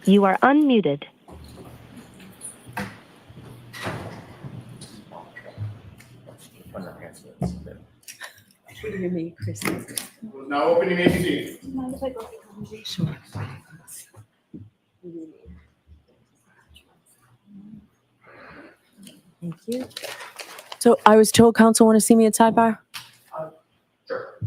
You are unmuted. What do you mean, Chris? Now open immediately. Sure. Thank you. So I was told council want to see me at sidebar? Sure.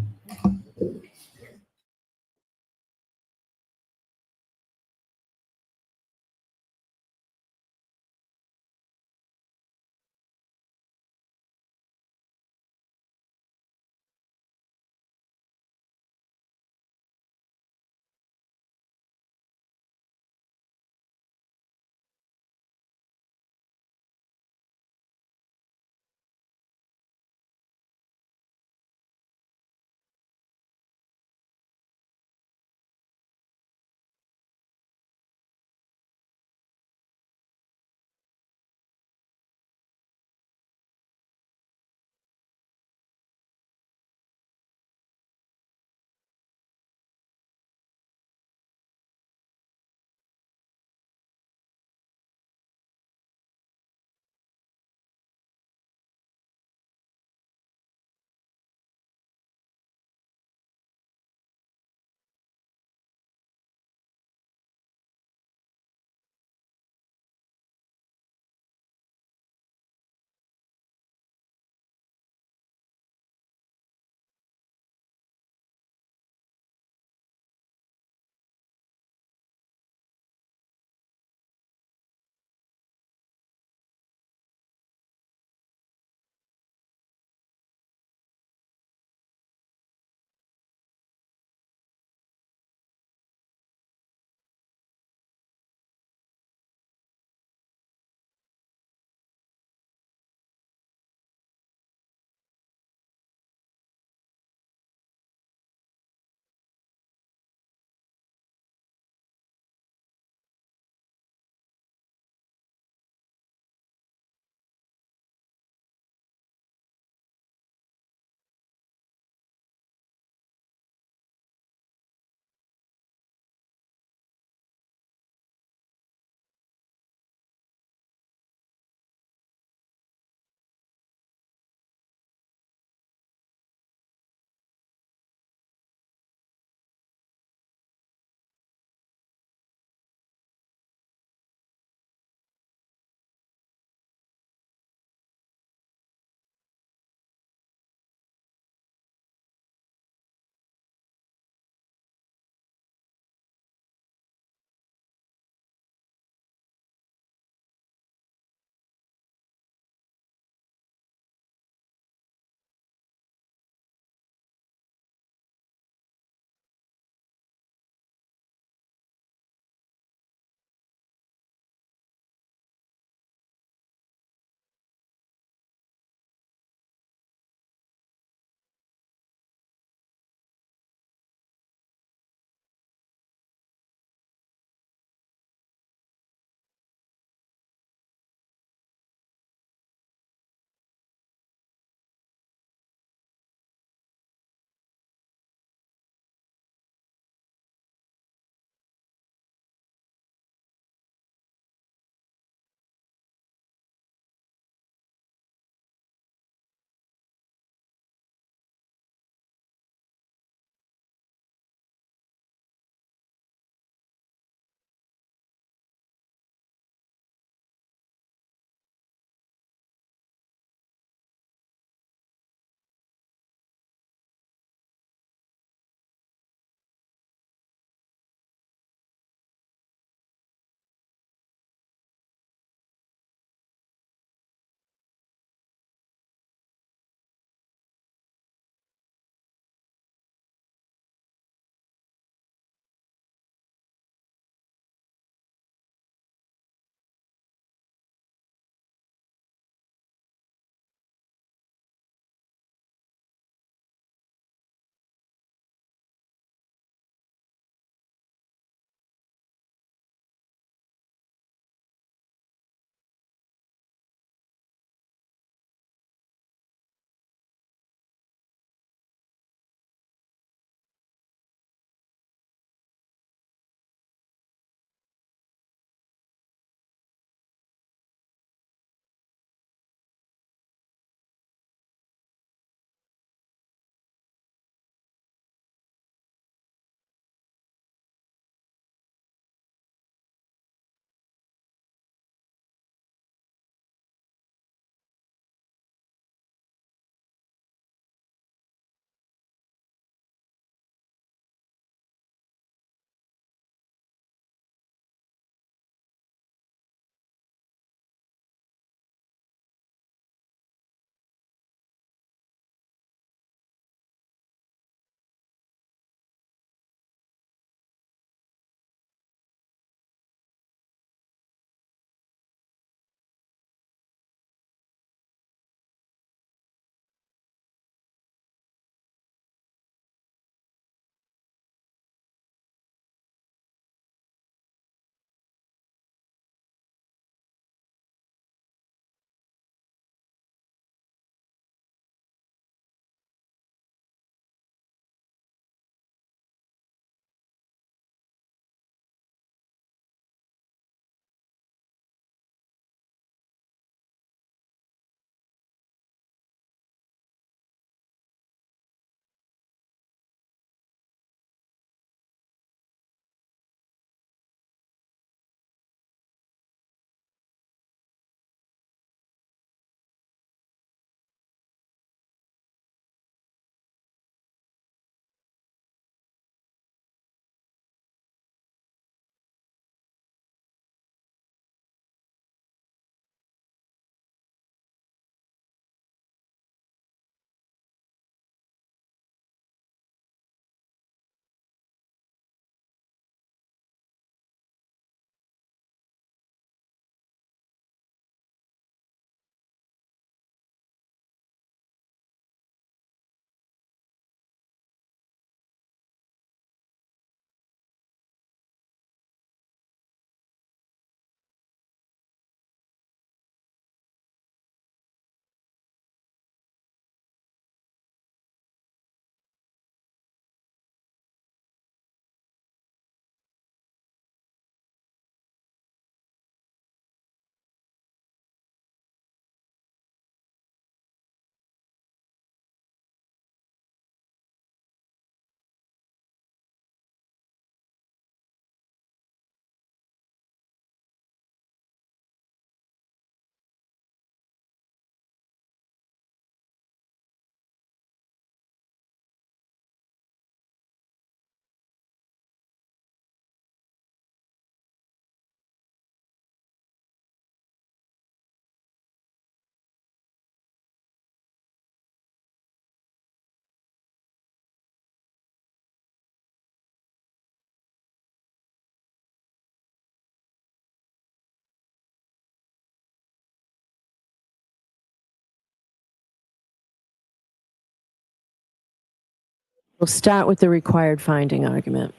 We'll start with the required finding argument.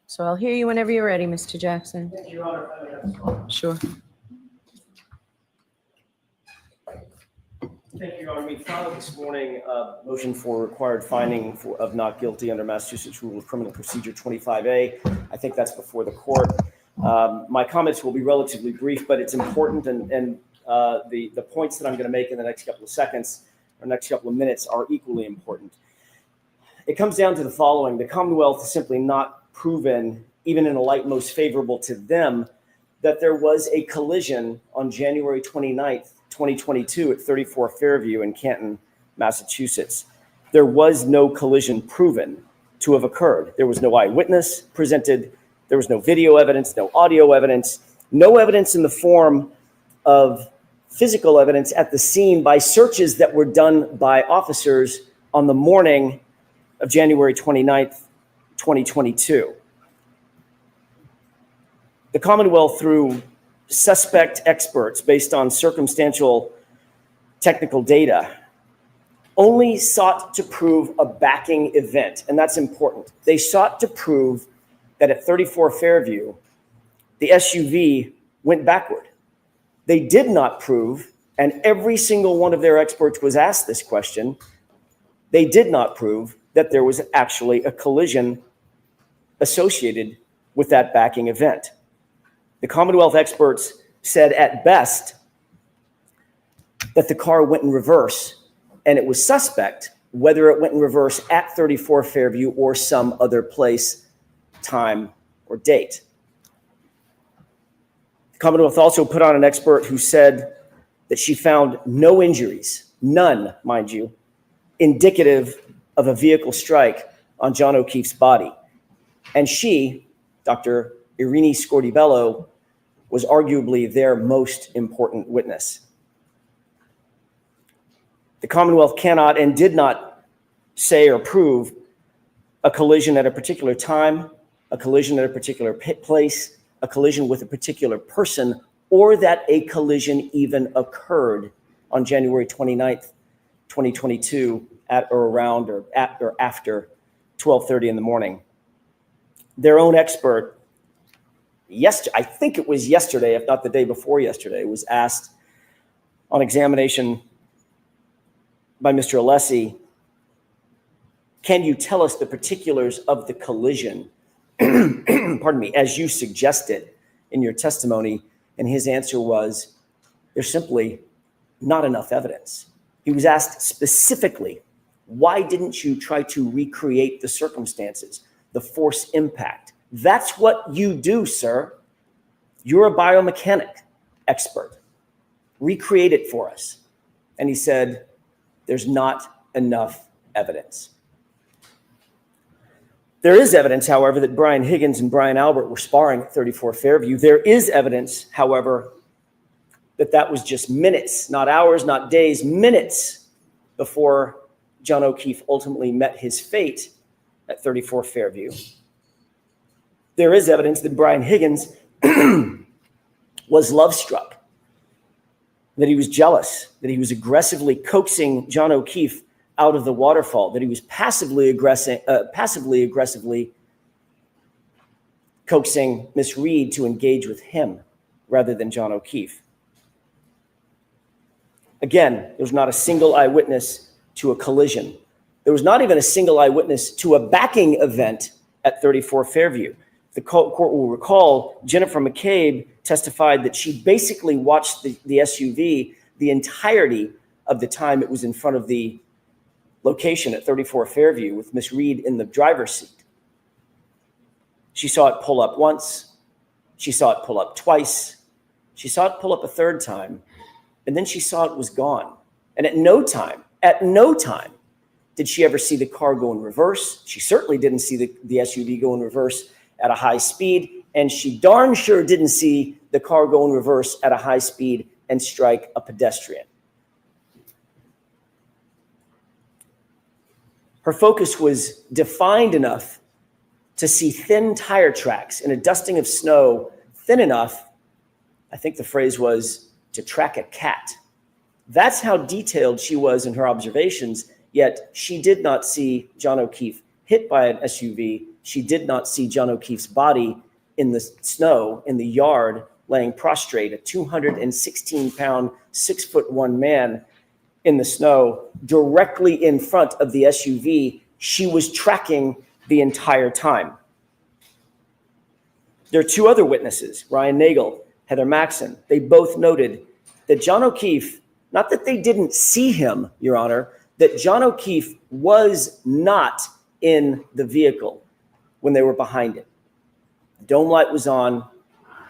So I'll hear you whenever you're ready, Mr. Jackson. Thank you, Your Honor. If I may have the floor. Sure. Thank you, Your Honor. We filed this morning a motion for required finding of not guilty under Massachusetts Rule of Criminal Procedure 25A. I think that's before the court. My comments will be relatively brief, but it's important, and the points that I'm going to make in the next couple of seconds or next couple of minutes are equally important. It comes down to the following. The Commonwealth has simply not proven, even in a light most favorable to them, that there was a collision on January 29th, 2022 at 34 Fairview in Canton, Massachusetts. There was no collision proven to have occurred. There was no eyewitness presented. There was no video evidence, no audio evidence, no evidence in the form of physical evidence at the scene by searches that were done by officers on the morning of January 29th, 2022. The Commonwealth, through suspect experts based on circumstantial technical data, only sought to prove a backing event, and that's important. They sought to prove that at 34 Fairview, the SUV went backward. They did not prove, and every single one of their experts was asked this question, they did not prove that there was actually a collision associated with that backing event. The Commonwealth experts said at best that the car went in reverse, and it was suspect whether it went in reverse at 34 Fairview or some other place, time, or date. The Commonwealth also put on an expert who said that she found no injuries, none, mind you, indicative of a vehicle strike on John O'Keefe's body. And she, Dr. Irini Scordibello, was arguably their most important witness. The Commonwealth cannot and did not say or prove a collision at a particular time, a collision at a particular place, a collision with a particular person, or that a collision even occurred on January 29th, 2022 at or around or at or after 12:30 in the morning. Their own expert, I think it was yesterday, if not the day before yesterday, was asked on examination by Mr. Alessi, can you tell us the particulars of the collision, pardon me, as you suggested in your testimony? And his answer was, there's simply not enough evidence. He was asked specifically, why didn't you try to recreate the circumstances, the force impact? That's what you do, sir. You're a biomechanic expert. Recreate it for us. And he said, there's not enough evidence. There is evidence, however, that Brian Higgins and Brian Albert were sparring at 34 Fairview. There is evidence, however, that was just minutes, not hours, not days, minutes before John O'Keefe ultimately met his fate at 34 Fairview. There is evidence that Brian Higgins was love-struck, that he was jealous, that he was aggressively coaxing John O'Keefe out of the waterfall, that he was passively aggressively coaxing Miss Reed to engage with him rather than John O'Keefe. Again, there was not a single eyewitness to a collision. There was not even a single eyewitness to a backing event at 34 Fairview. The court will recall Jennifer McCabe testified that she basically watched the SUV the entirety of the time it was in front of the location at 34 Fairview with Miss Reed in the driver's seat. She saw it pull up once. She saw it pull up twice. She saw it pull up a third time. And then she saw it was gone. And at no time did she ever see the car go in reverse. She certainly didn't see the SUV go in reverse at a high speed. And she darn sure didn't see the car go in reverse at a high speed and strike a pedestrian. Her focus was defined enough to see thin tire tracks in a dusting of snow thin enough, I think the phrase was, to track a cat. That's how detailed she was in her observations, yet she did not see John O'Keefe hit by an SUV. She did not see John O'Keefe's body in the snow, in the yard, laying prostrate, a 216-pound, 6'1" man in the snow, directly in front of the SUV she was tracking the entire time. There are two other witnesses, Ryan Nagel, Heather Maxson. They both noted that John O'Keefe, not that they didn't see him, Your Honor, that John O'Keefe was not in the vehicle when they were behind it. The dome light was on.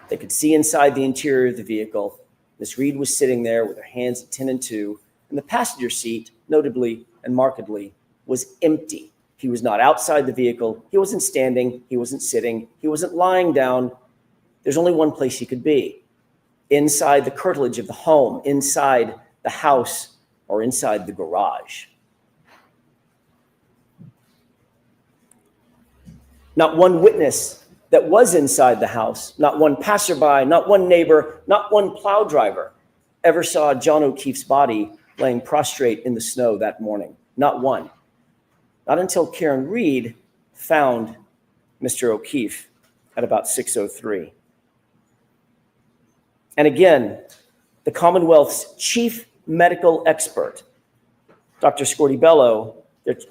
They could see inside the interior of the vehicle. Miss Reed was sitting there with her hands at 10 and 2, and the passenger seat, notably and markedly, was empty. He was not outside the vehicle. He wasn't standing. He wasn't sitting. He wasn't lying down. There's only one place he could be: inside the curtilage of the home, inside the house, or inside the garage. Not one witness that was inside the house, not one passerby, not one neighbor, not one plow driver ever saw John O'Keefe's body laying prostrate in the snow that morning. Not one. Not until Karen Reed found Mr. O'Keefe at about 6:03. And again, the Commonwealth's chief medical expert, Dr. Scortibello,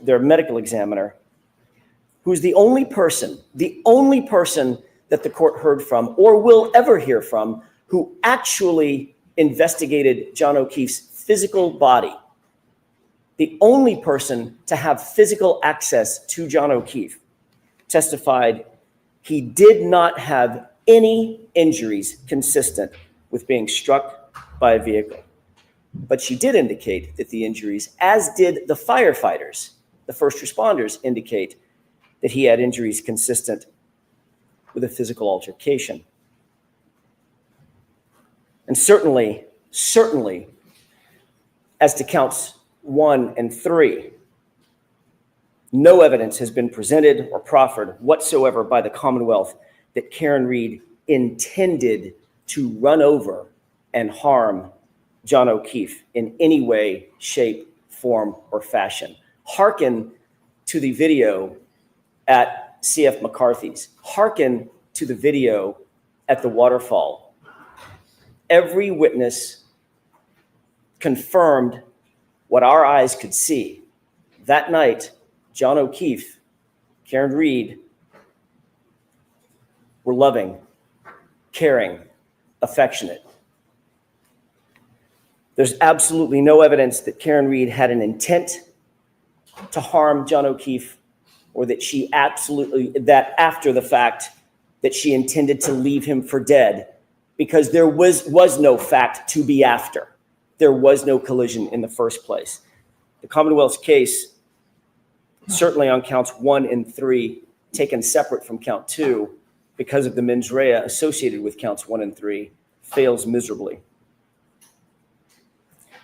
their medical examiner, who's the only person that the court heard from or will ever hear from who actually investigated John O'Keefe's physical body, the only person to have physical access to John O'Keefe, testified he did not have any injuries consistent with being struck by a vehicle. But she did indicate that the injuries, as did the firefighters, the first responders, indicate that he had injuries consistent with a physical altercation. And certainly, as to counts 1 and 3, no evidence has been presented or proffered whatsoever by the Commonwealth that Karen Reed intended to run over and harm John O'Keefe in any way, shape, form, or fashion. Hearken to the video at C.F. McCarthy's. Hearken to the video at the waterfall. Every witness confirmed what our eyes could see. That night, John O'Keefe, Karen Reed were loving, caring, affectionate. There's absolutely no evidence that Karen Reed had an intent to harm John O'Keefe, or that she that after the fact, that she intended to leave him for dead, because there was no fact to be after. There was no collision in the first place. The Commonwealth's case, certainly on counts 1 and 3, taken separate from count 2, because of the mens rea associated with counts 1 and 3, fails miserably.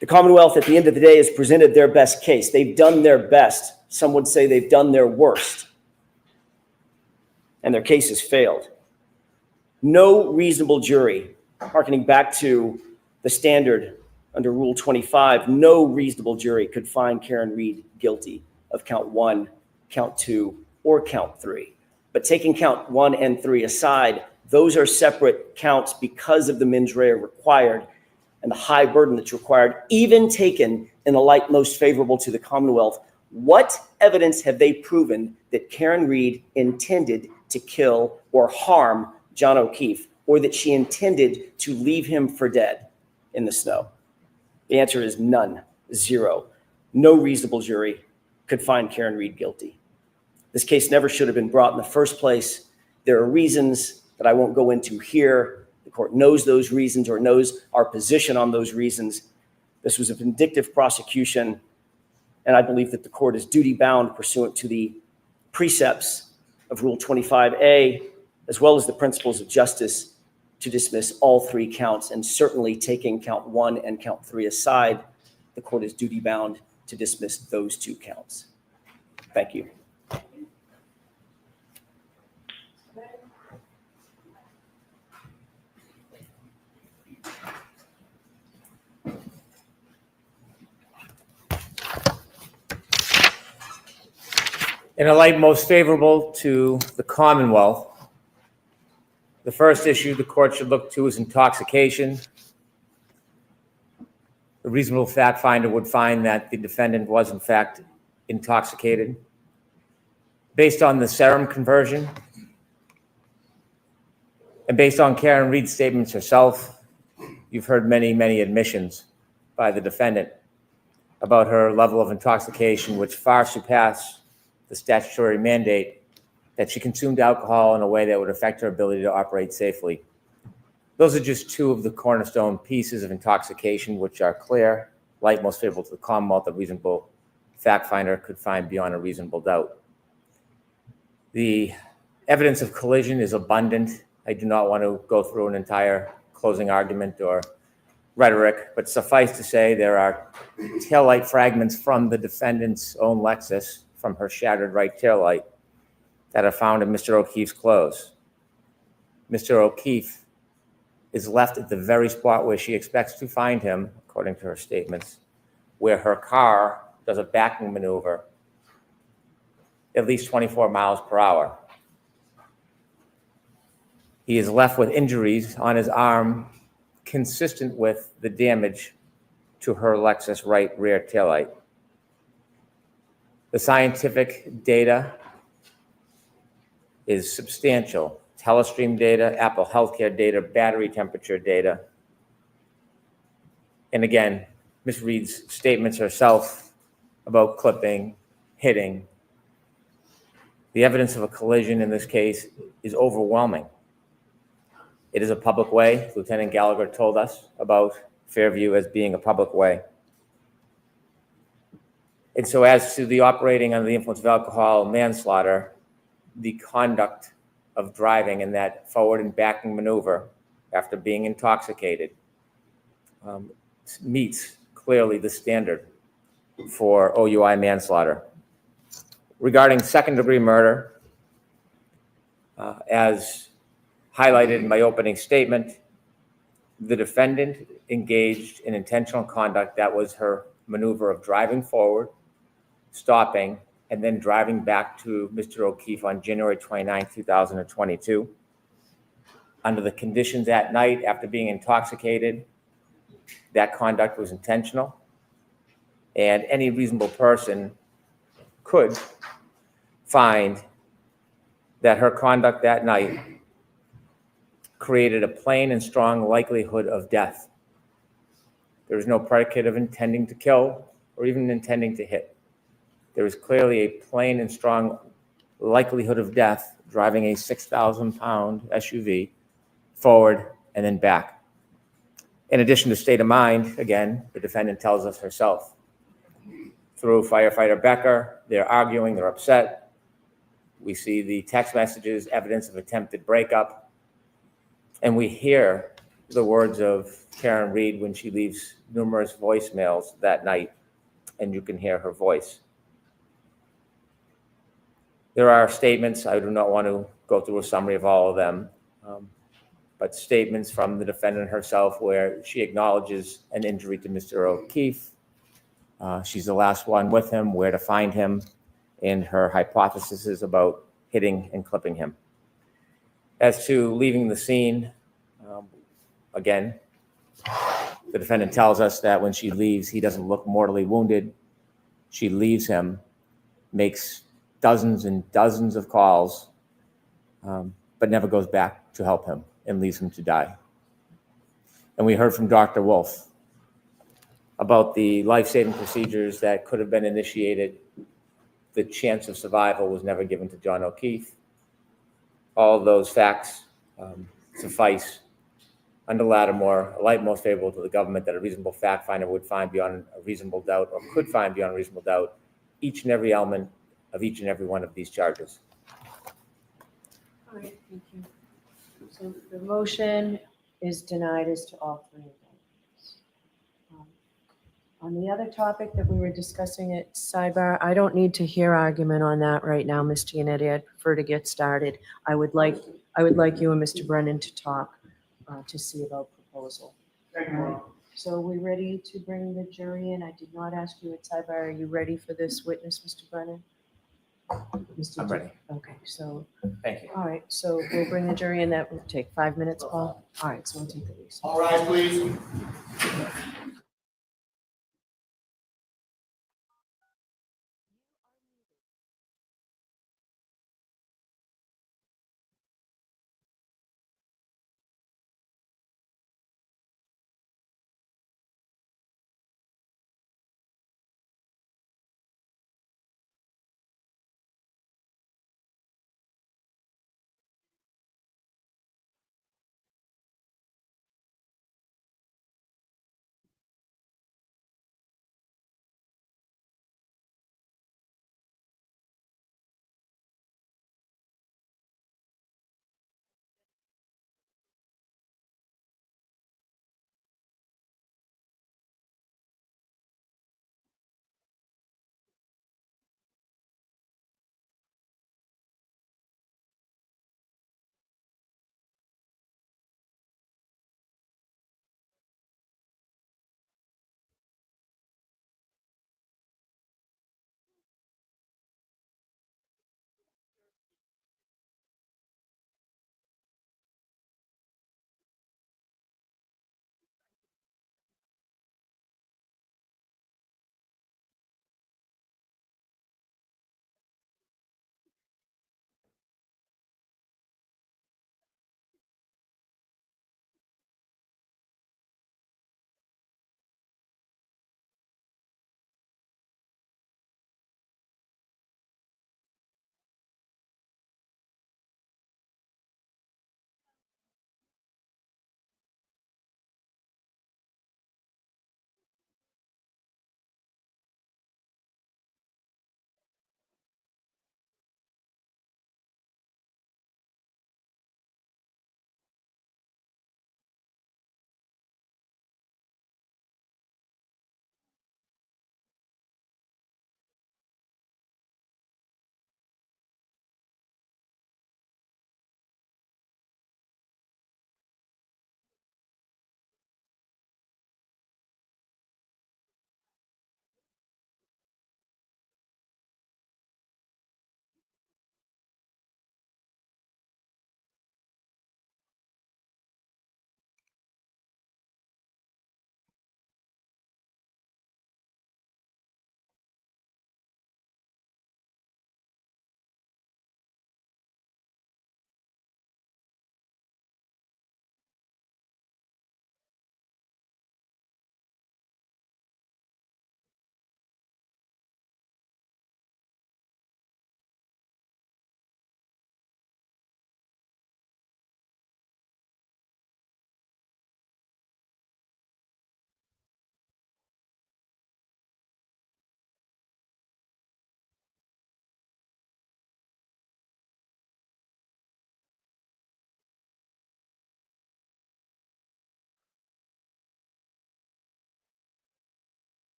The Commonwealth, at the end of the day, has presented their best case. They've done their best. Some would say they've done their worst. And their case has failed. No reasonable jury, hearkening back to the standard under Rule 25, no reasonable jury could find Karen Reed guilty of count 1, count 2, or count 3. But taking count 1 and 3 aside, those are separate counts because of the mens rea required and the high burden that's required, even taken in the light most favorable to the Commonwealth. What evidence have they proven that Karen Reed intended to kill or harm John O'Keefe, or that she intended to leave him for dead in the snow? The answer is none, 0. No reasonable jury could find Karen Reed guilty. This case never should have been brought in the first place. There are reasons that I won't go into here. The court knows those reasons, or knows our position on those reasons. This was a vindictive prosecution, and I believe that the court is duty-bound pursuant to the precepts of Rule 25A, as well as the principles of justice, to dismiss all 3 counts. And certainly, taking count 1 and count 3 aside, the court is duty-bound to dismiss those 2 counts. Thank you. In a light most favorable to the Commonwealth, the first issue the court should look to is intoxication. The reasonable fact finder would find that the defendant was in fact intoxicated. Based on the serum conversion and based on Karen Reed's statements herself, you've heard many, many admissions by the defendant about her level of intoxication, which far surpassed the statutory mandate that she consumed alcohol in a way that would affect her ability to operate safely. Those are just two of the cornerstone pieces of intoxication, which are clear, light most favorable to the Commonwealth, a reasonable fact finder could find beyond a reasonable doubt. The evidence of collision is abundant. I do not want to go through an entire closing argument or rhetoric, but suffice to say there are taillight fragments from the defendant's own Lexus from her shattered right taillight that are found in Mr. O'Keefe's clothes. Mr. O'Keefe is left at the very spot where she expects to find him, according to her statements, where her car does a backing maneuver at least 24 miles per hour. He is left with injuries on his arm consistent with the damage to her Lexus right rear taillight. The scientific data is substantial. Telestream data, Apple Healthcare data, battery temperature data. And again, Ms. Reed's statements herself about clipping, hitting. The evidence of a collision in this case is overwhelming. It is a public way. Lieutenant Gallagher told us about Fairview as being a public way. And so as to the operating under the influence of alcohol, manslaughter, the conduct of driving in that forward and backing maneuver after being intoxicated meets clearly the standard for OUI manslaughter. Regarding second-degree murder, as highlighted in my opening statement, the defendant engaged in intentional conduct that was her maneuver of driving forward, stopping, and then driving back to Mr. O'Keefe on January 29, 2022. Under the conditions that night after being intoxicated, that conduct was intentional, and any reasonable person could find that her conduct that night created a plain and strong likelihood of death. There is no predicate of intending to kill or even intending to hit. There is clearly a plain and strong likelihood of death driving a 6,000-pound SUV forward and then back. In addition to state of mind, again, the defendant tells us herself. Through firefighter Becker, they're arguing, they're upset. We see the text messages, evidence of attempted breakup. And we hear the words of Karen Reed when she leaves numerous voicemails that night, and you can hear her voice. There are statements, I do not want to go through a summary of all of them, but statements from the defendant herself where she acknowledges an injury to Mr. O'Keefe. She's the last one with him, where to find him, and her hypothesis about hitting and clipping him. As to leaving the scene, again, the defendant tells us that when she leaves, he doesn't look mortally wounded. She leaves him, makes dozens and dozens of calls, but never goes back to help him and leaves him to die. And we heard from Dr. Wolf about the life-saving procedures that could have been initiated. The chance of survival was never given to John O'Keefe. All of those facts suffice under Lattimore, a light most favorable to the government, that a reasonable fact finder would find beyond a reasonable doubt, or could find beyond a reasonable doubt, each and every element of each and every one of these charges. All right, thank you. So the motion is denied as to all three of them. On the other topic that we were discussing at sidebar, I don't need to hear argument on that right now, Ms. Giannetti. I'd prefer to get started. I would like you and Mr. Brennan to talk to see about proposal. Thank you. So are we ready to bring the jury in? I did not ask you at sidebar. Are you ready for this witness, Mr. Brennan? Mr. I'm Du- ready. Okay, so, Thank you. all right, so we'll bring the jury in. That will take 5 minutes, Paul. All right, so we'll take the recess. All rise, please.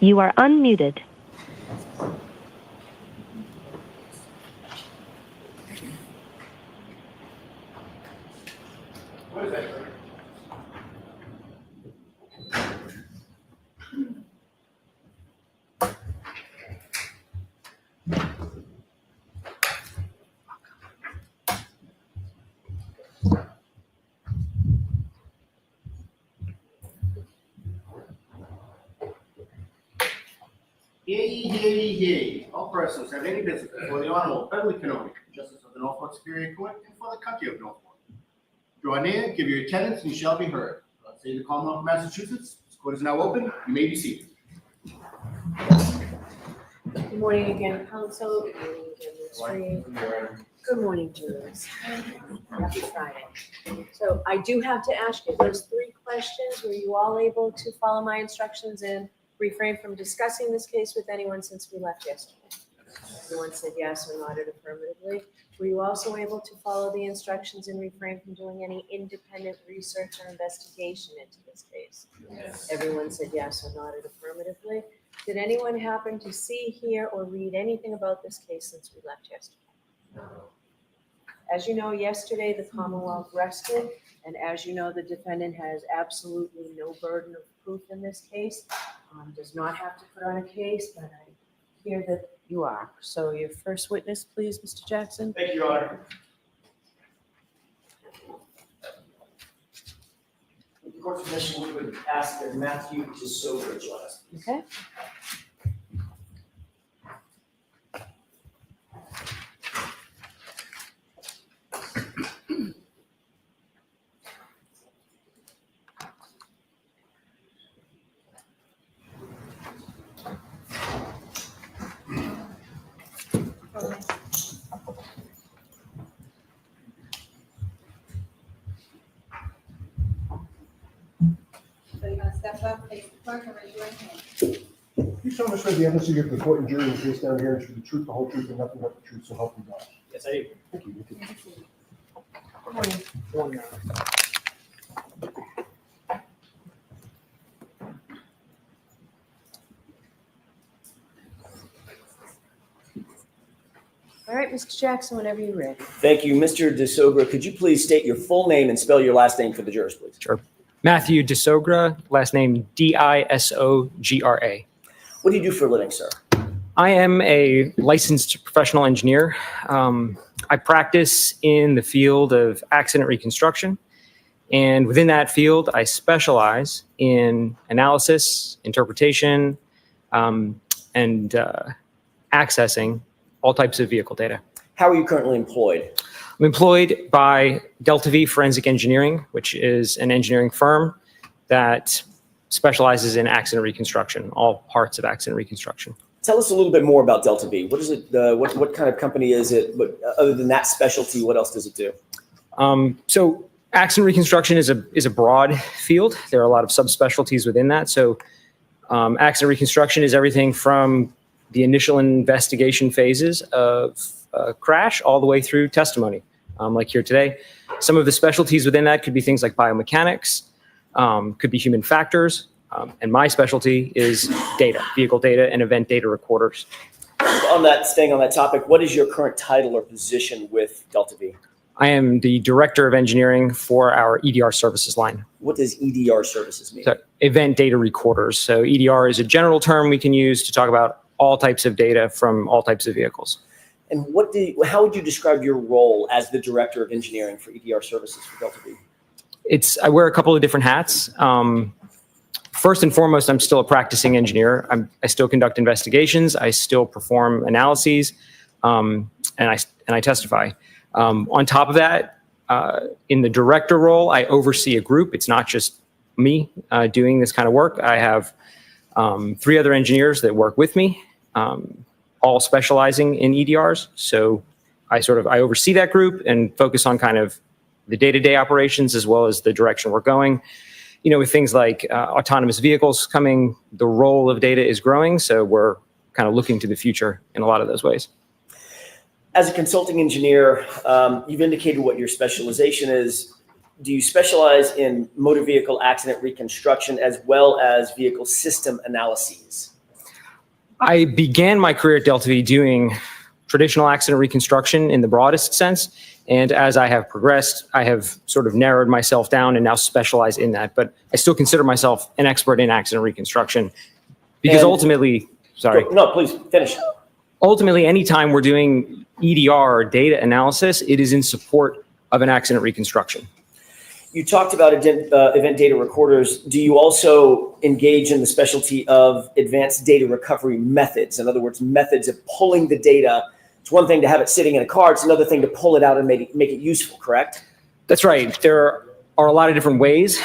You are unmuted. What is that? Hear ye, hear ye, hear ye. All persons have any business before the Honorable Beverly Canoni, Justice of the Norfolk Superior Court, and for the country of Norfolk. Draw near, give your attendance, and you shall be heard. God save the Commonwealth of Massachusetts. This court is now open. You may be seated. Good morning again, council. Good morning again, Ms. Reed. Good morning, jurors. Happy Friday. So I do have to ask you those 3 questions. Were you all able to follow my instructions and refrain from discussing this case with anyone since we left yesterday? Everyone said yes or nodded affirmatively. Were you also able to follow the instructions and refrain from doing any independent research or investigation into this case? Yes. Everyone said yes or nodded affirmatively. Did anyone happen to see, hear, or read anything about this case since we left yesterday? No. As you know, yesterday the Commonwealth rested, and as you know, the defendant has absolutely no burden of proof in this case. Does not have to put on a case, but I hear that you are. So your first witness, please, Mr. Jackson. Thank you, Your Honor. With the court's permission, we would ask that Matthew DeSober join us. Okay. So you're gonna step up, face the clerk, and raise your right hand. You solemnly swear the evidence you give to the court and jury in the case down here is the truth, the whole truth, and nothing but the truth, so help you God. Yes, I do. Thank you. Good morning. All right, Mr. Jackson, whenever you're ready. Thank you. Mr. DeSober, could you please state your full name and spell your last name for the jurors, please? Sure. Matthew DeSogra, last name Disogra. What do you do for a living, sir? I am a licensed professional engineer. I practice in the field of accident reconstruction. And within that field, I specialize in analysis, interpretation, and accessing all types of vehicle data. How are you currently employed? I'm employed by Delta V Forensic Engineering, which is an engineering firm that specializes in accident reconstruction, all parts of accident reconstruction. Tell us a little bit more about Delta V. What is it? What kind of company is it? But other than that specialty, what else does it do? So accident reconstruction is a broad field. There are a lot of subspecialties within that. So accident reconstruction is everything from the initial investigation phases of a crash all the way through testimony, like here today. Some of the specialties within that could be things like biomechanics, could be human factors, and my specialty is data, vehicle data, and event data recorders. Staying on that topic, what is your current title or position with Delta V? I am the Director of Engineering for our EDR services line. What does EDR services mean? So, event data recorders. So EDR is a general term we can use to talk about all types of data from all types of vehicles. And how would you describe your role as the Director of Engineering for EDR services for Delta V? I wear a couple of different hats. First and foremost, I'm still a practicing engineer. I still conduct investigations. I still perform analyses, and I testify. On top of that, in the director role, I oversee a group. It's not just me doing this kind of work. I have 3 other engineers that work with me, all specializing in EDRs. So I oversee that group and focus on kind of the day-to-day operations as well as the direction we're going. You know, with things like autonomous vehicles coming, the role of data is growing. So we're kind of looking to the future in a lot of those ways. As a consulting engineer, you've indicated what your specialization is. Do you specialize in motor vehicle accident reconstruction as well as vehicle system analyses? I began my career at Delta V doing traditional accident reconstruction in the broadest sense. And as I have progressed, I have sort of narrowed myself down and now specialize in that. But I still consider myself an expert in accident reconstruction because And- ultimately, sorry, No, please finish. ultimately, anytime we're doing EDR or data analysis, it is in support of an accident reconstruction. You talked about event data recorders. Do you also engage in the specialty of advanced data recovery methods? In other words, methods of pulling the data. It's one thing to have it sitting in a car. It's another thing to pull it out and make it useful, correct? That's right. There are a lot of different ways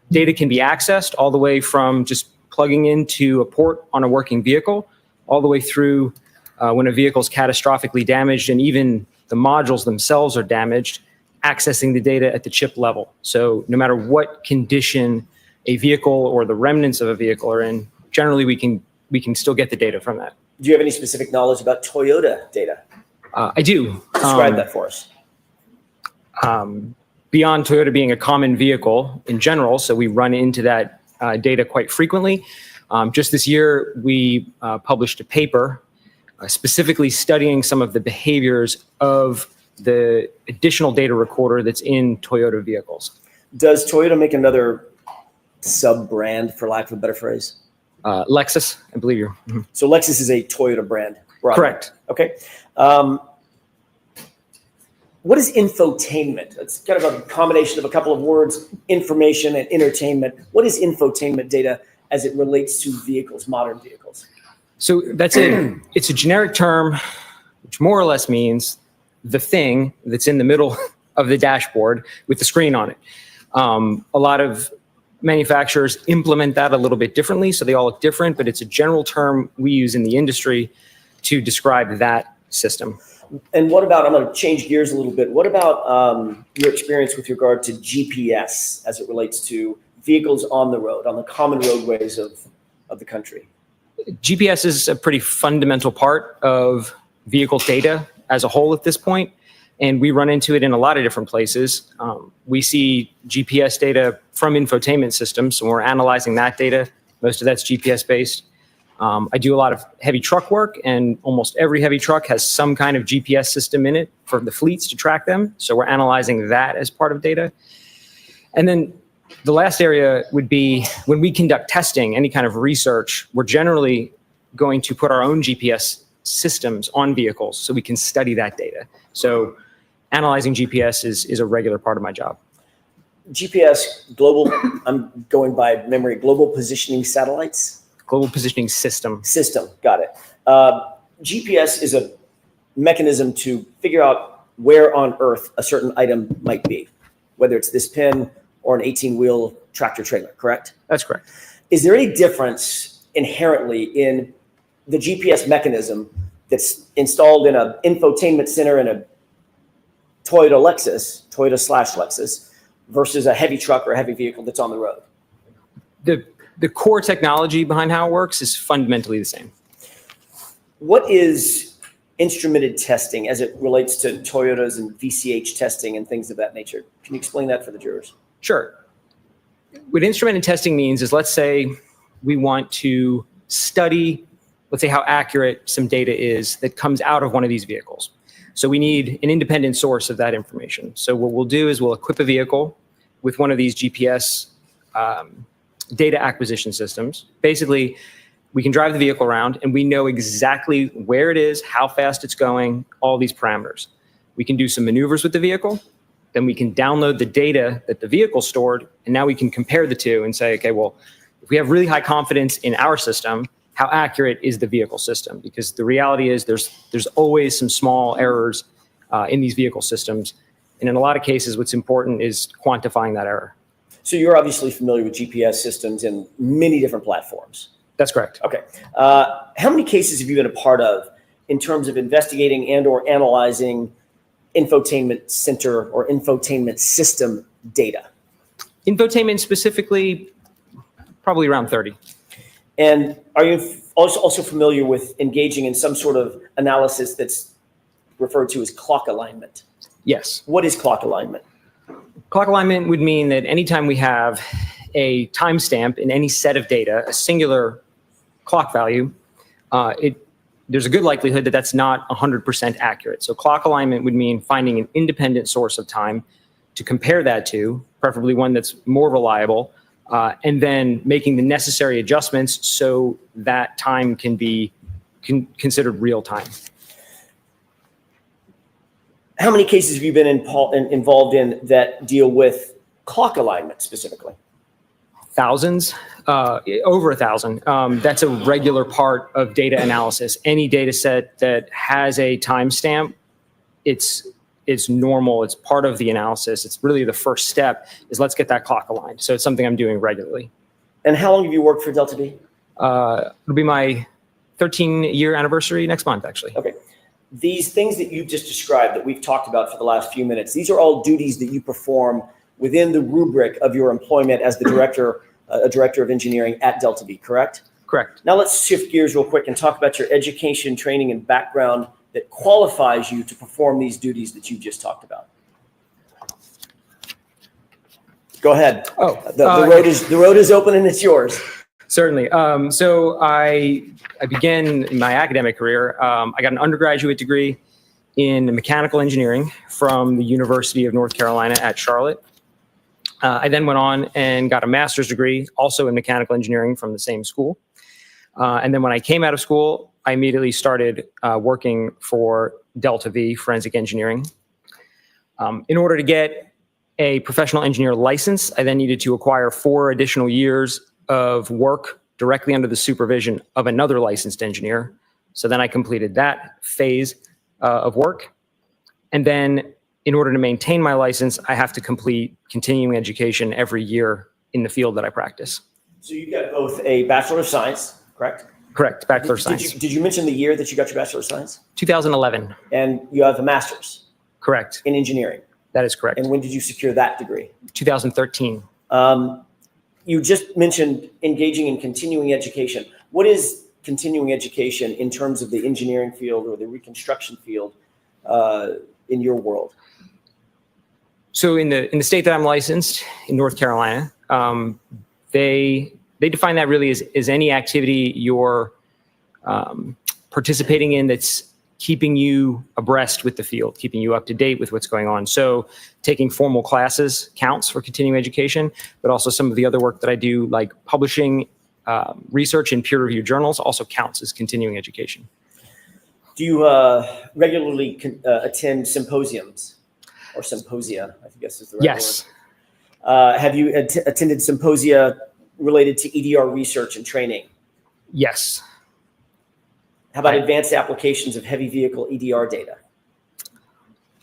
data can be accessed, all the way from just plugging into a port on a working vehicle, all the way through when a vehicle is catastrophically damaged and even the modules themselves are damaged, accessing the data at the chip level. So no matter what condition a vehicle or the remnants of a vehicle are in, generally we can still get the data from that. Do you have any specific knowledge about Toyota data? I do. Describe that for us. Beyond Toyota being a common vehicle in general, so we run into that data quite frequently. Just this year, we published a paper specifically studying some of the behaviors of the additional data recorder that's in Toyota vehicles. Does Toyota make another sub-brand, for lack of a better phrase? Lexus, I believe you're. Mhm. So Lexus is a Toyota brand. broadly. Correct. Okay. What is infotainment? It's kind of a combination of a couple of words, information and entertainment. What is infotainment data as it relates to vehicles, modern vehicles? So it's a generic term, which more or less means the thing that's in the middle of the dashboard with the screen on it. A lot of manufacturers implement that a little bit differently, so they all look different, but it's a general term we use in the industry to describe that system. And what about, I'm going to change gears a little bit. What about your experience with regard to GPS as it relates to vehicles on the road, on the common roadways of the country? GPS is a pretty fundamental part of vehicle data as a whole at this point, and we run into it in a lot of different places. We see GPS data from infotainment systems, so we're analyzing that data. Most of that's GPS based. I do a lot of heavy truck work, and almost every heavy truck has some kind of GPS system in it for the fleets to track them. So we're analyzing that as part of data. And then the last area would be when we conduct testing, any kind of research, we're generally going to put our own GPS systems on vehicles so we can study that data. So analyzing GPS is a regular part of my job. GPS, global, I'm going by memory, global positioning satellites? Global positioning system. System, got it. GPS is a mechanism to figure out where on Earth a certain item might be, whether it's this pin or an 18-wheel tractor trailer, correct? That's correct. Is there any difference inherently in the GPS mechanism that's installed in an infotainment center in a Toyota/Lexus, versus a heavy truck or a heavy vehicle that's on the road? The core technology behind how it works is fundamentally the same. What is instrumented testing as it relates to Toyotas and VCH testing and things of that nature? Can you explain that for the jurors? Sure. What instrumented testing means is, let's say we want to study, let's say how accurate some data is that comes out of one of these vehicles. So we need an independent source of that information. So what we'll do is we'll equip a vehicle with one of these GPS data acquisition systems. Basically, we can drive the vehicle around and we know exactly where it is, how fast it's going, all these parameters. We can do some maneuvers with the vehicle. Then we can download the data that the vehicle stored, and now we can compare the two and say, okay, well, if we have really high confidence in our system, how accurate is the vehicle system? Because the reality is there's always some small errors in these vehicle systems. And in a lot of cases, what's important is quantifying that error. So you're obviously familiar with GPS systems in many different platforms. That's correct. Okay. How many cases have you been a part of in terms of investigating and or analyzing infotainment center or infotainment system data? Infotainment specifically, probably around 30. And are you also familiar with engaging in some sort of analysis that's referred to as clock alignment? Yes. What is clock alignment? Clock alignment would mean that anytime we have a timestamp in any set of data, a singular clock value, there's a good likelihood that that's not 100% accurate. So clock alignment would mean finding an independent source of time to compare that to, preferably one that's more reliable, and then making the necessary adjustments so that time can be considered real time. How many cases have you been involved in that deal with clock alignment specifically? Thousands, over 1,000. That's a regular part of data analysis. Any data set that has a timestamp, it's normal. It's part of the analysis. It's really the first step is let's get that clock aligned. So it's something I'm doing regularly. And how long have you worked for Delta V? It'll be my 13-year anniversary next month, actually. Okay. These things that you just described that we've talked about for the last few minutes, these are all duties that you perform within the rubric of your employment as the director of engineering at Delta V, correct? Correct. Now let's shift gears real quick and talk about your education, training, and background that qualifies you to perform these duties that you just talked about. Go ahead. Oh, the road is open and it's yours. Certainly. So I began my academic career. I got an undergraduate degree in mechanical engineering from the University of North Carolina at Charlotte. I then went on and got a master's degree also in mechanical engineering from the same school. And then when I came out of school, I immediately started working for Delta V Forensic Engineering. In order to get a professional engineer license, I then needed to acquire 4 additional years of work directly under the supervision of another licensed engineer. So then I completed that phase of work. And then in order to maintain my license, I have to complete continuing education every year in the field that I practice. So you got both a Bachelor of Science, correct? Correct, Bachelor of Science. Did you mention the year that you got your Bachelor of Science? 2011. And you have a Master's Correct. in engineering. That is correct. And when did you secure that degree? 2013. You just mentioned engaging in continuing education. What is continuing education in terms of the engineering field or the reconstruction field in your world? So in the state that I'm licensed, in North Carolina, they define that really as any activity you're participating in that's keeping you abreast with the field, keeping you up to date with what's going on. So taking formal classes counts for continuing education, but also some of the other work that I do, like publishing research in peer-reviewed journals, also counts as continuing education. Do you regularly attend symposiums or symposia? I guess is the right Yes. word. Have you attended symposia related to EDR research and training? Yes. How about advanced applications of heavy vehicle EDR data?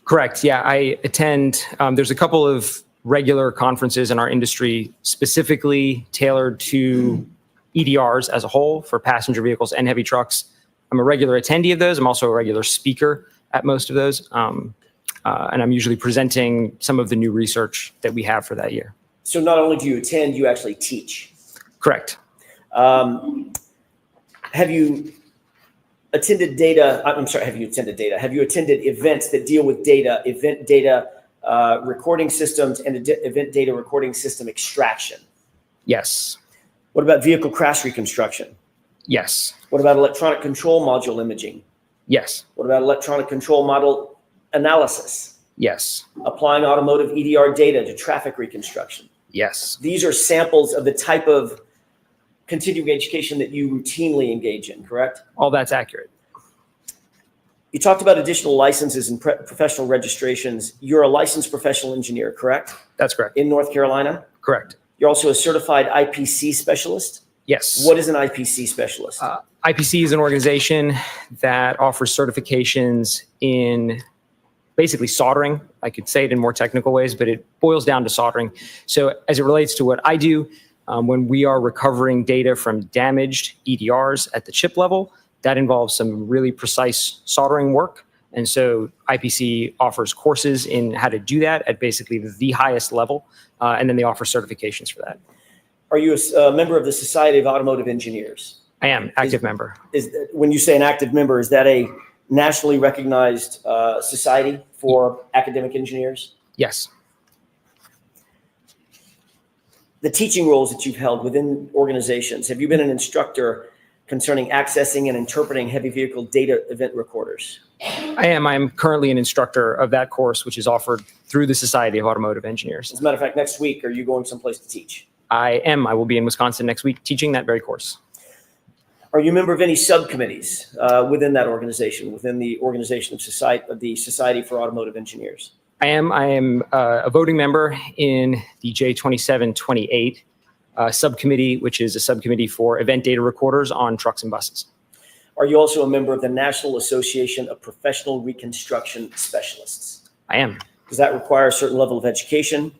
Correct. Yeah, I attend. There's a couple of regular conferences in our industry specifically tailored to EDRs as a whole for passenger vehicles and heavy trucks. I'm a regular attendee of those. I'm also a regular speaker at most of those. And I'm usually presenting some of the new research that we have for that year. So not only do you attend, you actually teach. Correct. Have you attended data? I'm sorry, have you attended data? Have you attended events that deal with data, event data recording systems, and event data recording system extraction? Yes. What about vehicle crash reconstruction? Yes. What about electronic control module imaging? Yes. What about electronic control model analysis? Yes. Applying automotive EDR data to traffic reconstruction? Yes. These are samples of the type of continuing education that you routinely engage in, correct? All that's accurate. You talked about additional licenses and professional registrations. You're a licensed professional engineer, correct? That's correct. In North Carolina? Correct. You're also a certified IPC specialist? Yes. What is an IPC specialist? IPC is an organization that offers certifications in basically soldering. I could say it in more technical ways, but it boils down to soldering. So as it relates to what I do, when we are recovering data from damaged EDRs at the chip level, that involves some really precise soldering work. And so IPC offers courses in how to do that at basically the highest level, and then they offer certifications for that. Are you a member of the Society of Automotive Engineers? I am, active member. When you say an active member, is that a nationally recognized society for academic engineers? Yes. The teaching roles that you've held within organizations, have you been an instructor concerning accessing and interpreting heavy vehicle data event recorders? I am currently an instructor of that course, which is offered through the Society of Automotive Engineers. As a matter of fact, next week, are you going someplace to teach? I am. I will be in Wisconsin next week teaching that very course. Are you a member of any subcommittees within that organization, within the organization of the Society for Automotive Engineers? I am. I am a voting member in the J2728 subcommittee, which is a subcommittee for event data recorders on trucks and buses. Are you also a member of the National Association of Professional Reconstruction Specialists? I am. Does that require a certain level of education?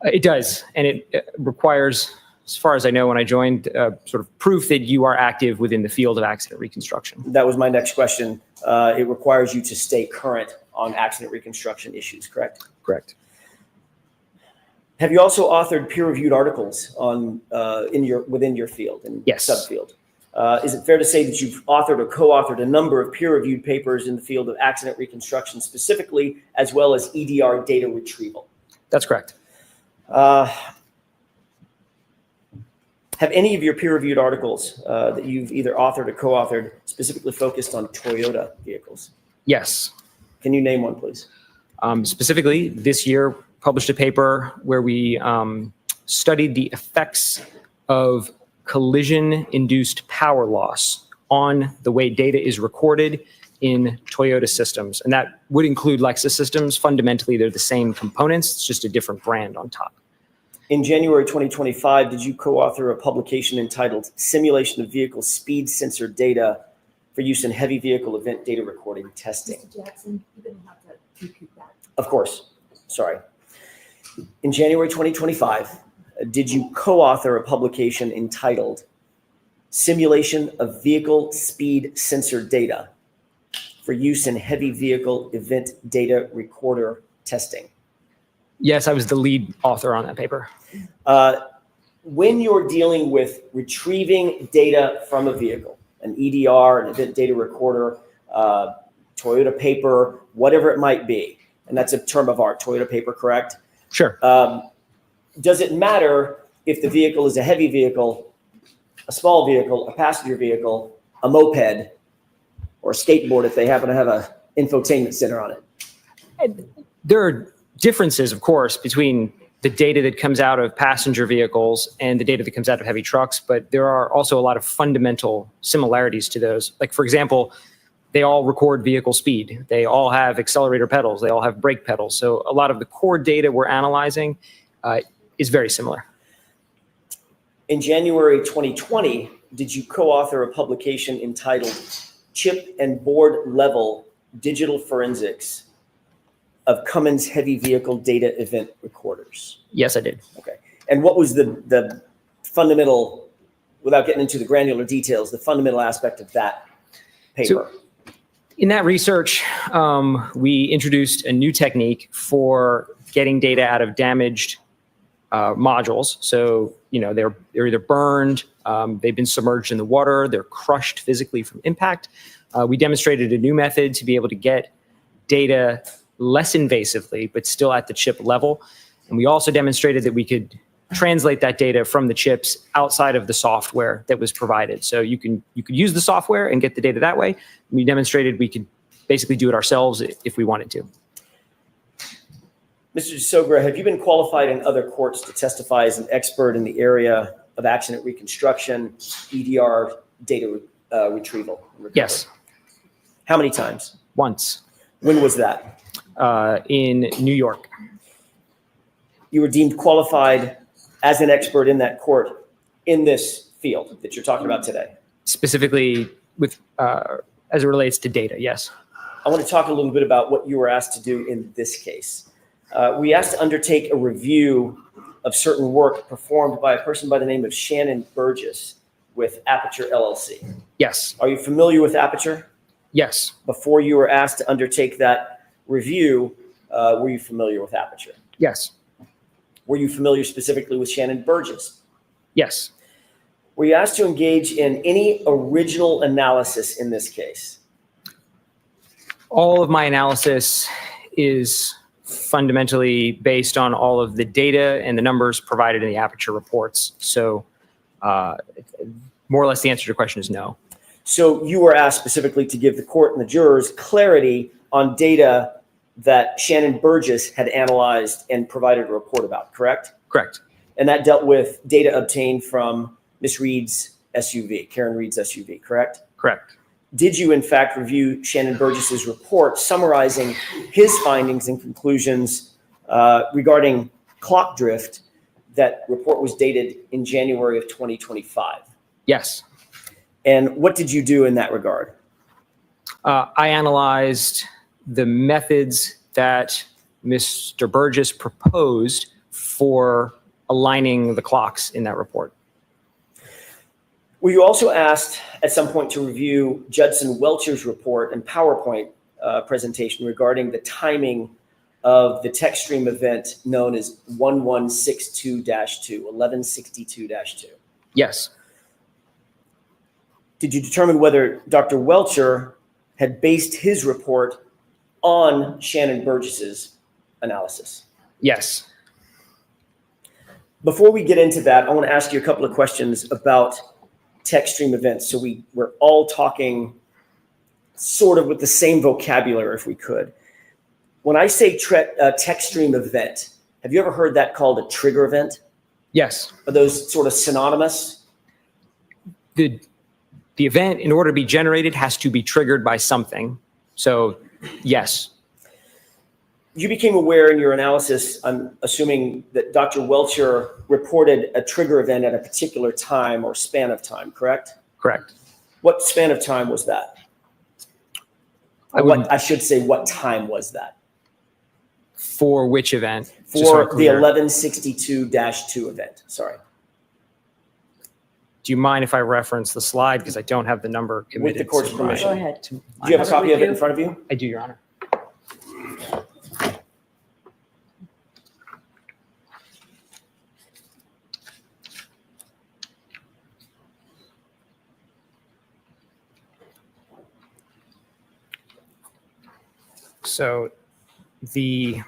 It does, and it requires, as far as I know, when I joined, sort of proof that you are active within the field of accident reconstruction. That was my next question. It requires you to stay current on accident reconstruction issues, correct? Correct. Have you also authored peer-reviewed articles on within your field and Yes. subfield? Is it fair to say that you've authored or co-authored a number of peer-reviewed papers in the field of accident reconstruction specifically, as well as EDR data retrieval? That's correct. Have any of your peer-reviewed articles that you've either authored or co-authored specifically focused on Toyota vehicles? Yes. Can you name one, please? Specifically, this year published a paper where we studied the effects of collision-induced power loss on the way data is recorded in Toyota systems. And that would include Lexus systems. Fundamentally, they're the same components, it's just a different brand on top. In January 2025, did you co-author a publication entitled Simulation of Vehicle Speed Sensor Data for Use in Heavy Vehicle Event Data Recording Testing? Mr. Jackson, you're going to have to repeat that. Of course. Sorry. In January 2025, did you co-author a publication entitled Simulation of Vehicle Speed Sensor Data for Use in Heavy Vehicle Event Data Recorder Testing? Yes, I was the lead author on that paper. When you're dealing with retrieving data from a vehicle, an EDR, an event data recorder, Toyota paper, whatever it might be, and that's a term of art, Toyota paper, correct? Sure. Does it matter if the vehicle is a heavy vehicle, a small vehicle, a passenger vehicle, a moped, or a skateboard if they happen to have an infotainment center on it? There are differences, of course, between the data that comes out of passenger vehicles and the data that comes out of heavy trucks, but there are also a lot of fundamental similarities to those. Like, for example, they all record vehicle speed. They all have accelerator pedals. They all have brake pedals. So a lot of the core data we're analyzing is very similar. In January 2020, did you co-author a publication entitled Chip and Board Level Digital Forensics of Cummins Heavy Vehicle Data Event Recorders? Yes, I did. Okay. And what was the fundamental, without getting into the granular details, the fundamental aspect of that paper? In that research, we introduced a new technique for getting data out of damaged modules. So, you know, they're either burned, they've been submerged in the water, they're crushed physically from impact. We demonstrated a new method to be able to get data less invasively, but still at the chip level. And we also demonstrated that we could translate that data from the chips outside of the software that was provided. So you could use the software and get the data that way. We demonstrated we could basically do it ourselves if we wanted to. Mr. DeSogra, have you been qualified in other courts to testify as an expert in the area of accident reconstruction, EDR data retrieval? Yes. How many times? Once. When was that? In New York. You were deemed qualified as an expert in that court in this field that you're talking about today. Specifically with as it relates to data, yes. I want to talk a little bit about what you were asked to do in this case. We asked to undertake a review of certain work performed by a person by the name of Shannon Burgess with Aperture LLC. Yes. Are you familiar with Aperture? Yes. Before you were asked to undertake that review, were you familiar with Aperture? Yes. Were you familiar specifically with Shannon Burgess? Yes. Were you asked to engage in any original analysis in this case? All of my analysis is fundamentally based on all of the data and the numbers provided in the Aperture reports. So More or less, the answer to your question is no. So you were asked specifically to give the court and the jurors clarity on data that Shannon Burgess had analyzed and provided a report about, correct? Correct. And that dealt with data obtained from Miss Reed's SUV, Karen Reed's SUV, correct? Correct. Did you in fact review Shannon Burgess's report summarizing his findings and conclusions regarding clock drift? That report was dated in January of 2025. Yes. And what did you do in that regard? I analyzed the methods that Mr. Burgess proposed for aligning the clocks in that report. Were you also asked at some point to review Judson Welcher's report and PowerPoint presentation regarding the timing of the text stream event known as 1162-2, 1162-2? Yes. Did you determine whether Dr. Welcher had based his report on Shannon Burgess's analysis? Yes. Before we get into that, I want to ask you a couple of questions about text stream events. So we're all talking sort of with the same vocabulary if we could. When I say text stream event, have you ever heard that called a trigger event? Yes. Are those sort of synonymous? The event, in order to be generated, has to be triggered by something. So, yes. You became aware in your analysis, I'm assuming that Dr. Welcher reported a trigger event at a particular time or span of time, correct? Correct. What span of time was that? I should say, what time was that? For which event? Just so For I'm the clear. 1162-2 event, sorry. Do you mind if I reference the slide? Because I don't have the number committed. With the court's to permission. Go my- ahead. Do you have a copy of it in front of you? I do, Your Honor. So the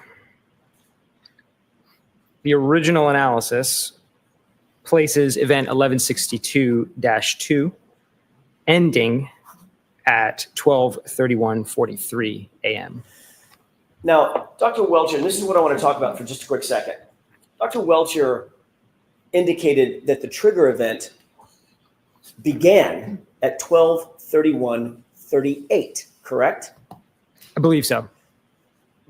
original analysis places event 1162-2 ending at 12:31:43 a.m. Now, Dr. Welcher, and this is what I want to talk about for just a quick second. Dr. Welcher indicated that the trigger event began at 12:31:38, correct? I believe so.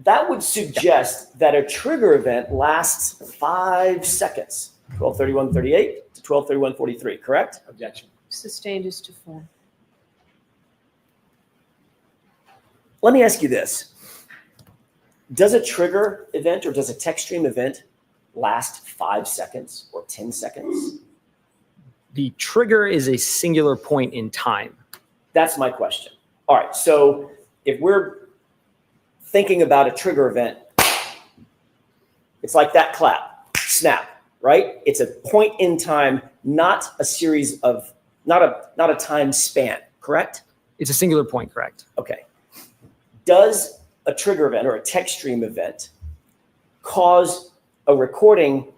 That would suggest that a trigger event lasts 5 seconds, 12:31:38 to 12:31:43, correct? Objection. Sustained is to form. Let me ask you this. Does a trigger event or does a text stream event last 5 seconds or 10 seconds? The trigger is a singular point in time. That's my question. All right, so if we're thinking about a trigger event, it's like that clap, snap, right? It's a point in time, not a series of, not a time span, correct? It's a singular point, correct? Okay. Does a trigger event or a text stream event cause a recording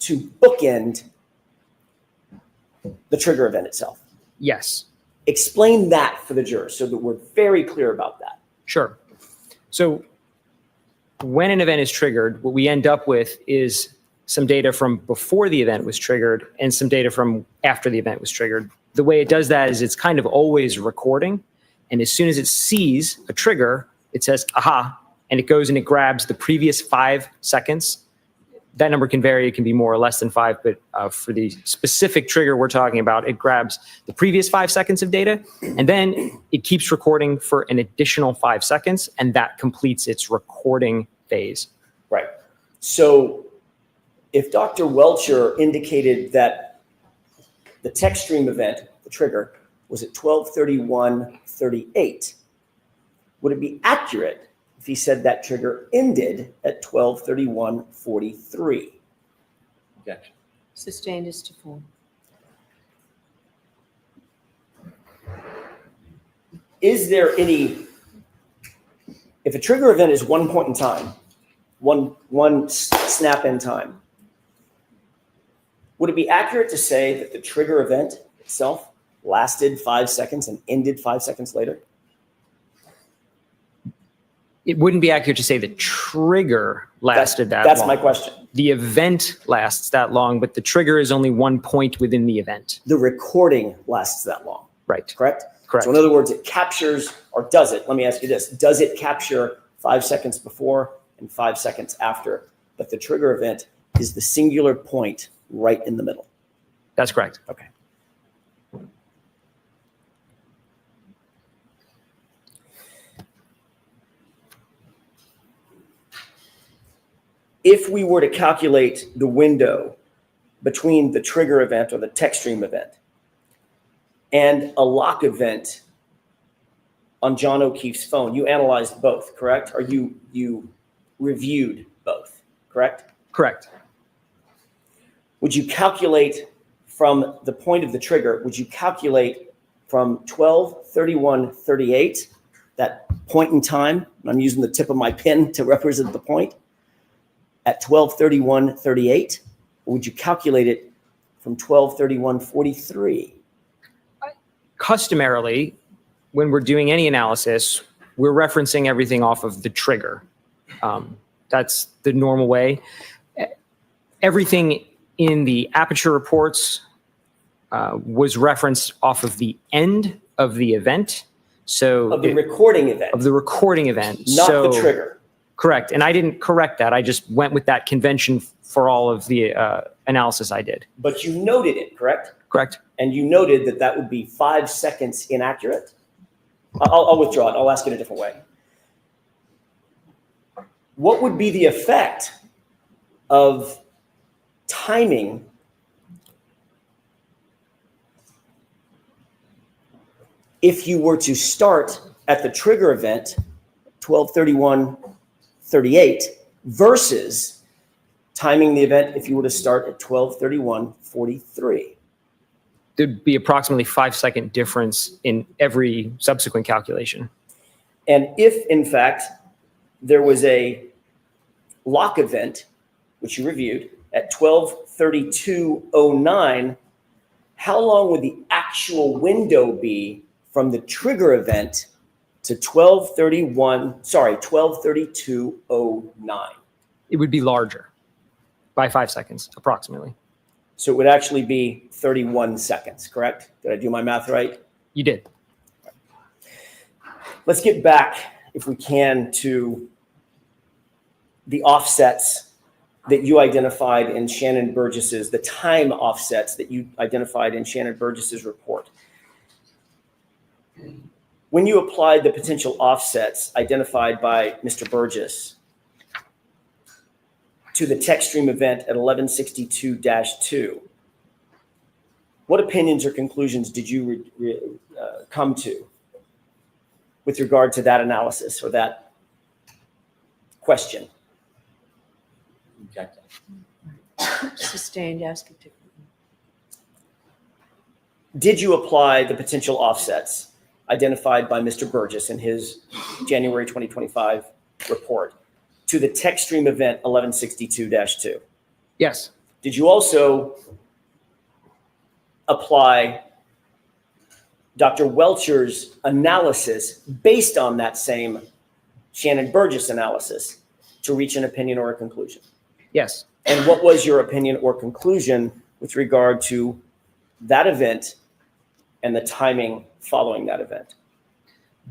to bookend the trigger event itself? Yes. Explain that for the jurors so that we're very clear about that. Sure. So when an event is triggered, what we end up with is some data from before the event was triggered and some data from after the event was triggered. The way it does that is it's kind of always recording. And as soon as it sees a trigger, it says, aha, and it goes and it grabs the previous 5 seconds. That number can vary. It can be more or less than 5, but for the specific trigger we're talking about, it grabs the previous 5 seconds of data, and then it keeps recording for an additional 5 seconds, and that completes its recording phase. Right. So if Dr. Welcher indicated that the text stream event, the trigger, was at 12:31:38, would it be accurate if he said that trigger ended at 12:31:43? Objection. Sustained is to form. Is there any, if a trigger event is one point in time, one snap in time, would it be accurate to say that the trigger event itself lasted 5 seconds and ended 5 seconds later? It wouldn't be accurate to say the trigger lasted that long. That's my question. The event lasts that long, but the trigger is only one point within the event. The recording lasts that long, Right. correct? Correct. So in other words, it captures, or does it? Let me ask you this. Does it capture 5 seconds before and 5 seconds after? But the trigger event is the singular point right in the middle. That's correct. Okay. If we were to calculate the window between the trigger event or the text stream event and a lock event on John O'Keefe's phone, you analyzed both, correct? Or you reviewed both, correct? Correct. Would you calculate from the point of the trigger, would you calculate from 12:31:38, that point in time, and I'm using the tip of my pen to represent the point, at 12:31:38, or would you calculate it from 12:31:43? Customarily, when we're doing any analysis, we're referencing everything off of the trigger. That's the normal way. Everything in the aperture reports was referenced off of the end of the event. So Of the recording event, of the recording event. not So, the trigger. Correct. And I didn't correct that. I just went with that convention for all of the analysis I did. But you noted it, correct? Correct. And you noted that that would be 5 seconds inaccurate. I'll withdraw it. I'll ask it a different way. What would be the effect of timing if you were to start at the trigger event, 12:31:38, versus timing the event if you were to start at 12:31:43? There'd be approximately 5-second difference in every subsequent calculation. And if, in fact, there was a lock event, which you reviewed, at 12:32:09, how long would the actual window be from the trigger event to 12:32:09? It would be larger by 5 seconds, approximately. So it would actually be 31 seconds, correct? Did I do my math right? You did. Let's get back, if we can, to the offsets that you identified in Shannon Burgess's, the time offsets that you identified in Shannon Burgess's report. When you applied the potential offsets identified by Mr. Burgess to the text stream event at 1162-2, what opinions or conclusions did you come to with regard to that analysis or that question? Sustained, ask it differently. Did you apply the potential offsets identified by Mr. Burgess in his January 2025 report to the text stream event 1162-2? Yes. Did you also apply Dr. Welcher's analysis based on that same Shannon Burgess analysis to reach an opinion or a conclusion? Yes. And what was your opinion or conclusion with regard to that event and the timing following that event?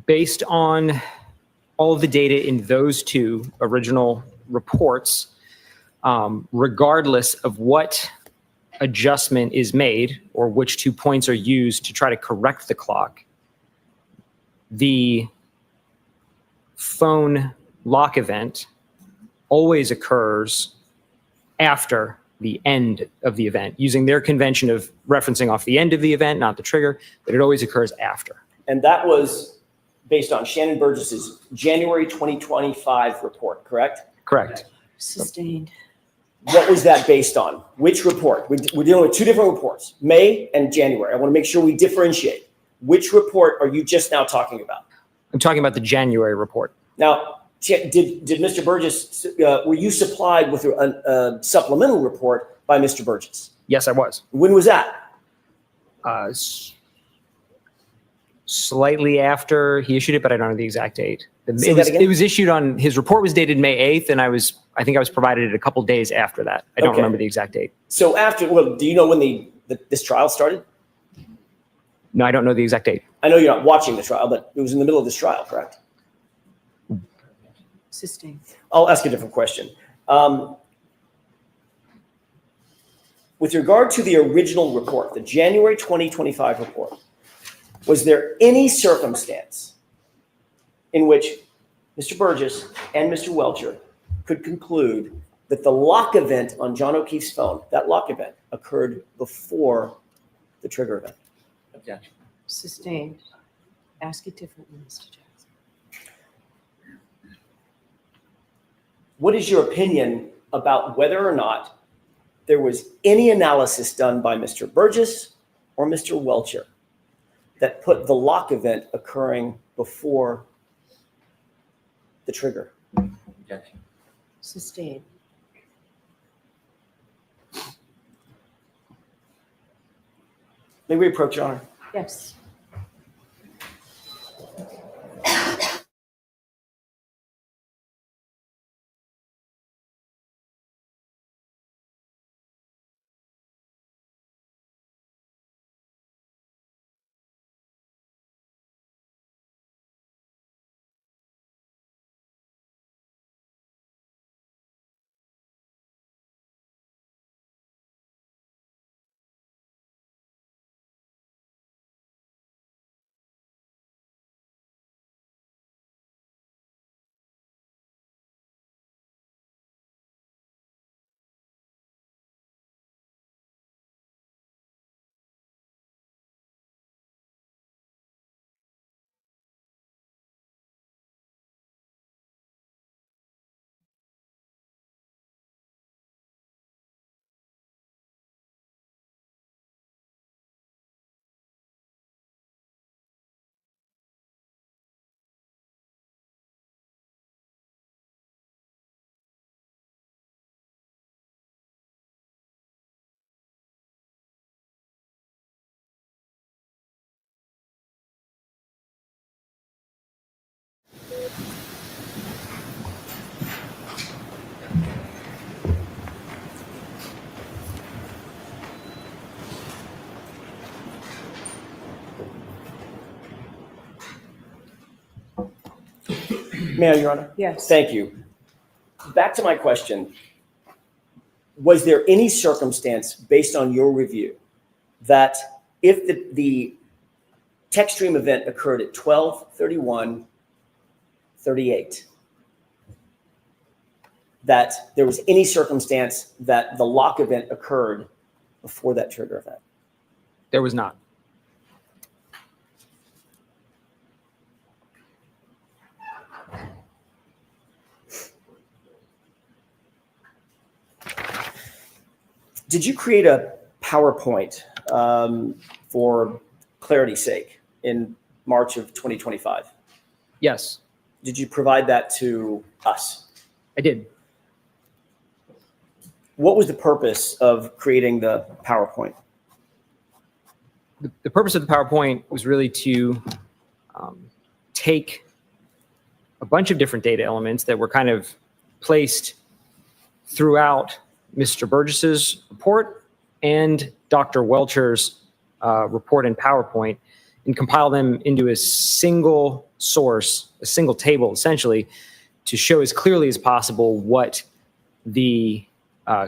Based on all of the data in those two original reports, regardless of what adjustment is made or which 2 points are used to try to correct the clock, the phone lock event always occurs after the end of the event, using their convention of referencing off the end of the event, not the trigger, but it always occurs after. And that was based on Shannon Burgess's January 2025 report, correct? Correct. Sustained. What was that based on? Which report? We're dealing with two different reports, May and January. I want to make sure we differentiate. Which report are you just now talking about? I'm talking about the January report. Now, did Mr. Burgess, were you supplied with a supplemental report by Mr. Burgess? Yes, I was. When was that? slightly after he issued it, but I don't know the exact date. Say It that again? was issued on, his report was dated May 8th, and I think I was provided it a couple days after that. I don't Okay. remember the exact date. So after, well, do you know when this trial started? No, I don't know the exact date. I know you're not watching the trial, but it was in the middle of this trial, correct? Sustained. I'll ask a different question. With regard to the original report, the January 2025 report, was there any circumstance in which Mr. Burgess and Mr. Welcher could conclude that the lock event on John O'Keefe's phone, that lock event, occurred before the trigger event? Objection. Sustained. Ask it differently, Mr. Jackson. What is your opinion about whether or not there was any analysis done by Mr. Burgess or Mr. Welcher that put the lock event occurring before the trigger? Objection. Sustained. May we approach, Your Honor? Yes. May I, Your Honor? Yes. Thank you. Back to my question. Was there any circumstance based on your review that if the tech stream event occurred at 12:31:38, that there was any circumstance that the lock event occurred before that trigger event? There was not. Did you create a PowerPoint for clarity's sake in March of 2025? Yes, Did you provide that to us? I did. What was the purpose of creating the PowerPoint? The purpose of the PowerPoint was really to take a bunch of different data elements that were kind of placed throughout Mr. Burgess's report and Dr. Welcher's report in PowerPoint and compile them into a single source, a single table, essentially, to show as clearly as possible what the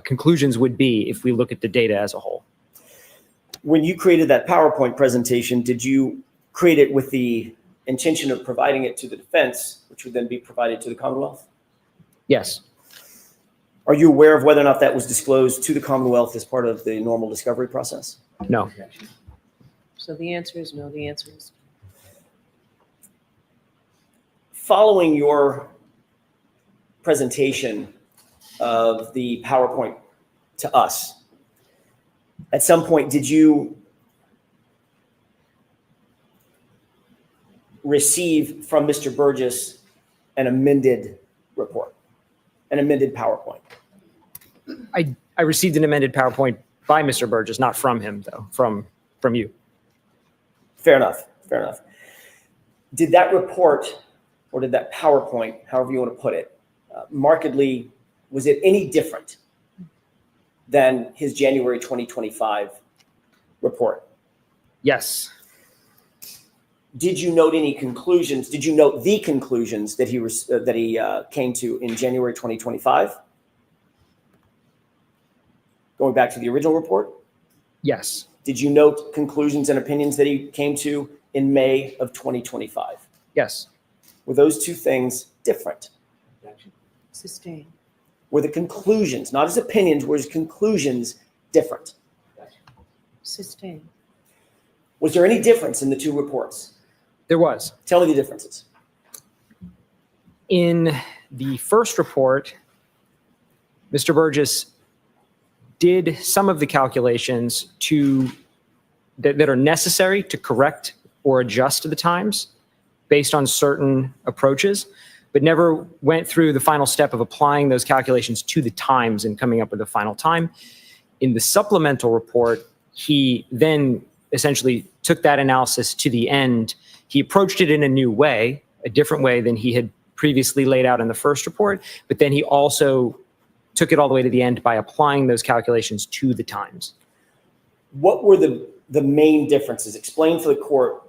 conclusions would be if we look at the data as a whole. When you created that PowerPoint presentation, did you create it with the intention of providing it to the defense, which would then be provided to the Commonwealth? Yes. Are you aware of whether or not that was disclosed to the Commonwealth as part of the normal discovery process? No. Objection. So the answer is no. The answer is Following your presentation of the PowerPoint to us, at some point, did you receive from Mr. Burgess an amended report, an amended PowerPoint? I received an amended PowerPoint by Mr. Burgess, not from him, though, from you. Fair enough. Fair enough. did that report, or did that PowerPoint, however you want to put it, markedly, was it any different than his January 2025 report? Yes. Did you note any conclusions? Did you note the conclusions that he came to in January 2025? Going back to the original report? Yes. Did you note conclusions and opinions that he came to in May of 2025? Yes. Were those two things different? Sustained. Were the conclusions, not his opinions, were his conclusions different? Sustained. Was there any difference in the two reports? There was. Tell me the differences. In the first report, Mr. Burgess did some of the calculations that are necessary to correct or adjust the times based on certain approaches, but never went through the final step of applying those calculations to the times and coming up with a final time. In the supplemental report, he then essentially took that analysis to the end. He approached it in a new way, a different way than he had previously laid out in the first report, but then he also took it all the way to the end by applying those calculations to the times. What were the main differences? Explain for the court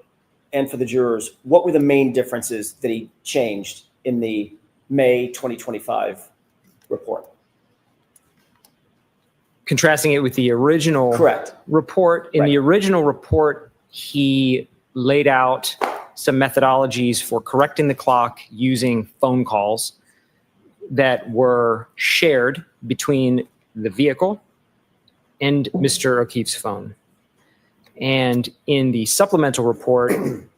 and for the jurors, what were the main differences that he changed in the May 2025 report? Contrasting it with the original Correct. report. In the original report, he laid out some methodologies for correcting the clock using phone calls that were shared between the vehicle and Mr. O'Keefe's phone. And in the supplemental report,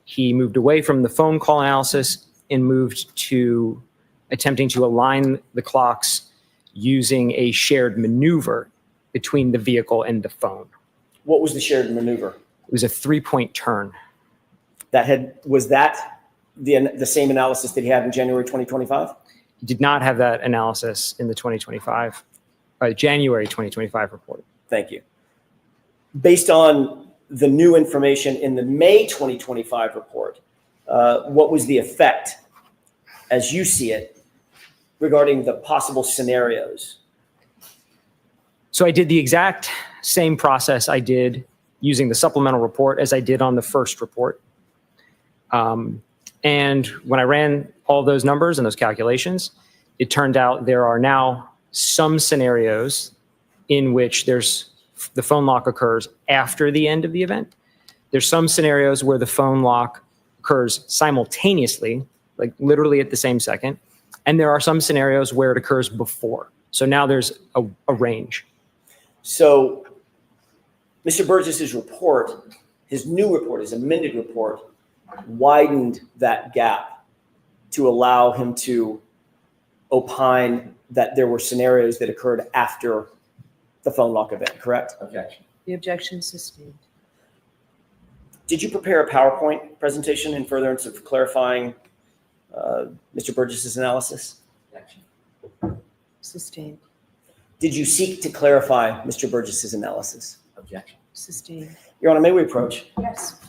he moved away from the phone call analysis and moved to attempting to align the clocks using a shared maneuver between the vehicle and the phone. What was the shared maneuver? It was a 3-point turn. Was that the same analysis that he had in January 2025? He did not have that analysis in the January 2025 report. Thank you. Based on the new information in the May 2025 report, what was the effect, as you see it, regarding the possible scenarios? So I did the exact same process I did using the supplemental report as I did on the first report. And when I ran all those numbers and those calculations, it turned out there are now some scenarios in which the phone lock occurs after the end of the event. There's some scenarios where the phone lock occurs simultaneously, like literally at the same second. And there are some scenarios where it occurs before. So now there's a range. So Mr. Burgess's report, his new report, his amended report, widened that gap to allow him to opine that there were scenarios that occurred after the phone lock event, correct? Objection. The objection sustained. Did you prepare a PowerPoint presentation in furtherance of clarifying Mr. Burgess's analysis? Objection. Sustained. Did you seek to clarify Mr. Burgess's analysis? Objection. Sustained. Your Honor, may we approach? Yes.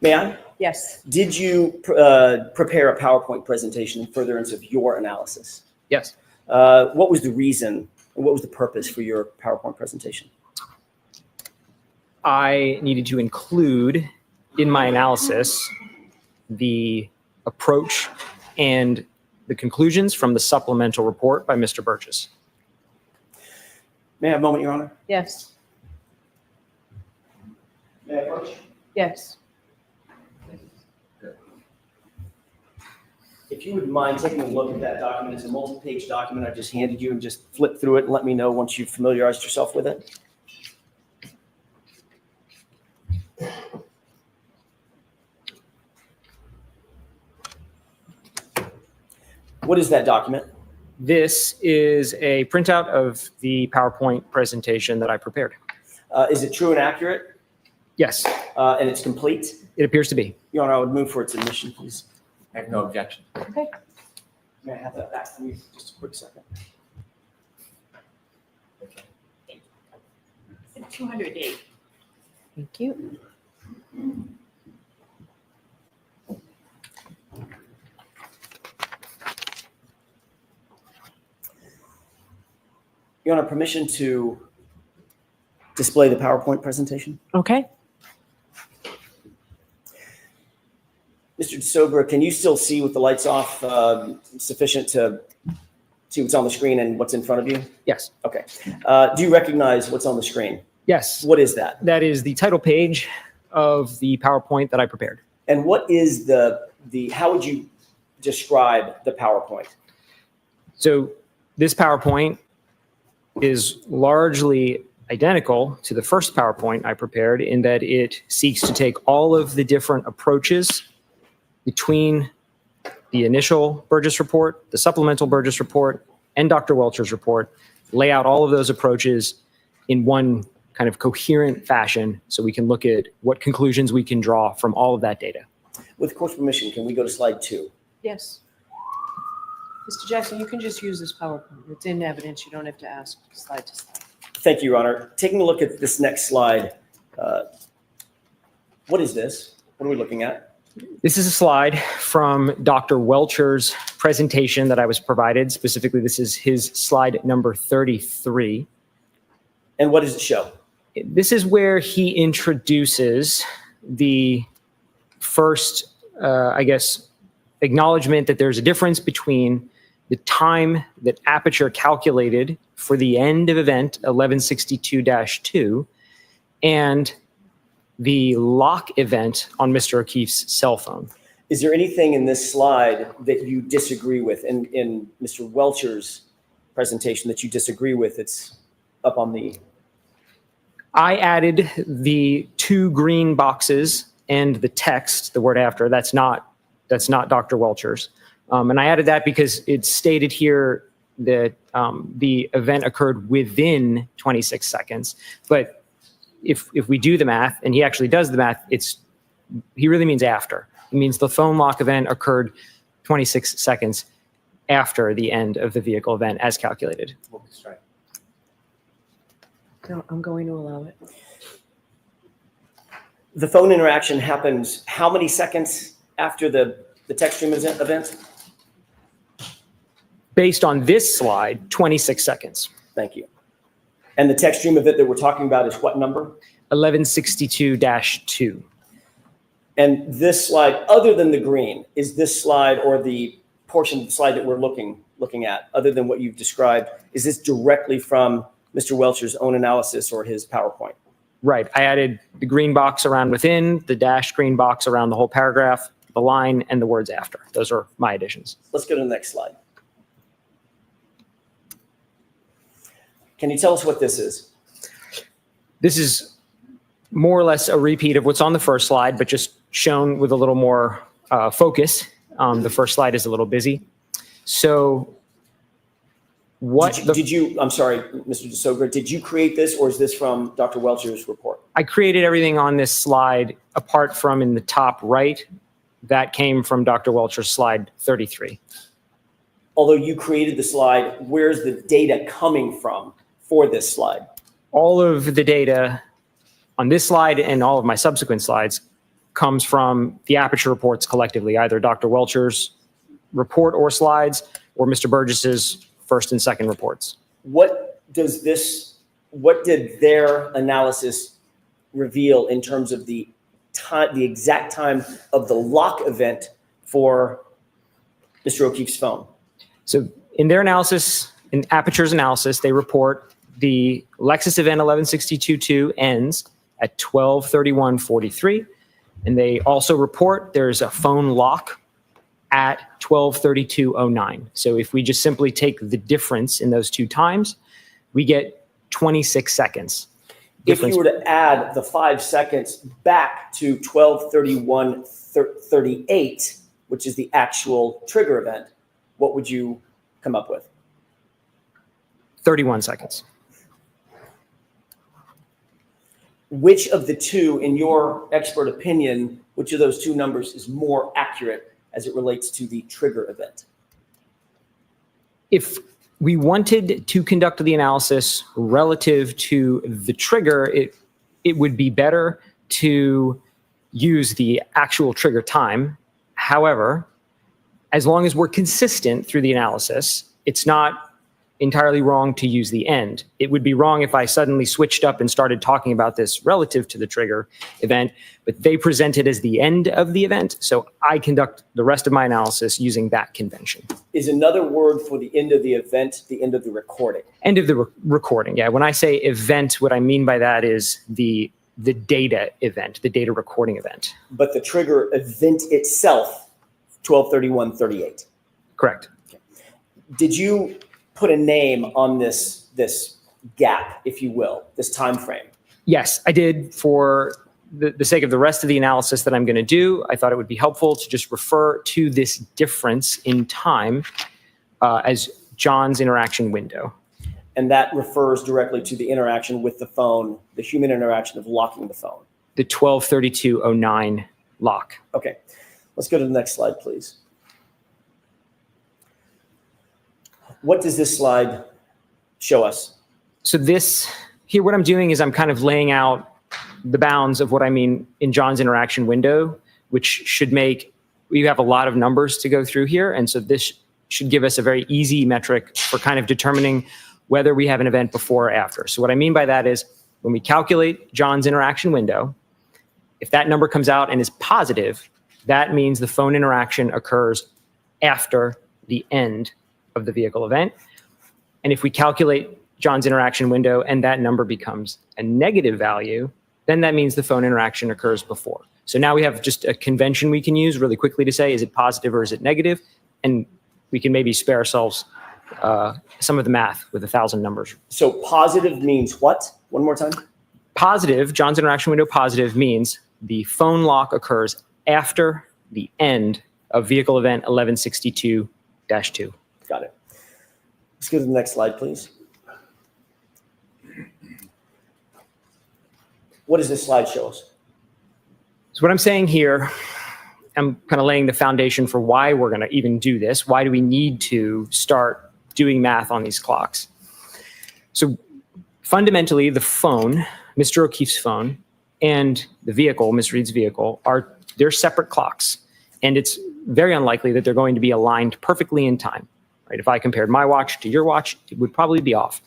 May I? Yes. Did you prepare a PowerPoint presentation in furtherance of your analysis? Yes. What was the reason, and what was the purpose for your PowerPoint presentation? I needed to include in my analysis the approach and the conclusions from the supplemental report by Mr. Burgess. May I have a moment, Your Honor? Yes. May I approach? Yes. If you would mind taking a look at that document, it's a multi-page document I just handed you, and just flip through it and let me know once you've familiarized yourself with it. What is that document? This is a printout of the PowerPoint presentation that I prepared. Is it true and accurate, Yes, and it's complete? it appears to be. Your Honor, I would move for its admission, please. I have no objection. Okay. May I have that back from you just a quick second? 208. Thank you. Your Honor, permission to display the PowerPoint presentation? Okay. Mr. DeSober, can you still see with the lights off sufficient to see what's on the screen and what's in front of you? Yes. Okay. Do you recognize what's on the screen? Yes, What is that? that is the title page of the PowerPoint that I prepared. And what is how would you describe the PowerPoint? So this PowerPoint is largely identical to the first PowerPoint I prepared in that it seeks to take all of the different approaches between the initial Burgess report, the supplemental Burgess report, and Dr. Welcher's report, lay out all of those approaches in one kind of coherent fashion so we can look at what conclusions we can draw from all of that data. With court's permission, can we go to slide 2? Yes. Mr. Jackson, you can just use this PowerPoint. It's in evidence. You don't have to ask slide to slide. Thank you, Your Honor. Taking a look at this next slide, what is this? What are we looking at? This is a slide from Dr. Welcher's presentation that I was provided. Specifically, this is his slide number 33. And what does it show? This is where he introduces the first, acknowledgement that there's a difference between the time that Aperture calculated for the end of event 1162-2 and the lock event on Mr. O'Keefe's cell phone. Is there anything in this slide that you disagree with in Mr. Welcher's presentation that you disagree with? It's up on the... I added the 2 green boxes and the text, the word after. That's not Dr. Welcher's. And I added that because it's stated here that the event occurred within 26 seconds. But if we do the math, and he actually does the math, he really means after. It means the phone lock event occurred 26 seconds after the end of the vehicle event as calculated. No, I'm going to allow it. The phone interaction happens how many seconds after the text stream event? Based on this slide, 26 seconds. Thank you. And the text stream event that we're talking about is what number? 1162-2. And this slide, other than the green, is this slide or the portion of the slide that we're looking at, other than what you've described, is this directly from Mr. Welcher's own analysis or his PowerPoint? Right. I added the green box around within, the dashed green box around the whole paragraph, the line, and the words after. Those are my additions. Let's go to the next slide. Can you tell us what this is? This is more or less a repeat of what's on the first slide, but just shown with a little more focus. The first slide is a little busy. So what Did you, I'm sorry, Mr. DeSogra, did you create this or is this from Dr. Welcher's report? I created everything on this slide apart from in the top right. That came from Dr. Welcher's slide 33. Although you created the slide, where's the data coming from for this slide? All of the data on this slide and all of my subsequent slides comes from the Aperture reports collectively, either Dr. Welcher's report or slides, or Mr. Burgess's first and second reports. What did their analysis reveal in terms of the time, the exact time of the lock event for Mr. O'Keefe's phone? So in their analysis, in Aperture's analysis, they report the Lexus event 1162.2 ends at 12:31:43. And they also report there's a phone lock at 12:32:09. So if we just simply take the difference in those two times, we get 26 seconds. If you were to add the 5 seconds back to 12:31:38, which is the actual trigger event, what would you come up with? 31 seconds. Which of the two, in your expert opinion, which of those two numbers is more accurate as it relates to the trigger event? If we wanted to conduct the analysis relative to the trigger, it would be better to use the actual trigger time. However, as long as we're consistent through the analysis, it's not entirely wrong to use the end. It would be wrong if I suddenly switched up and started talking about this relative to the trigger event, but they present it as the end of the event. So I conduct the rest of my analysis using that convention. Is another word for the end of the event the end of the recording? End of the recording. Yeah. When I say event, what I mean by that is the data event, the data recording event. But the trigger event itself, 12:31:38. Correct. Okay. Did you put a name on this gap, if you will, this time frame? Yes, I did. For the sake of the rest of the analysis that I'm going to do, I thought it would be helpful to just refer to this difference in time as John's interaction window. And that refers directly to the interaction with the phone, the human interaction of locking the phone. The 12:32:09 lock. Okay, let's go to the next slide, please. What does this slide show us? So this here, what I'm doing is I'm kind of laying out the bounds of what I mean in John's interaction window, which should make, you have a lot of numbers to go through here. And so this should give us a very easy metric for kind of determining whether we have an event before or after. So what I mean by that is when we calculate John's interaction window, if that number comes out and is positive, that means the phone interaction occurs after the end of the vehicle event. And if we calculate John's interaction window and that number becomes a negative value, then that means the phone interaction occurs before. So now we have just a convention we can use really quickly to say, is it positive or is it negative? And we can maybe spare ourselves some of the math with 1,000 numbers. So positive means what? One more time. Positive, John's interaction window positive means the phone lock occurs after the end of vehicle event 1162-2. Got it. Let's go to the next slide, please. What does this slide show us? So what I'm saying here, I'm kind of laying the foundation for why we're going to even do this. Why do we need to start doing math on these clocks? So fundamentally, the phone, Mr. O'Keefe's phone, and the vehicle, Ms. Reed's vehicle, they're separate clocks. And it's very unlikely that they're going to be aligned perfectly in time. Right? If I compared my watch to your watch, it would probably be off.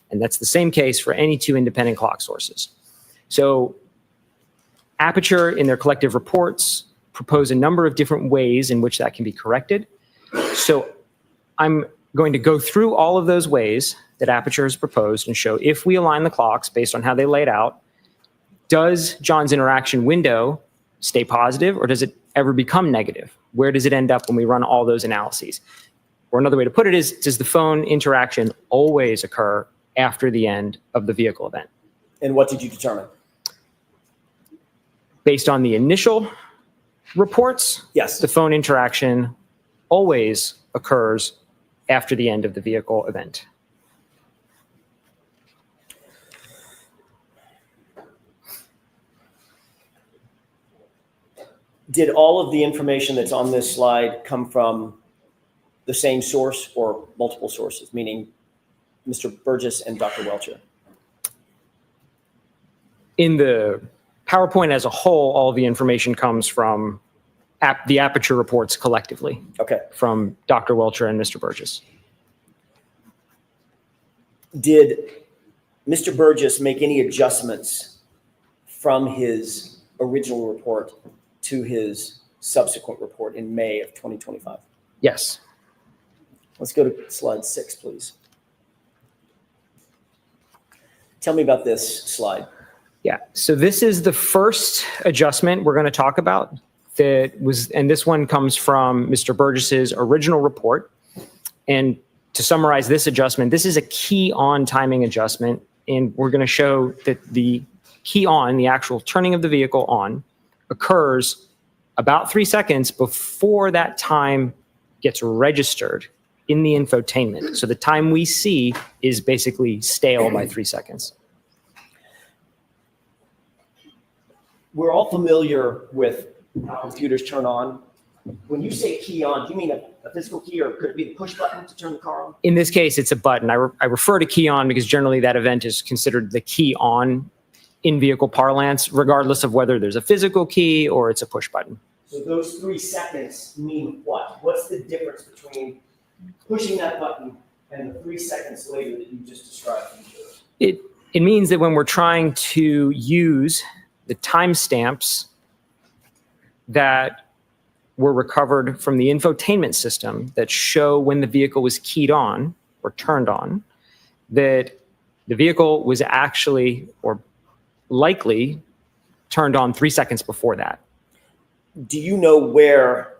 And that's the same case for any two independent clock sources. So Aperture, in their collective reports, propose a number of different ways in which that can be corrected. So I'm going to go through all of those ways that Aperture has proposed and show if we align the clocks based on how they laid out, does John's interaction window stay positive or does it ever become negative? Where does it end up when we run all those analyses? Or another way to put it is, does the phone interaction always occur after the end of the vehicle event? And what did you determine? Based on the initial reports, Yes. the phone interaction always occurs after the end of the vehicle event. Did all of the information that's on this slide come from the same source or multiple sources, meaning Mr. Burgess and Dr. Welcher? In the PowerPoint as a whole, all the information comes from the Aperture reports collectively Okay. from Dr. Welcher and Mr. Burgess. Did Mr. Burgess make any adjustments from his original report to his subsequent report in May of 2025? Yes. Let's go to slide 6, please. Tell me about this slide. Yeah. So this is the first adjustment we're going to talk about and this one comes from Mr. Burgess's original report. And to summarize this adjustment, this is a key on timing adjustment. And we're going to show that the key on, the actual turning of the vehicle on, occurs about 3 seconds before that time gets registered in the infotainment. So the time we see is basically stale by 3 seconds. We're all familiar with how computers turn on. When you say key on, do you mean a physical key, or could it be the push button to turn the car on? In this case, it's a button. I refer to key on because generally that event is considered the key on in vehicle parlance, regardless of whether there's a physical key or it's a push button. So those 3 seconds mean what? What's the difference between pushing that button and the 3 seconds later that you just described? It means that when we're trying to use the timestamps that were recovered from the infotainment system that show when the vehicle was keyed on or turned on, that the vehicle was actually or likely turned on 3 seconds before that. Do you know where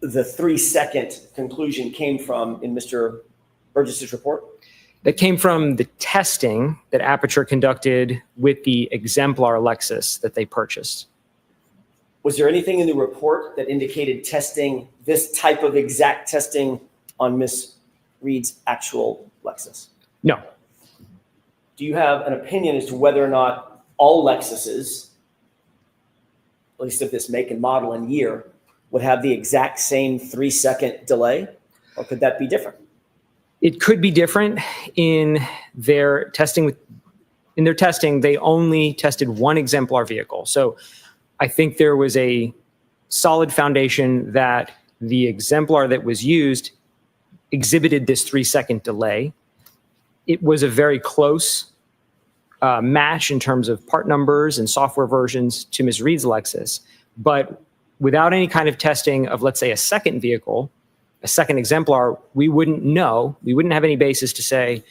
the 3 second conclusion came from in Mr. Burgess's report? That came from the testing that Aperture conducted with the exemplar Lexus that they purchased. Was there anything in the report that indicated testing, this type of exact testing on Miss Reed's actual Lexus? No. Do you have an opinion as to whether or not all Lexuses, at least of this make and model and year, would have the exact same 3 second delay? Or could that be different? It could be different in their testing. In their testing, they only tested one exemplar vehicle. So I think there was a solid foundation that the exemplar that was used exhibited this 3 second delay. It was a very close match in terms of part numbers and software versions to Ms. Reed's Lexus. But without any kind of testing of, let's say, a second vehicle, a second exemplar, we wouldn't know. We wouldn't have any basis to say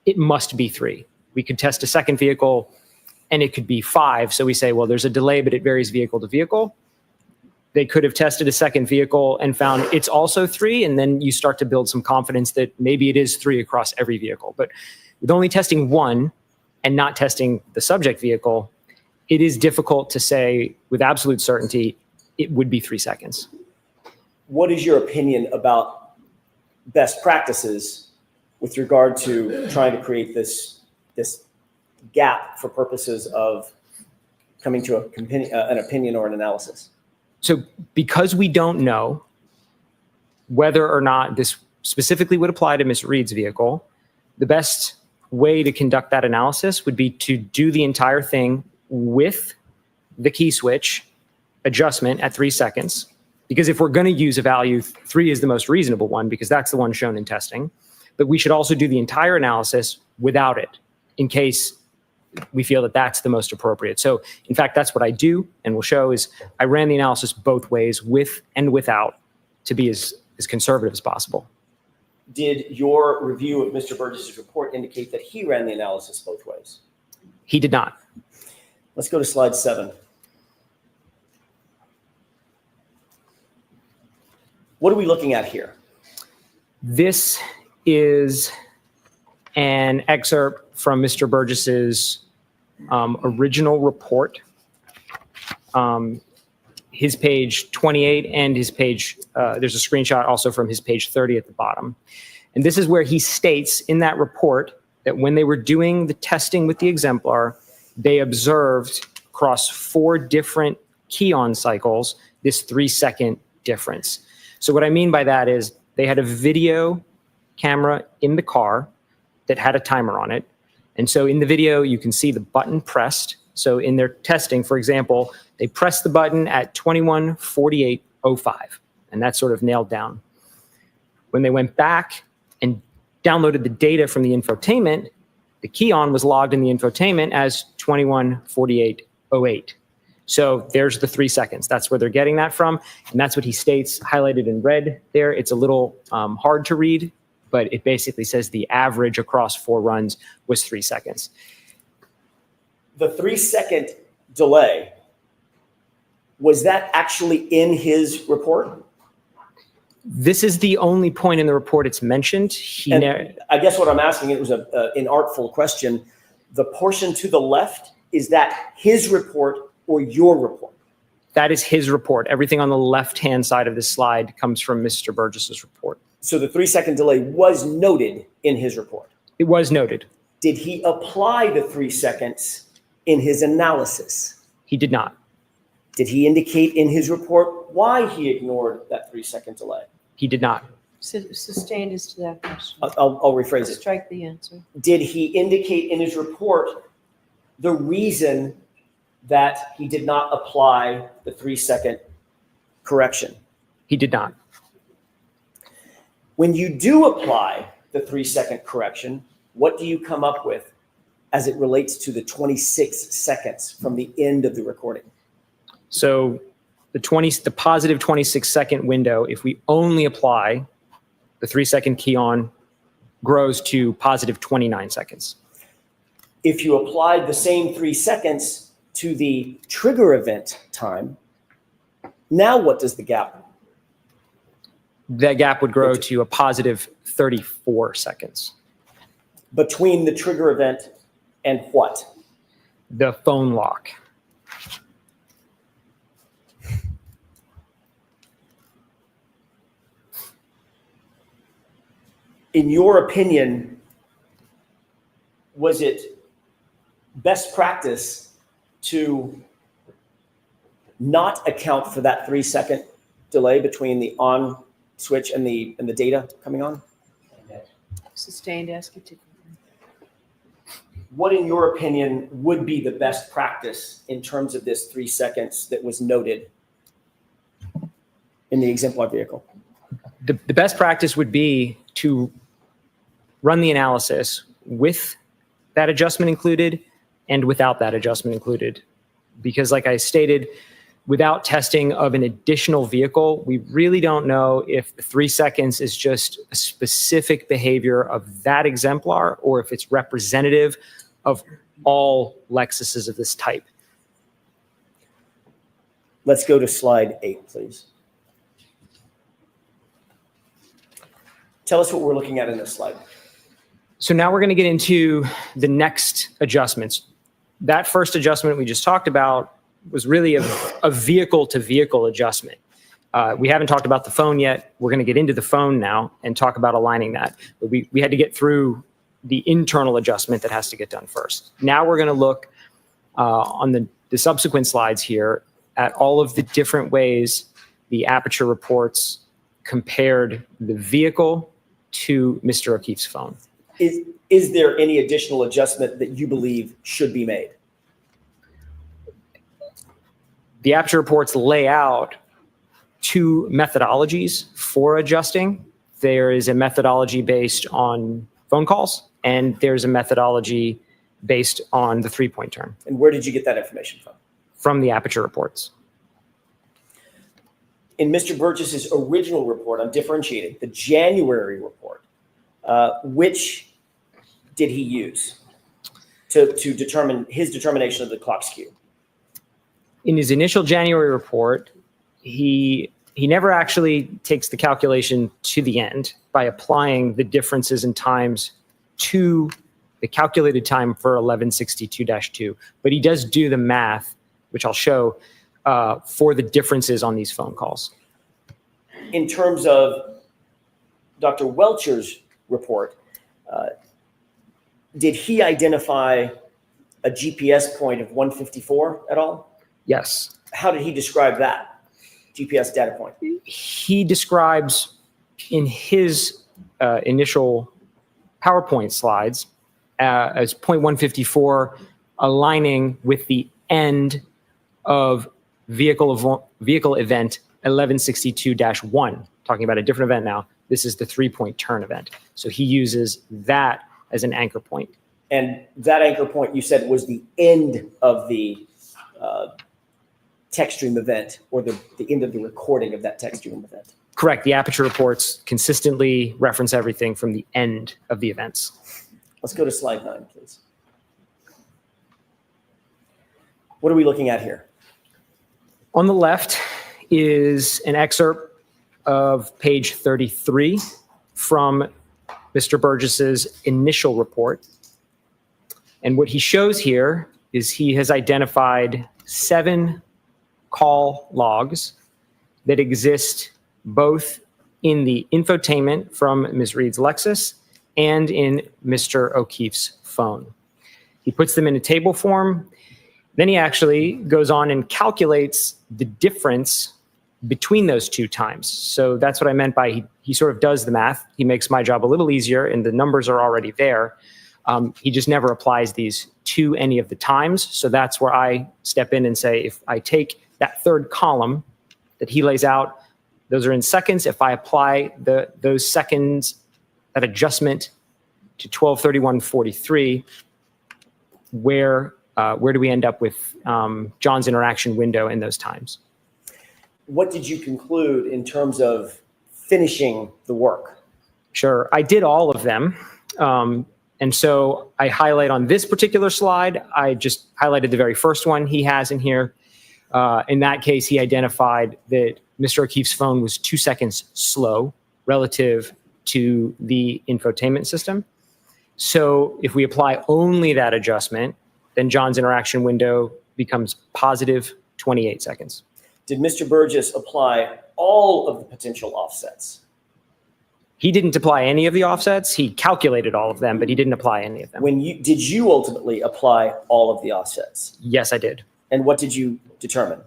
it must be 3. We could test a second vehicle and it could be 5. So we say, well, there's a delay, but it varies vehicle to vehicle. They could have tested a second vehicle and found it's also 3. And then you start to build some confidence that maybe it is 3 across every vehicle. But with only testing one and not testing the subject vehicle, it is difficult to say with absolute certainty it would be 3 seconds. What is your opinion about best practices with regard to trying to create this gap for purposes of coming to an opinion or an analysis? So because we don't know whether or not this specifically would apply to Ms. Reed's vehicle, the best way to conduct that analysis would be to do the entire thing with the key switch adjustment at 3 seconds. Because if we're going to use a value, 3 is the most reasonable one because that's the one shown in testing. But we should also do the entire analysis without it in case we feel that that's the most appropriate. So in fact, that's what I do and will show is I ran the analysis both ways, with and without, to be as conservative as possible. Did your review of Mr. Burgess's report indicate that he ran the analysis both ways? He did not. Let's go to slide 7. What are we looking at here? This is an excerpt from Mr. Burgess's original report, his page 28 and his page, there's a screenshot also from his page 30 at the bottom. And this is where he states in that report that when they were doing the testing with the exemplar, they observed across 4 different key-on cycles this 3 second difference. So what I mean by that is they had a video camera in the car that had a timer on it. And so in the video, you can see the button pressed. So in their testing, for example, they pressed the button at 21:48:05, and that's sort of nailed down. When they went back and downloaded the data from the infotainment, the key on was logged in the infotainment as 21:48:08. So there's the 3 seconds. That's where they're getting that from. And that's what he states highlighted in red there. It's a little hard to read, but it basically says the average across 4 runs was 3 seconds. The 3-second delay, was that actually in his report? This is the only point in the report it's mentioned. And I guess what I'm asking, it was an inartful question. The portion to the left, is that his report or your report? That is his report. Everything on the left-hand side of this slide comes from Mr. Burgess's report. So the 3-second delay was noted in his report. It was noted. Did he apply the 3 seconds in his analysis? He did not. Did he indicate in his report why he ignored that 3-second delay? He did not. Sustained as to that question. I'll rephrase it. Strike the answer. Did he indicate in his report the reason that he did not apply the 3-second correction? He did not. When you do apply the 3-second correction, what do you come up with as it relates to the 26 seconds from the end of the recording? So the positive 26-second window, if we only apply the 3-second key on, grows to positive 29 seconds. If you applied the same 3 seconds to the trigger event time, now what does the gap? That gap would grow to a positive 34 seconds. Between the trigger event and what? The phone lock. In your opinion, was it best practice to not account for that 3-second delay between the on switch and the data coming on? Sustained, ask it to. What, in your opinion, would be the best practice in terms of this 3 seconds that was noted in the exemplar vehicle? The best practice would be to run the analysis with that adjustment included and without that adjustment included. Because like I stated, without testing of an additional vehicle, we really don't know if the 3 seconds is just a specific behavior of that exemplar or if it's representative of all Lexuses of this type. Let's go to slide 8, please. Tell us what we're looking at in this slide. So now we're going to get into the next adjustments. That first adjustment we just talked about was really a vehicle-to-vehicle adjustment. We haven't talked about the phone yet. We're going to get into the phone now and talk about aligning that. But we had to get through the internal adjustment that has to get done first. Now we're going to look on the subsequent slides here at all of the different ways the Aperture reports compared the vehicle to Mr. O'Keefe's phone. Is there any additional adjustment that you believe should be made? The Aperture reports lay out 2 methodologies for adjusting. There is a methodology based on phone calls, and there's a methodology based on the 3-point turn. And where did you get that information from? From the Aperture reports. In Mr. Burgess's original report on differentiating, the January report, which did he use to determine his determination of the clock skew? In his initial January report, he never actually takes the calculation to the end by applying the differences in times to the calculated time for 1162-2, but he does do the math, which I'll show, for the differences on these phone calls. In terms of Dr. Welcher's report, did he identify a GPS point of 154 at all? Yes. How did he describe that GPS data point? He describes in his initial PowerPoint slides as 0.154 aligning with the end of vehicle event 1162-1, talking about a different event now. This is the 3-point turn event. So he uses that as an anchor point. And that anchor point, you said, was the end of the text stream event, or the end of the recording of that text stream event. Correct. The aperture reports consistently reference everything from the end of the events. Let's go to slide 9, please. What are we looking at here? On the left is an excerpt of page 33 from Mr. Burgess's initial report. And what he shows here is he has identified 7 call logs that exist both in the infotainment from Ms. Reed's Lexus and in Mr. O'Keefe's phone. He puts them in a table form. Then he actually goes on and calculates the difference between those 2 times. So that's what I meant by he sort of does the math. He makes my job a little easier, and the numbers are already there. He just never applies these to any of the times. So that's where I step in and say, if I take that 3rd column that he lays out, those are in seconds. If I apply those seconds, that adjustment to 12:31:43, where do we end up with John's interaction window in those times? What did you conclude in terms of finishing the work? Sure, I did all of them. And so I highlight on this particular slide, I just highlighted the very first one he has in here. In that case, he identified that Mr. O'Keefe's phone was 2 seconds slow relative to the infotainment system. So if we apply only that adjustment, then John's interaction window becomes positive 28 seconds. Did Mr. Burgess apply all of the potential offsets? He didn't apply any of the offsets. He calculated all of them, but he didn't apply any of them. Did you ultimately apply all of the offsets? Yes, I did. And what did you determine?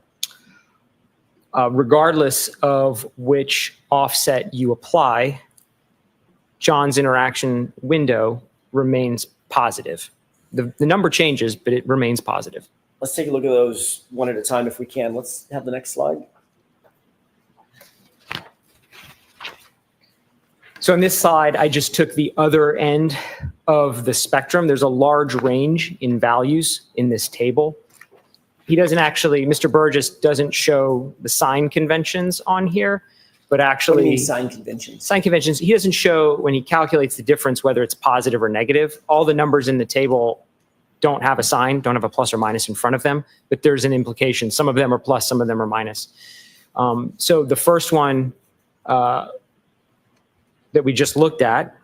Regardless of which offset you apply, John's interaction window remains positive. The number changes, but it remains positive. Let's take a look at those one at a time if we can. Let's have the next slide. So on this slide, I just took the other end of the spectrum. There's a large range in values in this table. He doesn't actually, Mr. Burgess doesn't show the sign conventions on here, but actually— What do you mean sign conventions? Sign conventions, he doesn't show when he calculates the difference, whether it's positive or negative. All the numbers in the table don't have a sign, don't have a plus or minus in front of them, but there's an implication. Some of them are plus, some of them are minus. So the first one that we just looked at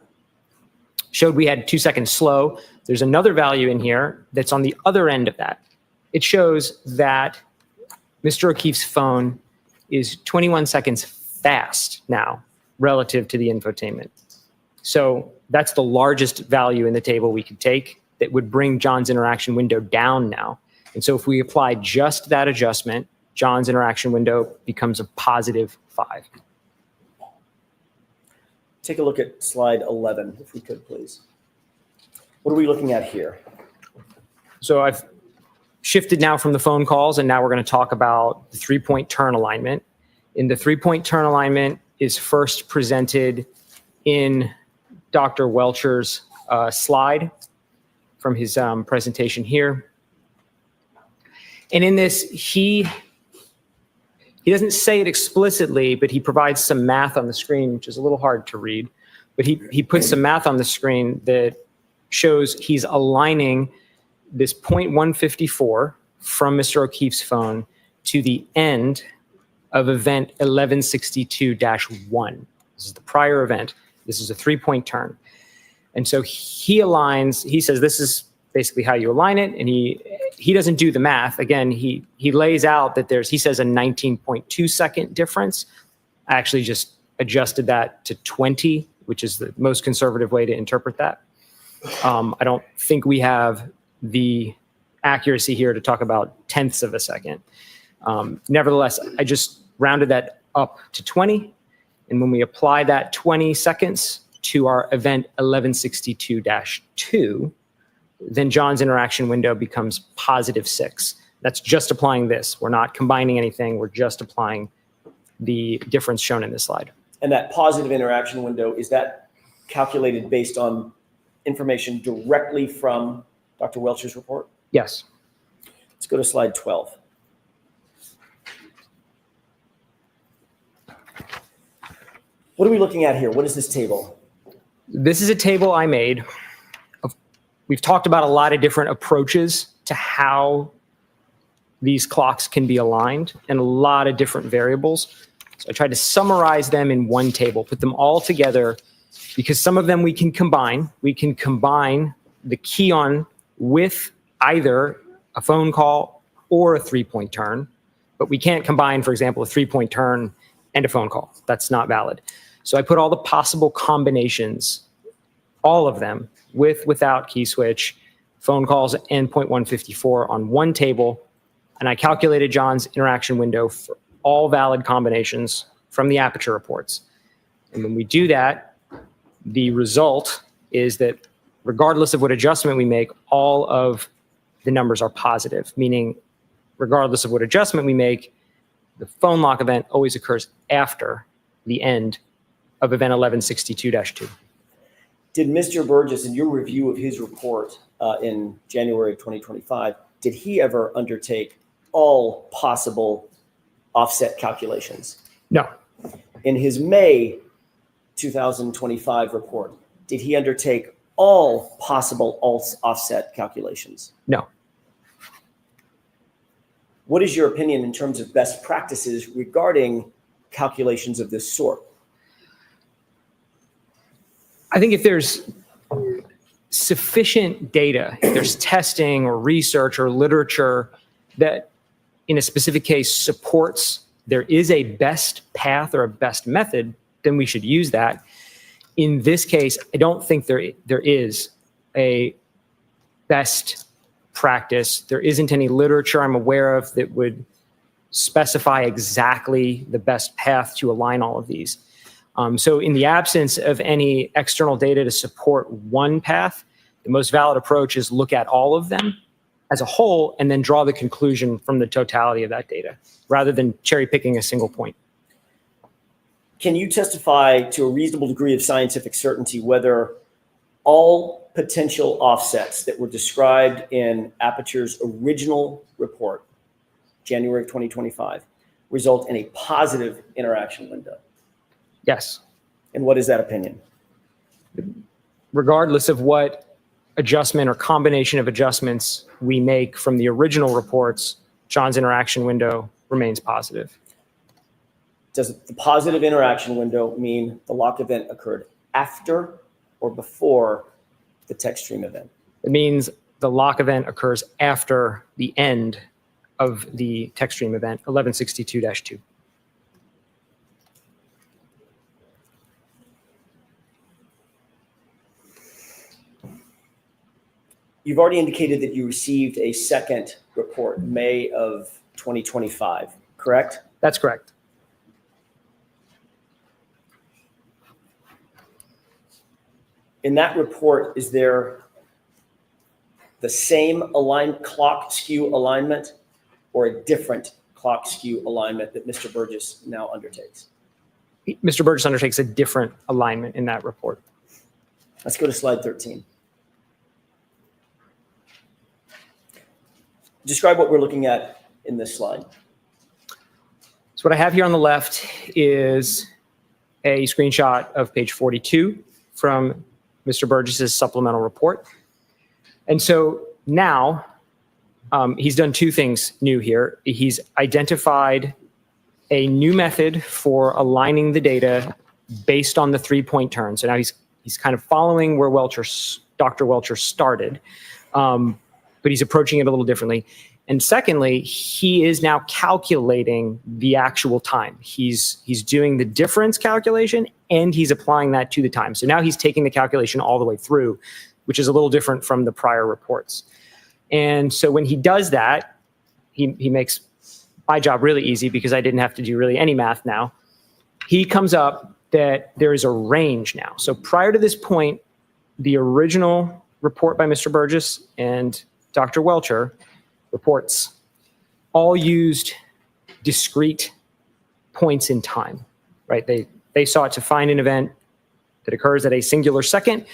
showed we had 2 seconds slow. There's another value in here that's on the other end of that. It shows that Mr. O'Keefe's phone is 21 seconds fast now relative to the infotainment. So that's the largest value in the table we could take that would bring John's interaction window down now. And so if we apply just that adjustment, John's interaction window becomes a positive 5. Take a look at slide 11, if we could, please. What are we looking at here? So I've shifted now from the phone calls, and now we're going to talk about the 3-point turn alignment. And the 3-point turn alignment is first presented in Dr. Welcher's slide from his presentation here. And in this, he doesn't say it explicitly, but he provides some math on the screen, which is a little hard to read. But he puts some math on the screen that shows he's aligning this 0.154 from Mr. O'Keefe's phone to the end of event 1162-1. This is the prior event. This is a 3-point turn. And so he aligns, he says this is basically how you align it, and he doesn't do the math. Again, he lays out that he says a 19.2 second difference. I actually just adjusted that to 20, which is the most conservative way to interpret that. I don't think we have the accuracy here to talk about tenths of a second. Nevertheless, I just rounded that up to 20. And when we apply that 20 seconds to our event 1162-2, then John's interaction window becomes +6. That's just applying this. We're not combining anything. We're just applying the difference shown in this slide. And that positive interaction window, is that calculated based on information directly from Dr. Welcher's report? Yes. Let's go to slide 12. What are we looking at here? What is this table? This is a table I made. We've talked about a lot of different approaches to how these clocks can be aligned and a lot of different variables. So I tried to summarize them in one table, put them all together, because some of them we can combine. We can combine the key on with either a phone call or a 3-point turn, but we can't combine, for example, a 3-point turn and a phone call. That's not valid. So I put all the possible combinations, all of them, with, without key switch, phone calls, and 0.154 on one table, and I calculated John's interaction window for all valid combinations from the aperture reports. And when we do that, the result is that regardless of what adjustment we make, all of the numbers are positive, meaning regardless of what adjustment we make, the phone lock event always occurs after the end of event 1162-2. Did Mr. Burgess, in your review of his report in January of 2025, did he ever undertake all possible offset calculations? No. In his May 2025 report, did he undertake all possible offset calculations? No. What is your opinion in terms of best practices regarding calculations of this sort? I think if there's sufficient data, if there's testing or research or literature that in a specific case supports there is a best path or a best method, then we should use that. In this case, I don't think there is a best practice. There isn't any literature I'm aware of that would specify exactly the best path to align all of these. So in the absence of any external data to support one path, the most valid approach is look at all of them as a whole and then draw the conclusion from the totality of that data, rather than cherry picking a single point. Can you testify to a reasonable degree of scientific certainty whether all potential offsets that were described in Aperture's original report, January of 2025, result in a positive interaction window? Yes. And what is that opinion? Regardless of what adjustment or combination of adjustments we make from the original reports, John's interaction window remains positive. Does the positive interaction window mean the lock event occurred after or before the text stream event? It means the lock event occurs after the end of the text stream event, 1162-2. You've already indicated that you received a second report, May of 2025, correct? That's correct. In that report, is there the same clock skew alignment or a different clock skew alignment that Mr. Burgess now undertakes? Mr. Burgess undertakes a different alignment in that report. Let's go to slide 13. Describe what we're looking at in this slide. So what I have here on the left is a screenshot of page 42 from Mr. Burgess's supplemental report. And so now he's done two things new here. He's identified a new method for aligning the data based on the 3-point turn. So now he's kind of following where Dr. Welcher started, but he's approaching it a little differently. And secondly, he is now calculating the actual time. He's doing the difference calculation and he's applying that to the time. So now he's taking the calculation all the way through, which is a little different from the prior reports. And so when he does that, he makes my job really easy because I didn't have to do really any math now. He comes up that there is a range now. So prior to this point, the original report by Mr. Burgess and Dr. Welcher reports all used discrete points in time, right? They sought to find an event that occurs at a singular second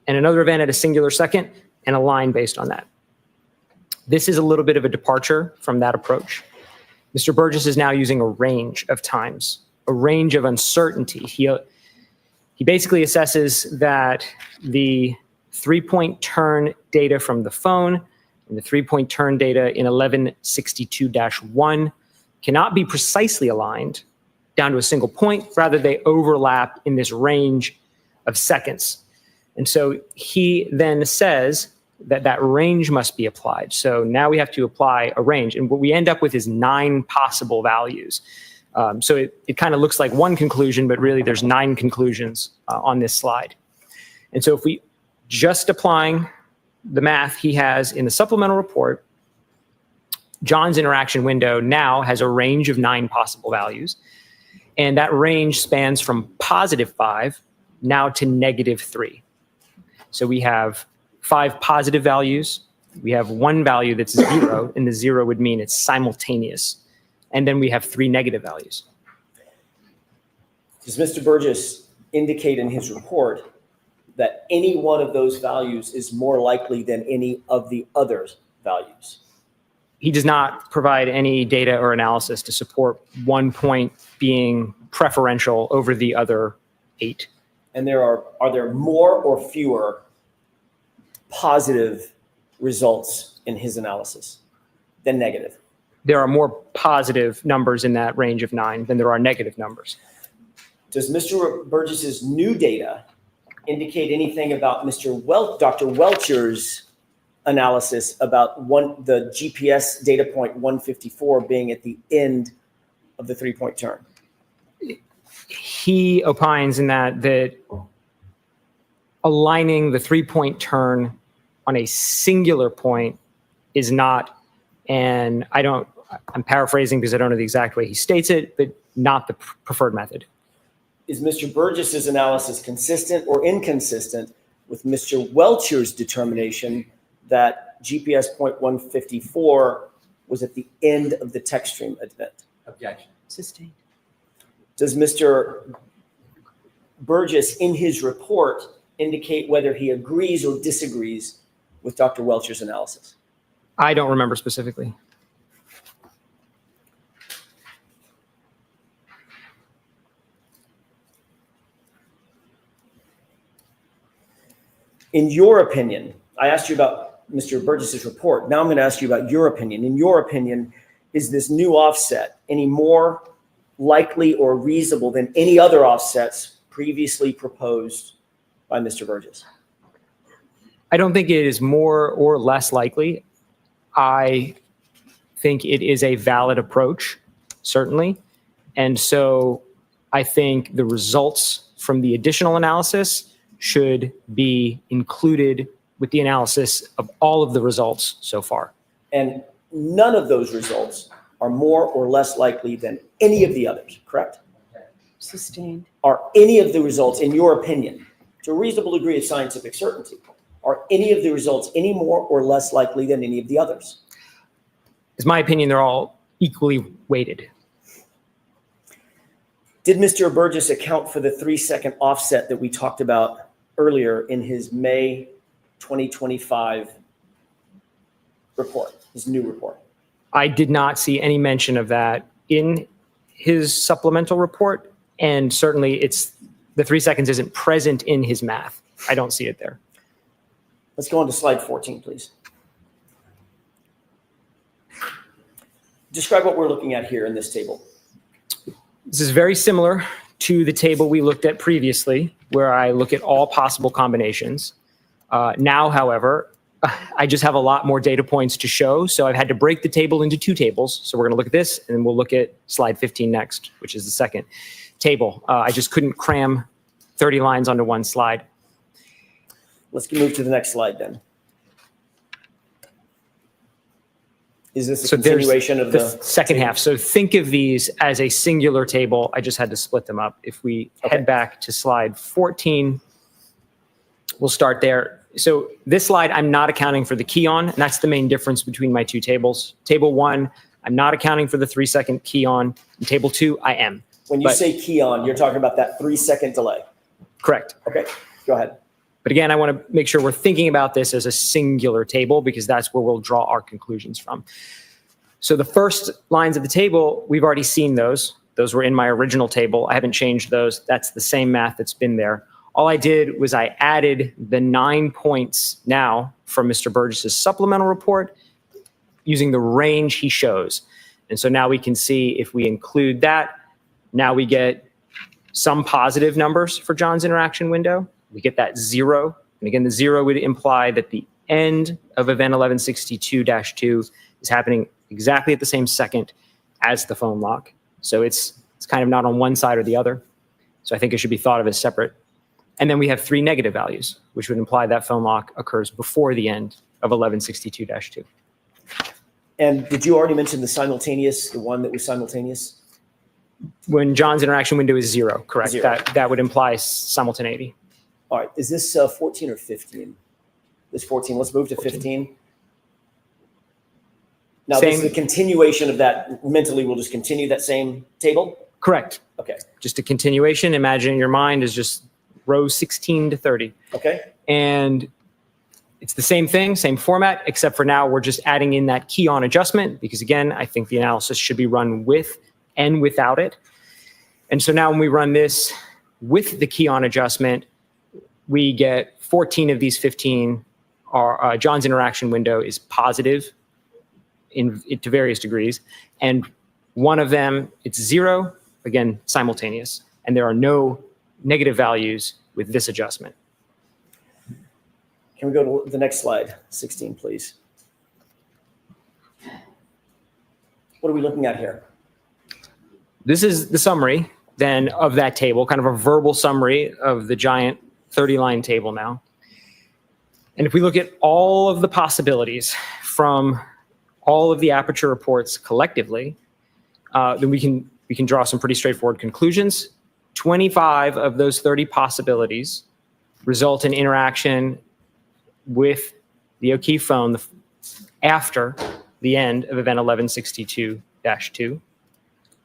and another event at a singular second and a line based on that. This is a little bit of a departure from that approach. Mr. Burgess is now using a range of times, a range of uncertainty. He basically assesses that the 3-point turn data from the phone and the 3-point turn data in 1162-1 cannot be precisely aligned down to a single point. Rather, they overlap in this range of seconds. And so he then says that that range must be applied. So now we have to apply a range. And what we end up with is 9 possible values. So it kind of looks like one conclusion, but really there's 9 conclusions on this slide. And so if we just applying the math he has in the supplemental report, John's interaction window now has a range of 9 possible values. And that range spans from +5 now to -3. So we have 5 positive values. We have 1 value that's 0, and the 0 would mean it's simultaneous. And then we have 3 negative values. Does Mr. Burgess indicate in his report that any one of those values is more likely than any of the other values? He does not provide any data or analysis to support 1 point being preferential over the other 8. And are there more or fewer positive results in his analysis than negative? There are more positive numbers in that range of 9 than there are negative numbers. Does Mr. Burgess's new data indicate anything about Dr. Welcher's analysis about the GPS data point 154 being at the end of the 3-point turn? He opines in that aligning the 3-point turn on a singular point is not, and I'm paraphrasing because I don't know the exact way he states it, but not the preferred method. Is Mr. Burgess's analysis consistent or inconsistent with Mr. Welcher's determination that GPS point 154 was at the end of the text stream event? Objection. Sustained. Does Mr. Burgess in his report indicate whether he agrees or disagrees with Dr. Welcher's analysis? I don't remember specifically. In your opinion, I asked you about Mr. Burgess's report. Now I'm going to ask you about your opinion. In your opinion, is this new offset any more likely or reasonable than any other offsets previously proposed by Mr. Burgess? I don't think it is more or less likely. I think it is a valid approach, certainly. And so I think the results from the additional analysis should be included with the analysis of all of the results so far. And none of those results are more or less likely than any of the others, correct? Sustained. Are any of the results, in your opinion, to a reasonable degree of scientific certainty, are any of the results any more or less likely than any of the others? In my opinion, they're all equally weighted. Did Mr. Burgess account for the 3-second offset that we talked about earlier in his May 2025 report, his new report? I did not see any mention of that in his supplemental report, and certainly the 3 seconds isn't present in his math. I don't see it there. Let's go on to slide 14, please. Describe what we're looking at here in this table. This is very similar to the table we looked at previously, where I look at all possible combinations. Now, however, I just have a lot more data points to show, so I've had to break the table into 2 tables. So we're going to look at this, and then we'll look at slide 15 next, which is the second table. I just couldn't cram 30 lines onto one slide. Let's move to the next slide then. Is this a continuation of the second half? So think of these as a singular table. I just had to split them up. If we head back to slide 14, we'll start there. So this slide, I'm not accounting for the key on, and that's the main difference between my two tables. Table 1, I'm not accounting for the 3-second key on. In table 2, I am. When you But- say key on, you're talking about that 3-second delay. Correct. Okay, go ahead. But again, I want to make sure we're thinking about this as a singular table because that's where we'll draw our conclusions from. So the first lines of the table, we've already seen those. Those were in my original table. I haven't changed those. That's the same math that's been there. All I did was I added the 9 points now from Mr. Burgess's supplemental report using the range he shows. And so now we can see if we include that, now we get some positive numbers for John's interaction window. We get that 0. And again, the 0 would imply that the end of event 1162-2 is happening exactly at the same second as the phone lock. So it's kind of not on one side or the other. So I think it should be thought of as separate. And then we have 3 negative values, which would imply that phone lock occurs before the end of 1162-2. And did you already mention the simultaneous, the one that was simultaneous? When John's interaction window is 0, correct? 0. That would imply simultaneity. All right, is this 14 or 15? This 14, let's move to 15. Now, this is Same. a continuation of that. Mentally, we'll just continue that same table? Correct. Okay, Just a continuation. Imagine in your mind is just rows 16 to 30. okay, And it's the same thing, same format, except for now we're just adding in that key on adjustment because again, I think the analysis should be run with and without it. And so now when we run this with the key on adjustment, we get 14 of these 15 are John's interaction window is positive to various degrees. And one of them, it's 0, again, simultaneous. And there are no negative values with this adjustment. can we go to the next slide, 16, please? What are we looking at here? This is the summary then of that table, kind of a verbal summary of the giant 30-line table now. And if we look at all of the possibilities from all of the Aperture reports collectively, then we can draw some pretty straightforward conclusions. 25 of those 30 possibilities result in interaction with the O'Keefe phone after the end of event 1162-2.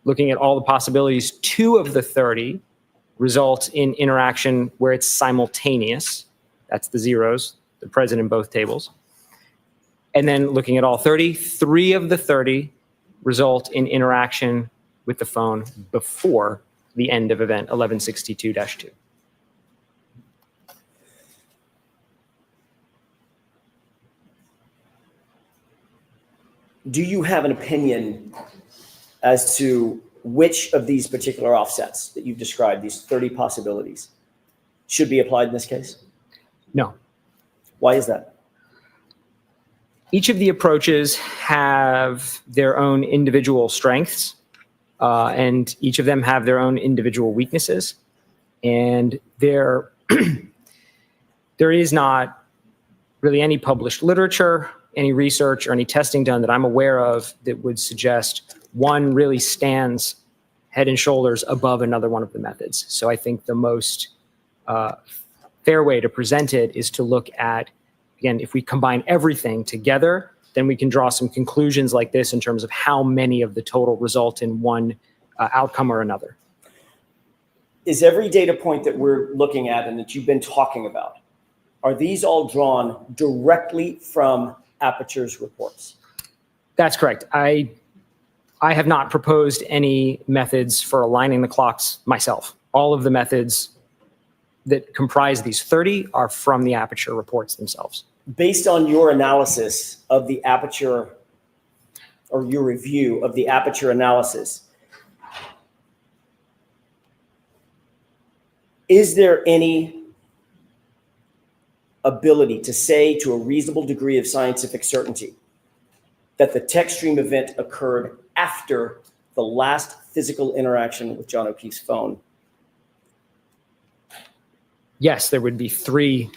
Looking at all the possibilities, 2 of the 30 result in interaction where it's simultaneous. That's the zeros, they're present in both tables. And then looking at all 30, 3 of the 30 result in interaction with the phone before the end of event 1162-2. Do you have an opinion as to which of these particular offsets that you've described, these 30 possibilities, should be applied in this case? No. Why is that? Each of the approaches have their own individual strengths, and each of them have their own individual weaknesses. And there is not really any published literature, any research, or any testing done that I'm aware of that would suggest one really stands head and shoulders above another one of the methods. So I think the most fair way to present it is to look at, again, if we combine everything together, then we can draw some conclusions like this in terms of how many of the total result in one outcome or another. Is every data point that we're looking at and that you've been talking about, are these all drawn directly from Aperture's reports? That's correct. I have not proposed any methods for aligning the clocks myself. All of the methods that comprise these 30 are from the Aperture reports themselves. Based on your analysis of the Aperture, or your review of the Aperture analysis, is there any ability to say to a reasonable degree of scientific certainty that the text stream event occurred after the last physical interaction with John O'Keefe's phone? Yes, there would be three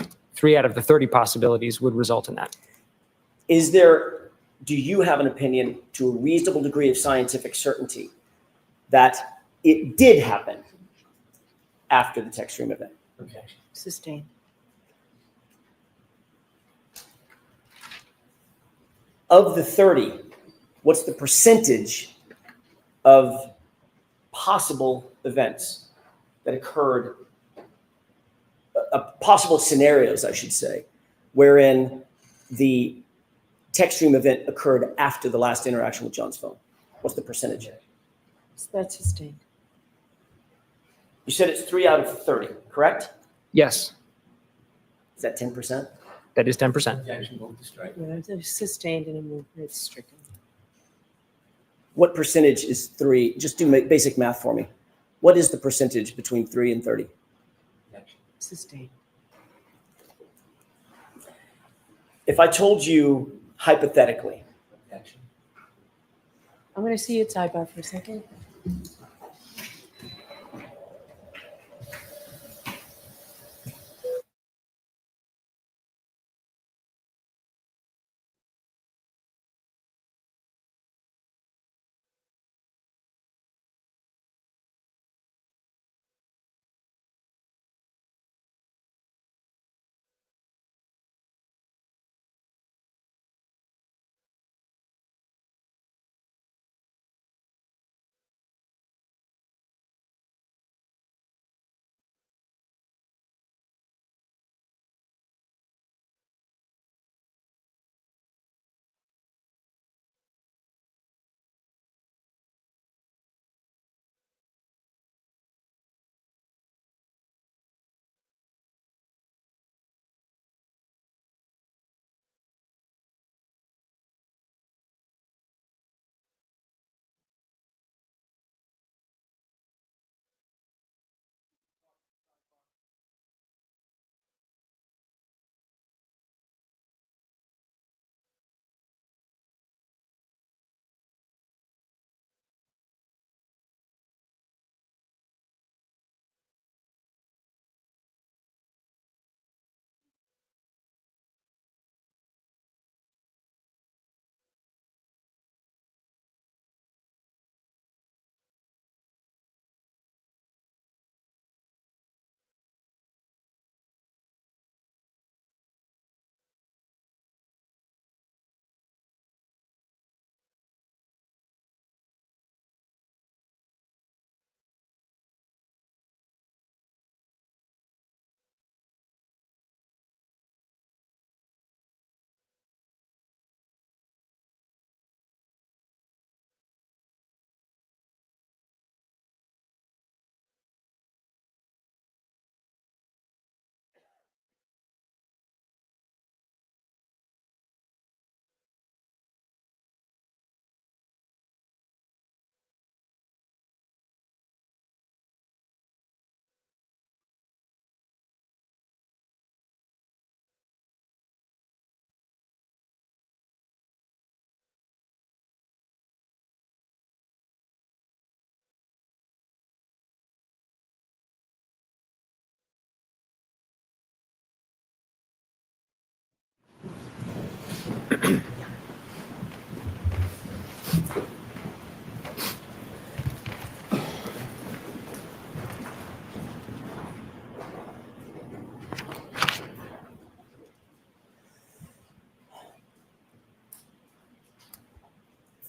out of the 30 possibilities would result in that. Do you have an opinion to a reasonable degree of scientific certainty that it did happen after the text stream event? Sustain. Of the 30, what's the percentage of possible events that occurred, possible scenarios, I should say, wherein the text stream event occurred after the last interaction with John's phone? What's the percentage? So that's sustained. You said it's 3 out of 30, correct? Yes, Is that 10%? that is 10%. Objection, move to strike. Yeah, it's sustained and a move, it's stricken. What percentage is 3? Just do basic math for me. What is the percentage between 3 and 30? Objection. Sustained. If I told you hypothetically, Objection. I'm going to see your sidebar for a second.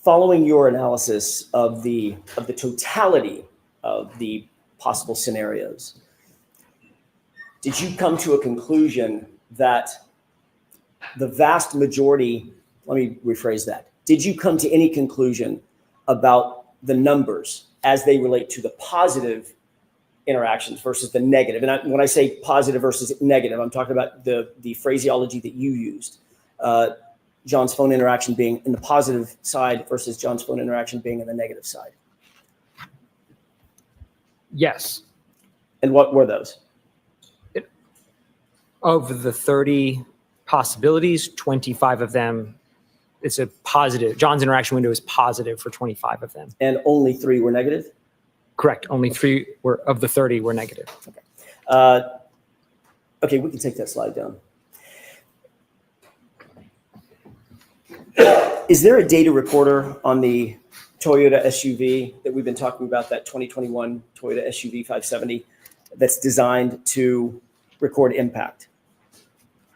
following your analysis of the totality of the possible scenarios, did you come to a conclusion that the vast majority, let me rephrase that, did you come to any conclusion about the numbers as they relate to the positive interactions versus the negative? And when I say positive versus negative, I'm talking about the phraseology that you used. John's phone interaction being in the positive side versus John's phone interaction being in the negative side. Yes. And what were those? Of the 30 possibilities, 25 of them, it's a positive. John's interaction window is positive for 25 of them. And only 3 were negative? Correct. Only 3 were of the 30 were negative. Okay, we can take that slide down. Is there a data recorder on the Toyota SUV that we've been talking about, that 2021 Toyota SUV 570, that's designed to record impact?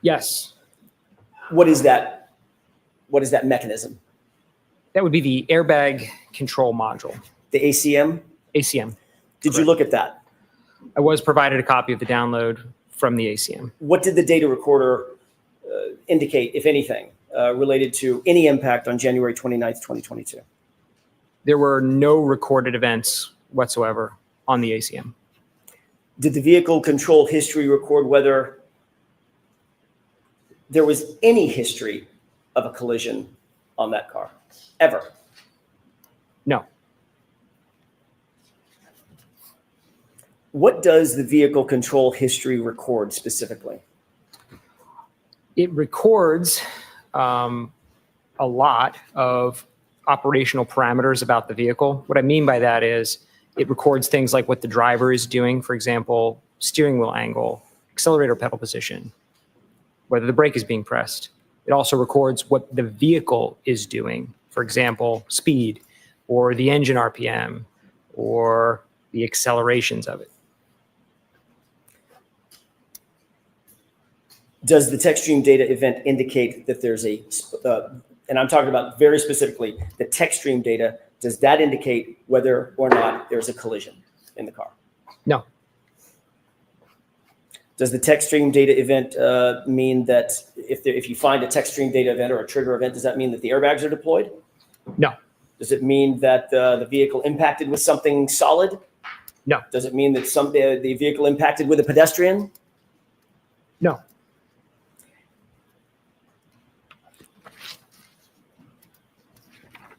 Yes. What is that What is that mechanism? That would be the airbag control module, The ACM? ACM. Did you Correct. look at that? I was provided a copy of the download from the ACM. What did the data recorder indicate, if anything, related to any impact on January 29th, 2022? There were no recorded events whatsoever on the ACM. Did the vehicle control history record whether there was any history of a collision on that car, ever? No. What does the vehicle control history record specifically? It records a lot of operational parameters about the vehicle. What I mean by that is it records things like what the driver is doing, for example, steering wheel angle, accelerator pedal position, whether the brake is being pressed. It also records what the vehicle is doing, for example, speed or the engine RPM or the accelerations of it. Does the TechStream data event indicate that there's a, and I'm talking about very specifically the TechStream data, does that indicate whether or not there's a collision in the car? No. Does the TechStream data event mean that if you find a TechStream data event or a trigger event, does that mean that the airbags are deployed? No. Does it mean that the vehicle impacted with something solid? No. Does it mean that the vehicle impacted with a pedestrian? No.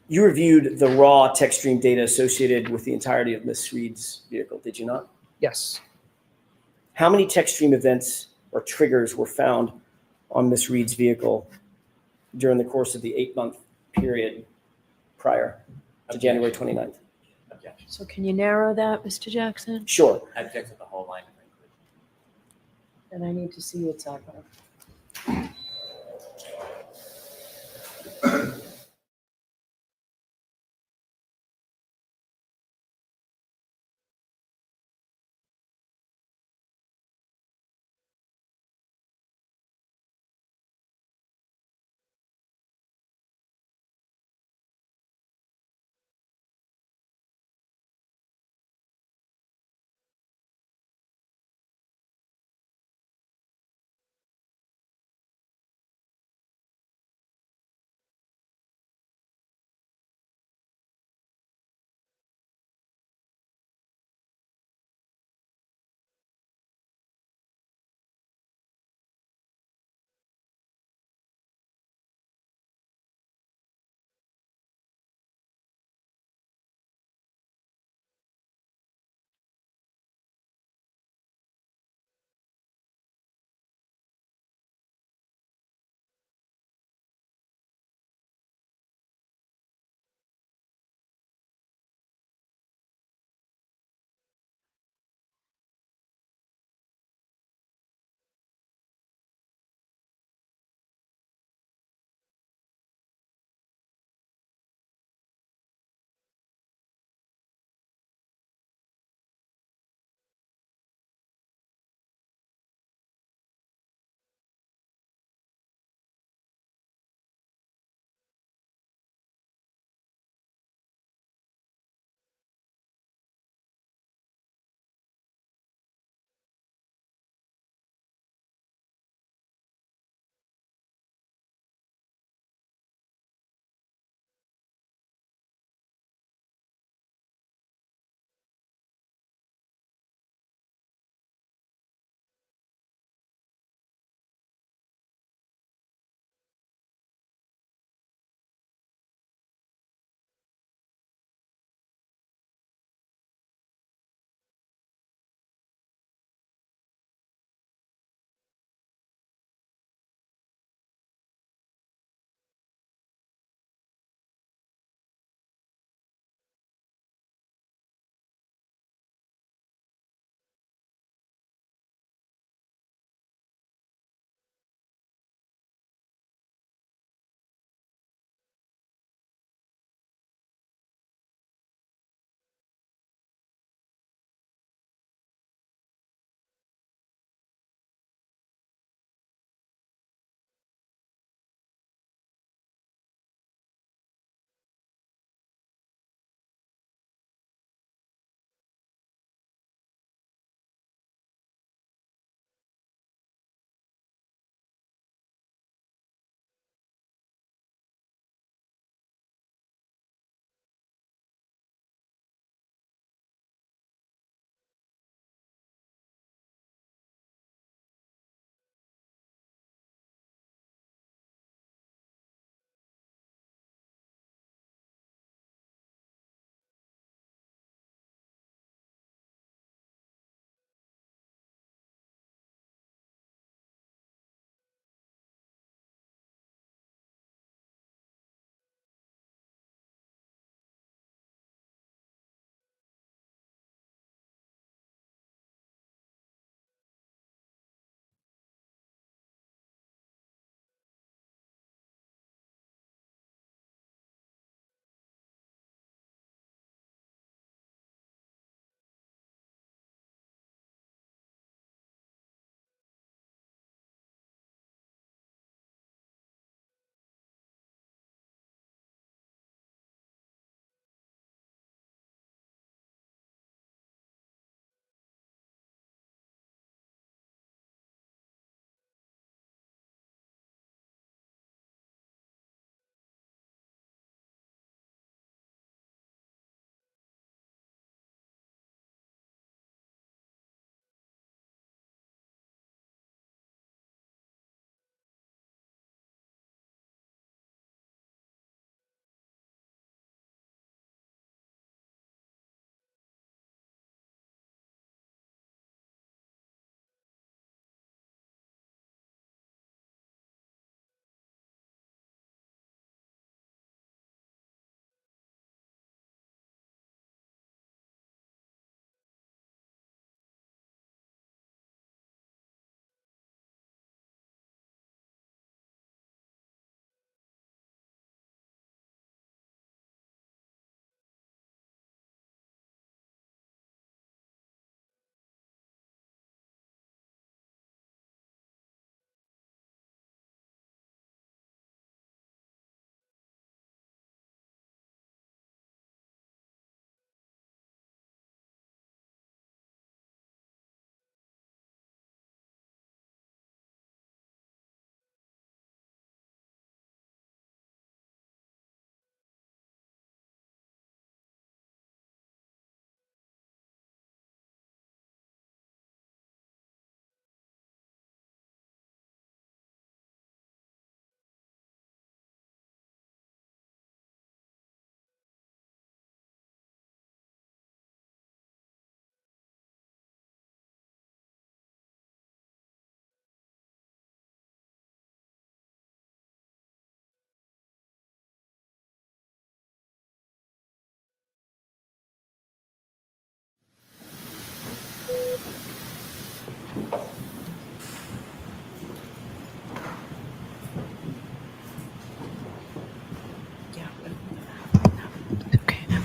You reviewed the raw TechStream data associated with the entirety of Ms. Reed's vehicle, did you not? Yes. How many TechStream events or triggers were found on Ms. Reed's vehicle during the course of the 8-month period prior to January 29th? Objection. So can you narrow that, Mr. Jackson? Sure. I object to the whole line. Then I need to see its archive.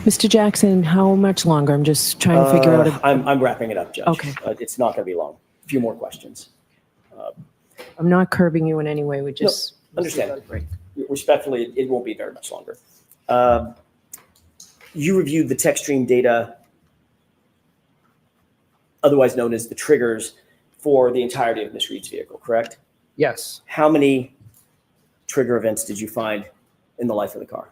Mr. Jackson, how much longer? I'm just trying to figure out. I'm wrapping it up, Judge. Okay. It's not going to be long. A few more questions. I'm not curbing you in any way. We just. Understand. Respectfully, it won't be very much longer. You reviewed the tech stream data, otherwise known as the triggers, for the entirety of Ms. Reed's vehicle, correct? Yes. How many trigger events did you find in the life of the car?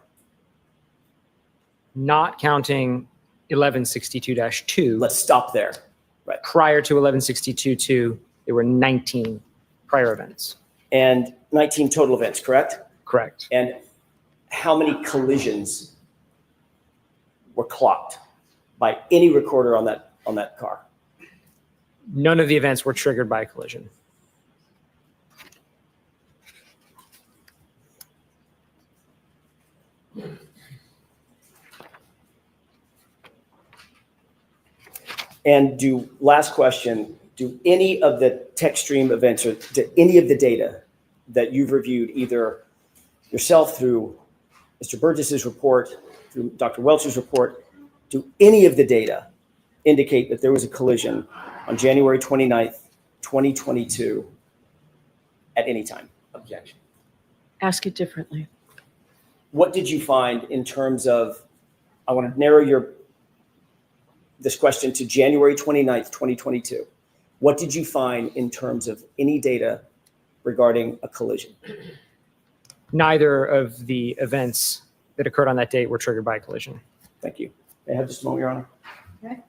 Not counting 1162-2. Let's stop there. Right. Prior to 1162-2, there were 19 prior events. And 19 total events, correct? Correct. And how many collisions were clocked by any recorder on that car? None of the events were triggered by a collision. And last question, do any of the tech stream events or do any of the data that you've reviewed, either yourself through Mr. Burgess's report, through Dr. Welch's report, do any of the data indicate that there was a collision on January 29th, 2022 at any time? Objection. Ask it differently. What did you find in terms of, I want to narrow this question to January 29th, 2022. What did you find in terms of any data regarding a collision? Neither of the events that occurred on that date were triggered by a collision. Thank you. May I have just a moment, Your Honor? Okay.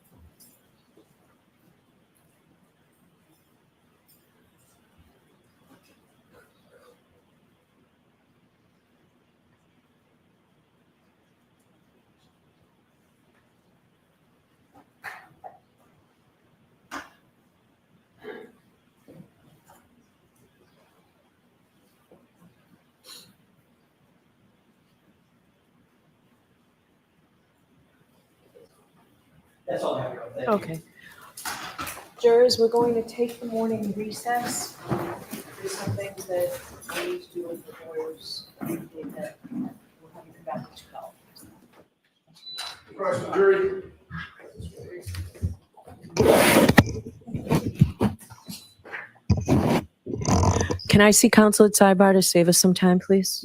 That's all I have, Your Honor. Thank you. Okay. Jurors, we're going to take the morning recess. There's some things that I need to do with the lawyers. That we'll have you come back at 12. Question, jury. Can I see counsel at sidebar to save us some time, please?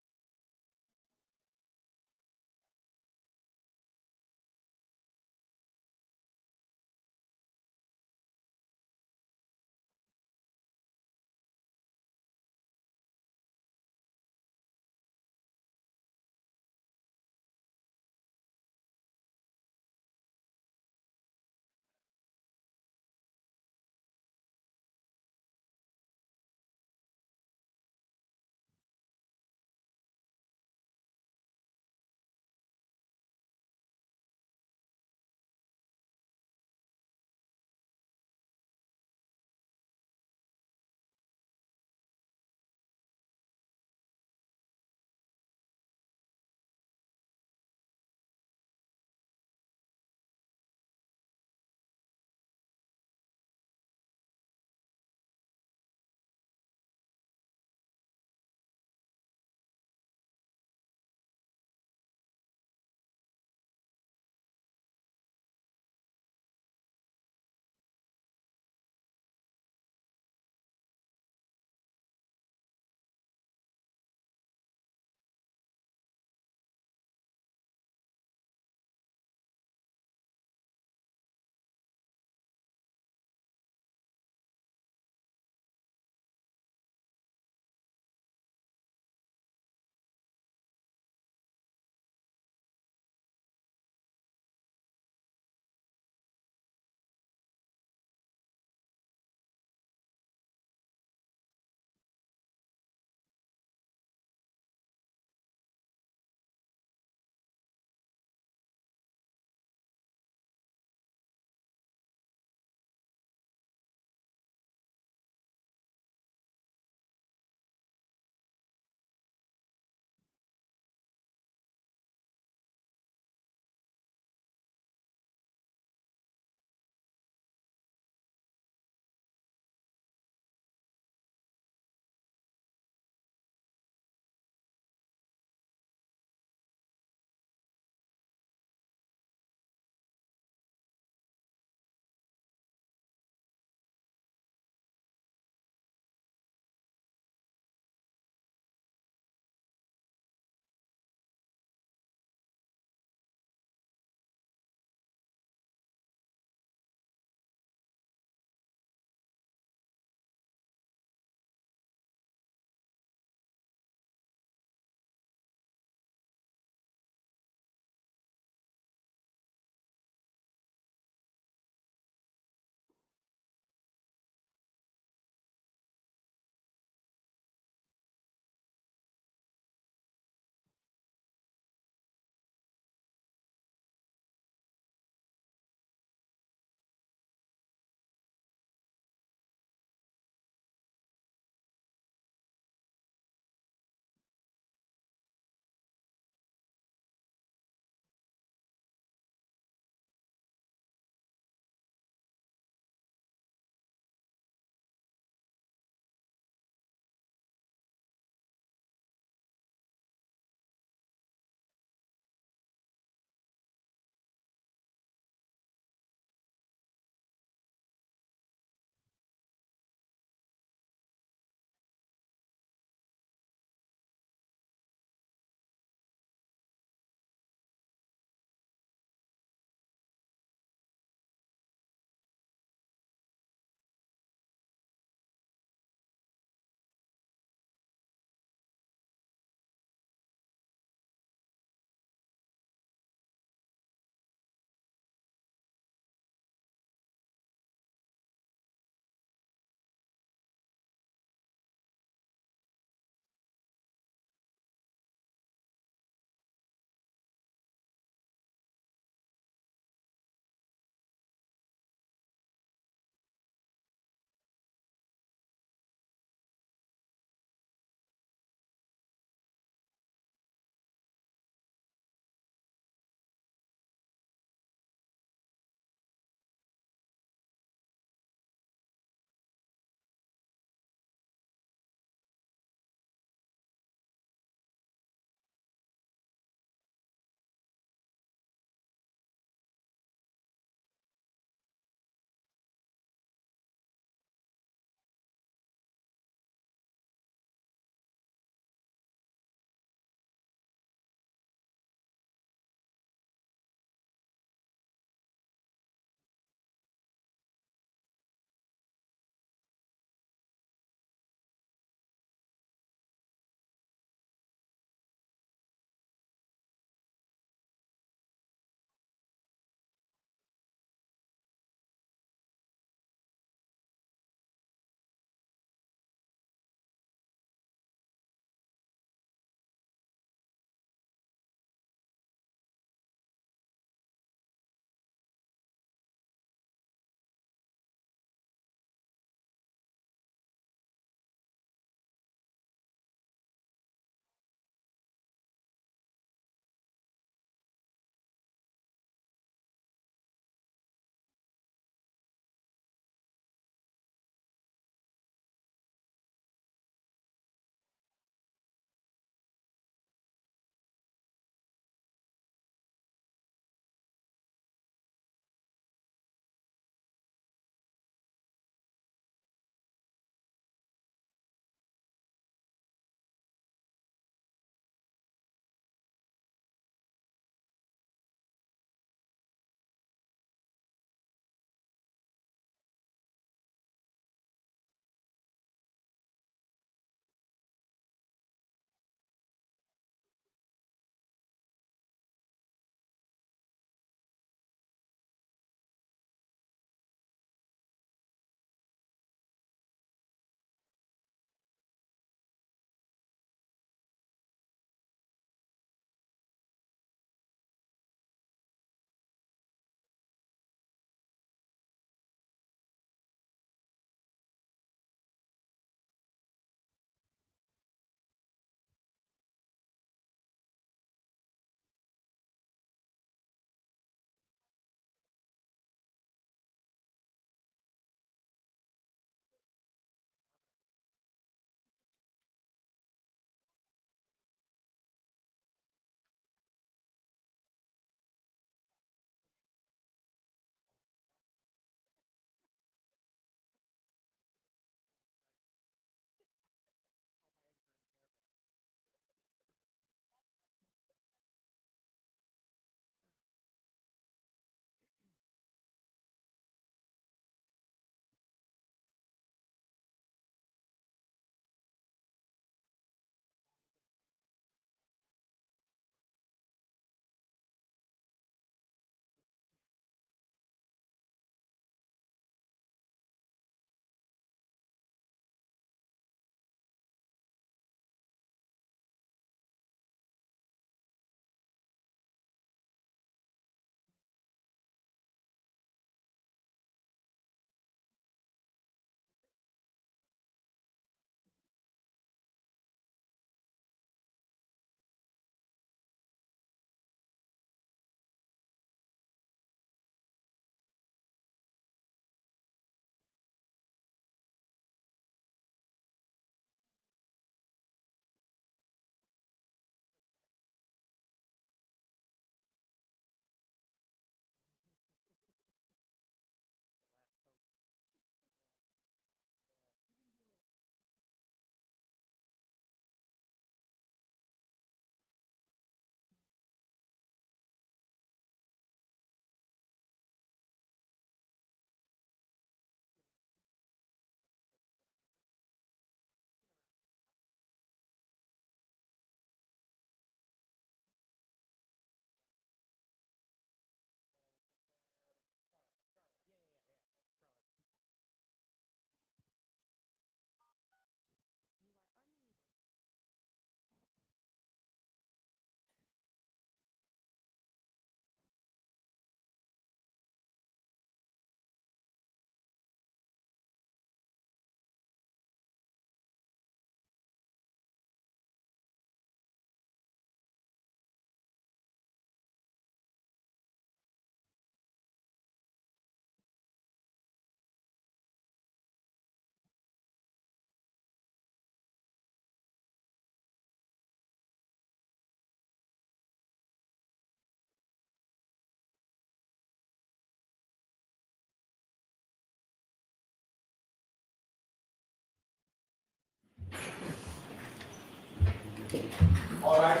All right.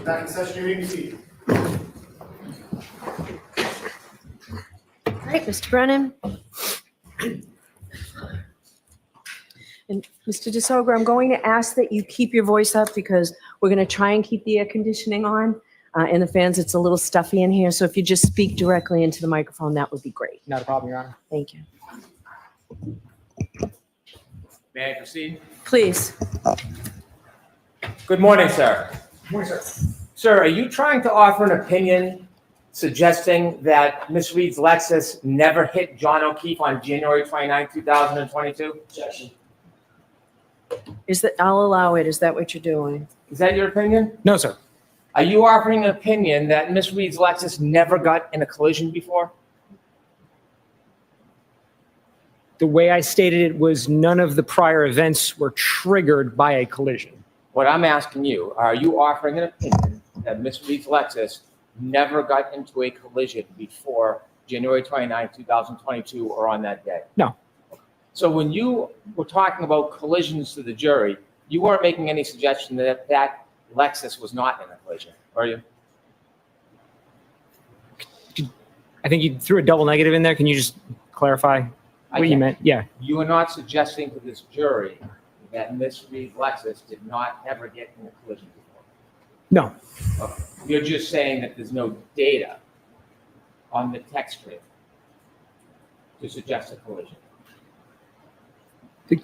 Back in session, you may be seated. All right, Mr. Brennan. And Mr. DeSogra, I'm going to ask that you keep your voice up because we're going to try and keep the air conditioning on. And the fans, it's a little stuffy in here. So if you just speak directly into the microphone, that would be great. Not a problem, Your Honor. Thank you. May I proceed? Please. Good morning, sir. Sir, are you trying to offer an opinion suggesting that Ms. Reed's Lexus never hit John O'Keefe on January 29, 2022? Objection. I'll allow it. Is that what you're doing? Is that your opinion? No, sir. Are you offering an opinion that Ms. Reed's Lexus never got in a collision before? The way I stated it was none of the prior events were triggered by a collision. What I'm asking you, are you offering an opinion that Ms. Reed's Lexus never got into a collision before January 29, 2022 or on that day? No. So when you were talking about collisions to the jury, you weren't making any suggestion that that Lexus was not in a collision, are you? I think you threw a double negative in there. Can you just clarify what you can. meant? Yeah. You are not suggesting to this jury that Ms. Reed's Lexus did not ever get in a collision before? No. Okay. You're just saying that there's no data on the text stream to suggest a collision.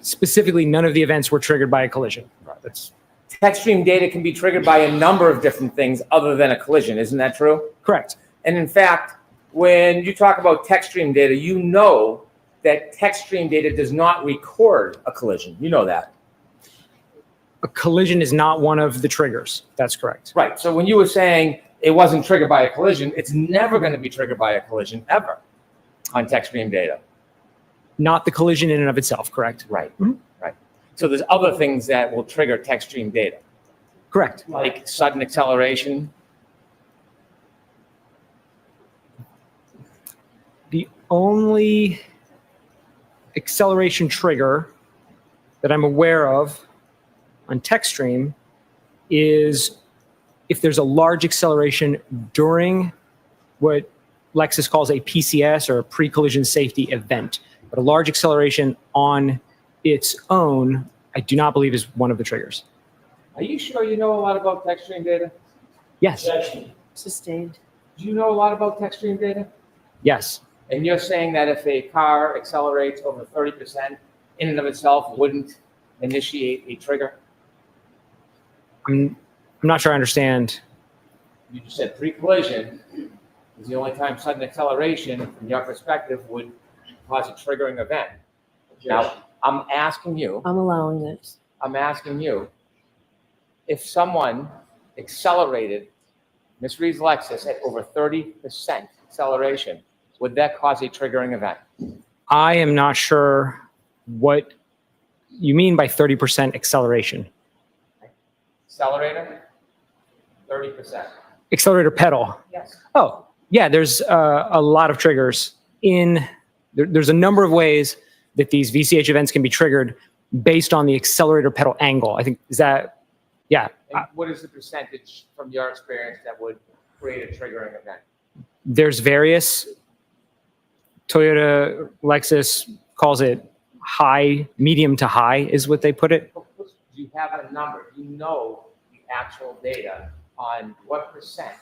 Specifically, none of the events were triggered by a collision. That's Text stream data can be triggered by a number of different things other than a collision. Isn't that true? correct. And in fact, when you talk about text stream data, you know that text stream data does not record a collision. You know that. A collision is not one of the triggers. That's correct. Right. So when you were saying it wasn't triggered by a collision, it's never going to be triggered by a collision ever on text stream data. Not the collision in and of itself, correct? Right. Mhm. Right. So there's other things that will trigger text stream data, Correct. like sudden acceleration. The only acceleration trigger that I'm aware of on text stream is if there's a large acceleration during what Lexus calls a PCS or a pre-collision safety event. But a large acceleration on its own, I do not believe is one of the triggers. Are you sure you know a lot about text stream data? Yes. Sustained. Do you know a lot about text stream data? Yes. And you're saying that if a car accelerates over 30% in and of itself wouldn't initiate a trigger? I'm not sure I understand. You just said pre-collision is the only time sudden acceleration, from your perspective, would cause a triggering event. Now, I'm asking you, I'm allowing this. if someone accelerated Ms. Reed's Lexus at over 30% acceleration, would that cause a triggering event? I am not sure what you mean by 30% acceleration. Accelerator, 30%. Accelerator pedal. Yes. Oh, yeah, there's a lot of triggers there's a number of ways that these VCH events can be triggered based on the accelerator pedal angle. I think, yeah. And what is the percentage from your experience that would create a triggering event? There's various. Toyota, Lexus calls it high, medium to high is what they put it. Do you have a number? Do you know the actual data on what percent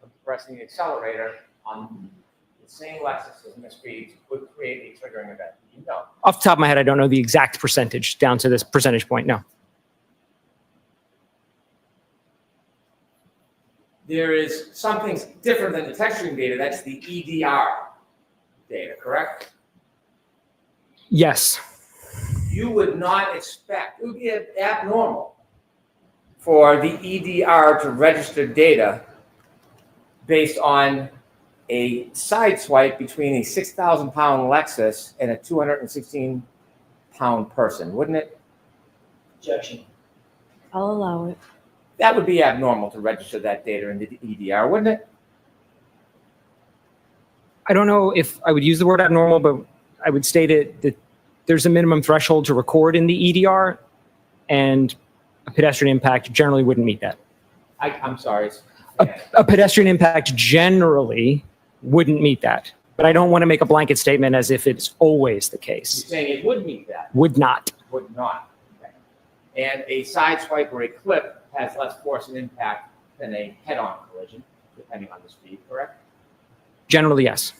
of pressing the accelerator on the same Lexus as Ms. Reed's would create a triggering event? Do you know? Off the top of my head, I don't know the exact percentage down to this percentage point, no. There is something different than the text stream data. That's the EDR data, correct? Yes. You would not expect, it would be abnormal for the EDR to register data based on a side swipe between a 6,000-pound Lexus and a 216-pound person, wouldn't it? Objection. I'll allow it. That would be abnormal to register that data in the EDR, wouldn't it? I don't know if I would use the word abnormal, but I would state it that there's a minimum threshold to record in the EDR, and a pedestrian impact generally wouldn't meet that. I'm sorry. A pedestrian impact generally wouldn't meet that, but I don't want to make a blanket statement as if it's always the You're case. saying it would meet that? Would not. Would not. Okay. And a side swipe or a clip has less force and impact than a head-on collision, depending on the speed, correct? Generally, yes.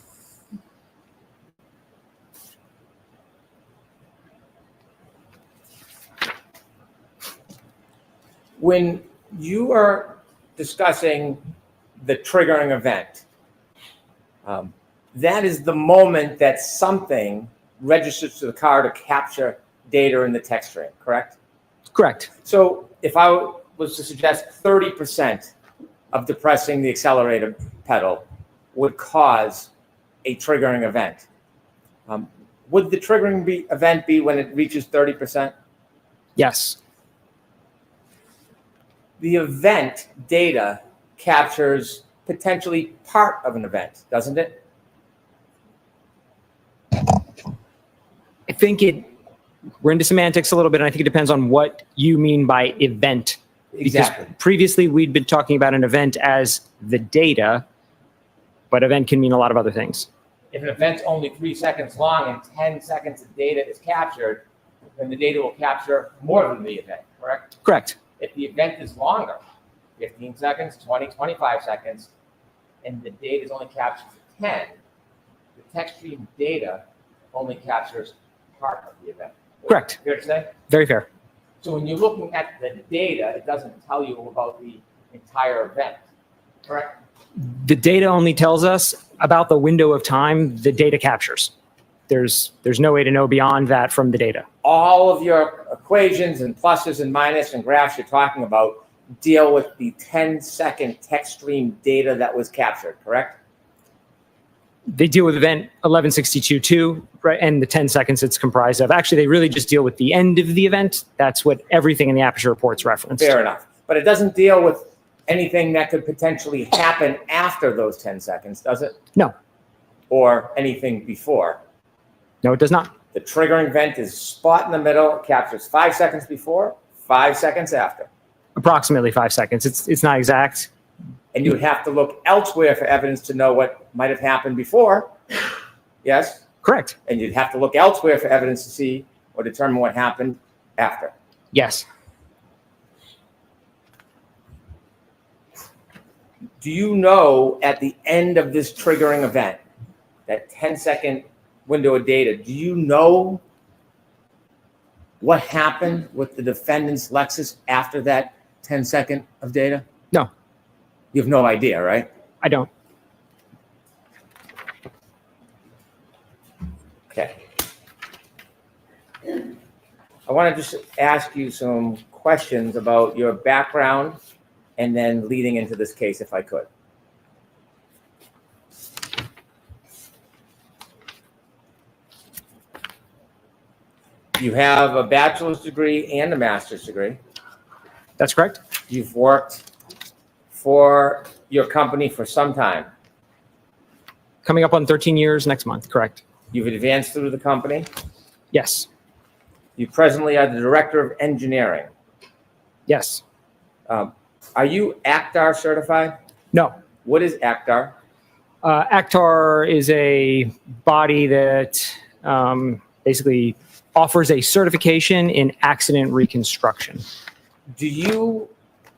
When you are discussing the triggering event, that is the moment that something registers to the car to capture data in the text stream, correct? Correct. So if I was to suggest 30% of depressing the accelerator pedal would cause a triggering event, would the triggering event be when it reaches 30%? Yes. The event data captures potentially part of an event, doesn't it? I think we're into semantics a little bit, and I think it depends on what you mean by event. Exactly. Because previously we'd been talking about an event as the data, but event can mean a lot of other things. If an event's only 3 seconds long and 10 seconds of data is captured, then the data will capture more than the event, correct? Correct. If the event is longer, 15 seconds, 20, 25 seconds, and the data is only captured for 10, the text stream data only captures part of the event. Correct. Fair to say? Very fair. So when you're looking at the data, it doesn't tell you about the entire event, correct? The data only tells us about the window of time the data captures. There's no way to know beyond that from the data. All of your equations and pluses and minuses and graphs you're talking about deal with the 10-second text stream data that was captured, correct? They deal with event 1162.2, right, and the 10 seconds it's comprised of. Actually, they really just deal with the end of the event. That's what everything in the Aperture reports referenced. Fair enough. But it doesn't deal with anything that could potentially happen after those 10 seconds, does it? No. Or anything before? No, it does not. The triggering event is spot in the middle. It captures 5 seconds before, 5 seconds after. Approximately 5 seconds. It's not exact. And you would have to look elsewhere for evidence to know what might have happened before. Yes? Correct. And you'd have to look elsewhere for evidence to see or determine what happened after. Yes. Do you know at the end of this triggering event, that 10-second window of data, do you know what happened with the defendant's Lexus after that 10-second of data? No, You have no idea, right? I don't. Okay. I want to just ask you some questions about your background and then leading into this case, if I could. You have a bachelor's degree and a master's degree. That's correct. You've worked for your company for some time. Coming up on 13 years next month. Correct. You've advanced through the company. Yes. You presently are the director of engineering. Yes. Are you ACTAR certified? No. What is ACTAR? ACTAR is a body that basically offers a certification in accident reconstruction. Do you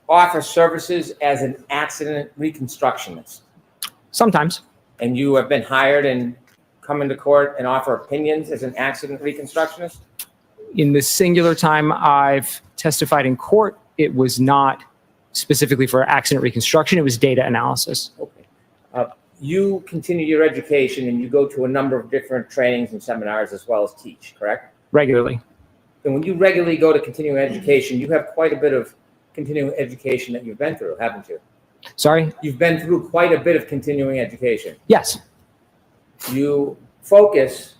offer services as an accident reconstructionist? Sometimes. And you have been hired and come into court and offer opinions as an accident reconstructionist? In the singular time I've testified in court, it was not specifically for accident reconstruction. It was data analysis. Okay. You continue your education and you go to a number of different trainings and seminars as well as teach, correct? Regularly. And when you regularly go to continuing education, you have quite a bit of continuing education that you've been through, haven't you? Sorry? You've been through quite a bit of continuing education. Yes. You focus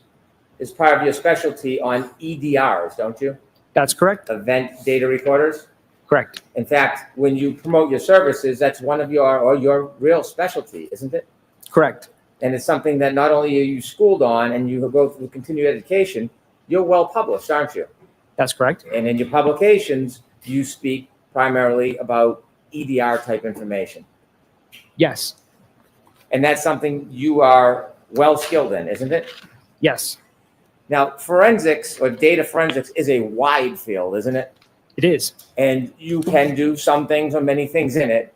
as part of your specialty on EDRs, don't you? That's correct. Event data recorders. Correct. In fact, when you promote your services, that's one of your real specialty, isn't it? Correct. And it's something that not only are you schooled on and you go through continued education, you're well published, aren't you? That's correct. And in your publications, you speak primarily about EDR type information. Yes. And that's something you are well skilled in, isn't it? Yes, Now, forensics or data forensics is a wide field, isn't it? it is. And you can do some things or many things in it.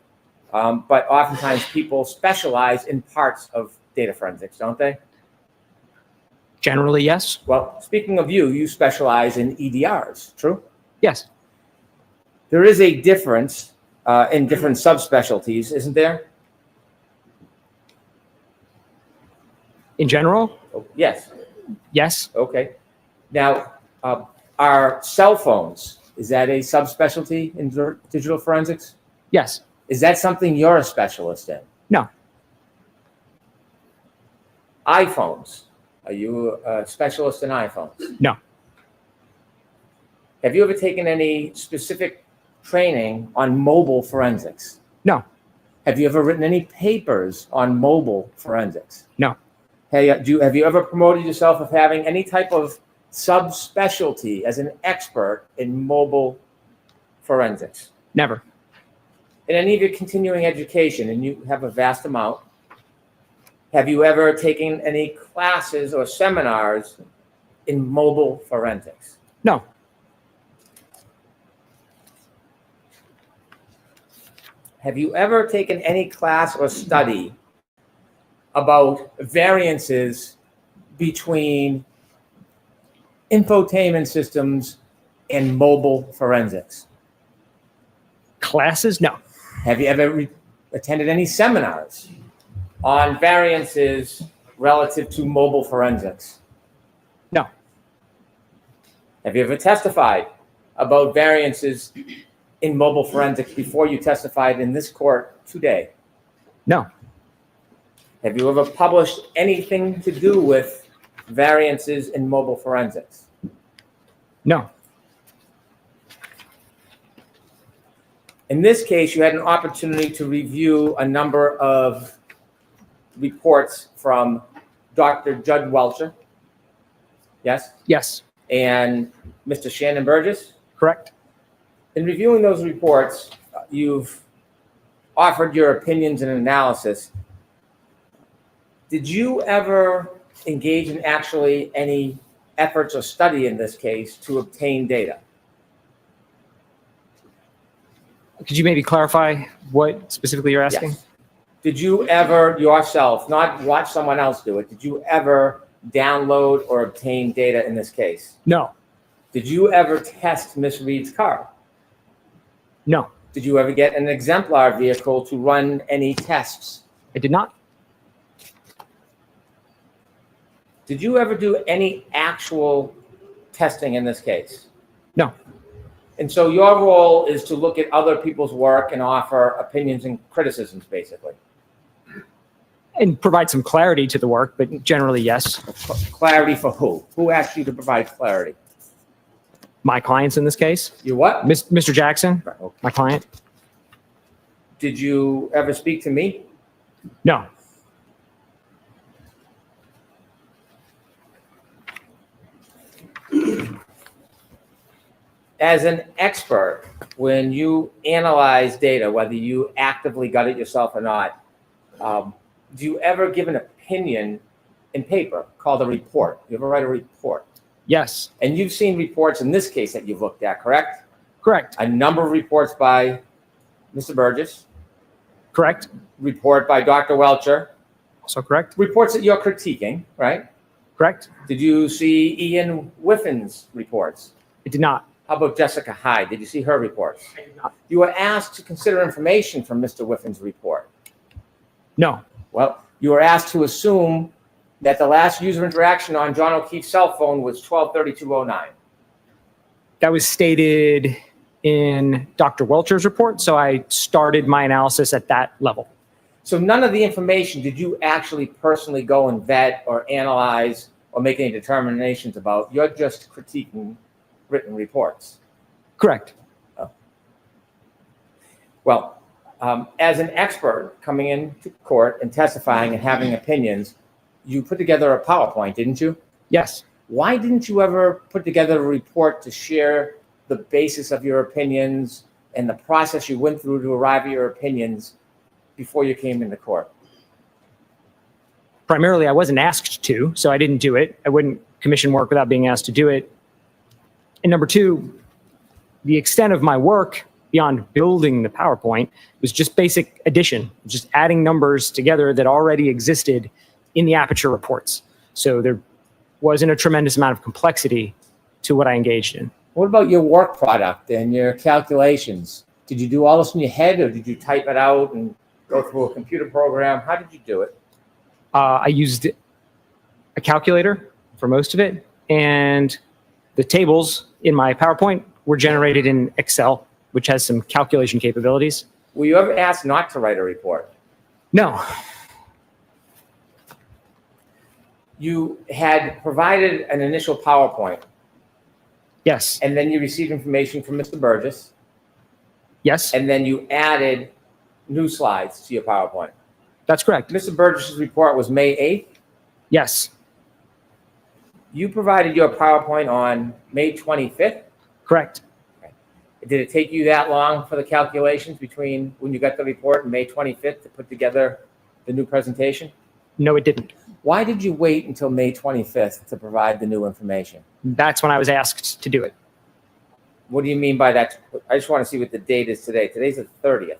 But oftentimes people specialize in parts of data forensics, don't they? Generally, yes. Well, speaking of you, you specialize in EDRs, true? Yes. There is a difference in different subspecialties, isn't there? In general, Oh, yes. yes. Okay. Now, are cell phones, is that a subspecialty in digital forensics? Yes. Is that something you're a specialist in? No. iPhones, are you a specialist in iPhones? No. Have you ever taken any specific training on mobile forensics? No. Have you ever written any papers on mobile forensics? No. Hey, have you ever promoted yourself of having any type of subspecialty as an expert in mobile forensics? Never. In any of your continuing education, and you have a vast amount, have you ever taken any classes or seminars in mobile forensics? No. Have you ever taken any class or study about variances between infotainment systems and mobile forensics? Classes? No. Have you ever attended any seminars on variances relative to mobile forensics? No. Have you ever testified about variances in mobile forensics before you testified in this court today? No. Have you ever published anything to do with variances in mobile forensics? No. In this case, you had an opportunity to review a number of reports from Dr. Judd Welcher, yes, Yes. and Mr. Shannon Burgess. Correct. In reviewing those reports, you've offered your opinions and analysis. Did you ever engage in actually any efforts or study in this case to obtain data? Could you maybe clarify what specifically you're asking? Yes. Did you ever yourself, not watch someone else do it, did you ever download or obtain data in this case? No. Did you ever test Miss Reed's car? No. Did you ever get an exemplar vehicle to run any tests? I did not. Did you ever do any actual testing in this case? No. And so your role is to look at other people's work and offer opinions and criticisms, basically. And provide some clarity to the work, but generally, yes. Clarity for who? Who asked you to provide clarity? My clients in this case, You what? Mr. Jackson, Okay. my client. Did you ever speak to me? No. As an expert, when you analyze data, whether you actively got it yourself or not, do you ever give an opinion in paper called a report? You ever write a report? Yes. And you've seen reports in this case that you've looked at, correct? Correct. A number of reports by Mr. Burgess, Correct. report by Dr. Welcher, Also correct. reports that you're critiquing, right? Correct. Did you see Ian Whiffin's reports? It did not. How about Jessica Hyde? Did you see her reports? I did not. You were asked to consider information from Mr. Whiffin's report. No. Well, you were asked to assume that the last user interaction on John O'Keefe's cell phone was 12/32/09. That was stated in Dr. Welcher's report, so I started my analysis at that level. So none of the information did you actually personally go and vet or analyze or make any determinations about. You're just critiquing written reports. Correct. Well, as an expert coming into court and testifying and having opinions, you put together a PowerPoint, didn't you? Yes. Why didn't you ever put together a report to share the basis of your opinions and the process you went through to arrive at your opinions before you came into court? Primarily, I wasn't asked to, so I didn't do it. I wouldn't commission work without being asked to do it. And number two, the extent of my work beyond building the PowerPoint was just basic addition, just adding numbers together that already existed in the Aperture reports. So there wasn't a tremendous amount of complexity to what I engaged in. What about your work product and your calculations? Did you do all this in your head, or did you type it out and go through a computer program? How did you do it? I used a calculator for most of it, and the tables in my PowerPoint were generated in Excel, which has some calculation capabilities. Were you ever asked not to write a report? No. You had provided an initial PowerPoint, Yes. and then you received information from Mr. Burgess, Yes. and then you added new slides to your PowerPoint. That's correct. Mr. Burgess's report was May 8th. Yes. You provided your PowerPoint on May 25th. Correct. Did it take you that long for the calculations between when you got the report and May 25th to put together the new presentation? No, it didn't. Why did you wait until May 25th to provide the new information? That's when I was asked to do it. What do you mean by that? I just want to see what the date is today. Today's the 30th.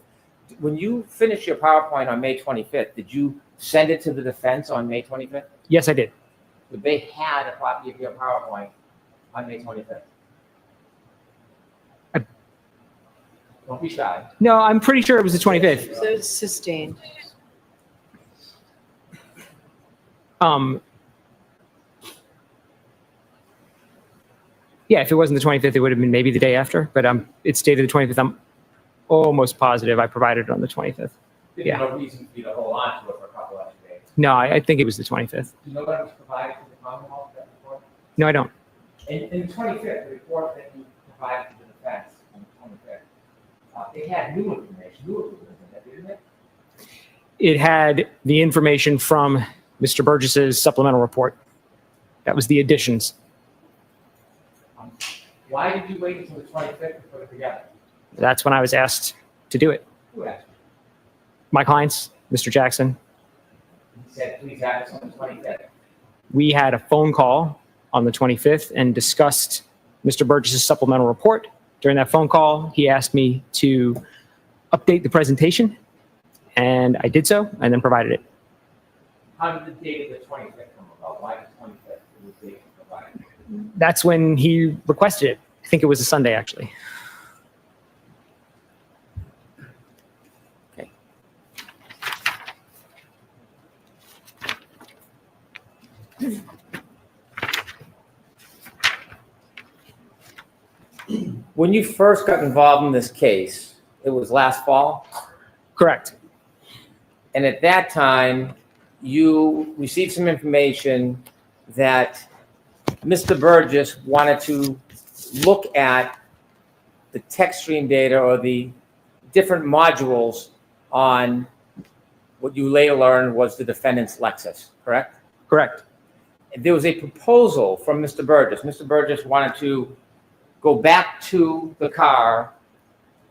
When you finished your PowerPoint on May 25th, did you send it to the defense on May 25th? Yes, I did. They had a copy of your PowerPoint on May 25th. Don't be shy. No, I'm pretty sure it was the 25th. So it's sustained. Yeah, if it wasn't the 25th, it would have been maybe the day after, but it's dated the 25th. I'm almost positive I provided it on the 25th. There's Yeah. no reason for you to hold on to it for a couple of days. No, I think it was the 25th. Do you know what was provided to the Commonwealth that report? No, I don't. In the 25th, the report that you provided to the defense on the 25th, it had new information, didn't it? It had the information from Mr. Burgess's supplemental report. That was the additions. Why did you wait until the 25th to put it together? That's when I was asked to do it. Who asked you? My clients, Mr. Jackson, He said, please have this on the 25th. we had a phone call on the 25th and discussed Mr. Burgess's supplemental report. During that phone call, he asked me to update the presentation, and I did so, and then provided it. How did the date of the 25th come about? Why the 25th was the date provided? That's when he requested it. I think it was a Sunday, actually. Okay. When you first got involved in this case, it was last fall, Correct. and at that time, you received some information that Mr. Burgess wanted to look at the text stream data or the different modules on what you later learned was the defendant's Lexus, correct? Correct. There was a proposal from Mr. Burgess. Mr. Burgess wanted to go back to the car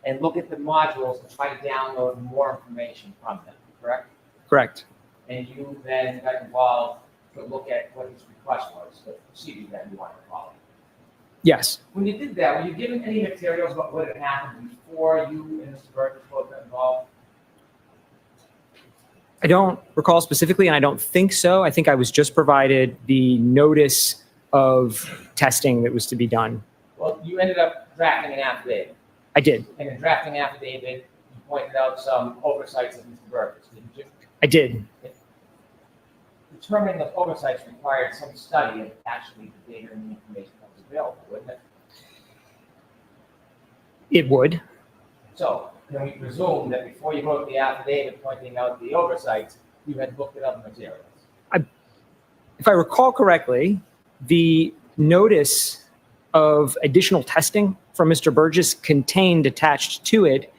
and look at the modules and try to download more information from them, correct? Correct. And you then got involved to look at what his request was, the procedure that you wanted to follow. Yes. When you did that, were you given any materials about what had happened before you and Mr. Burgess both got involved? I don't recall specifically, and I don't think so. I think I was just provided the notice of testing that was to be done. Well, you ended up drafting an affidavit. I did. And in drafting an affidavit, you pointed out some oversights of Mr. Burgess, didn't you? I did. Determining the oversights required some study of actually the data and the information that was available, wouldn't it? It would. So, can we presume that before you wrote the affidavit pointing out the oversights, you had looked at other materials? If I recall correctly, the notice of additional testing from Mr. Burgess contained attached to it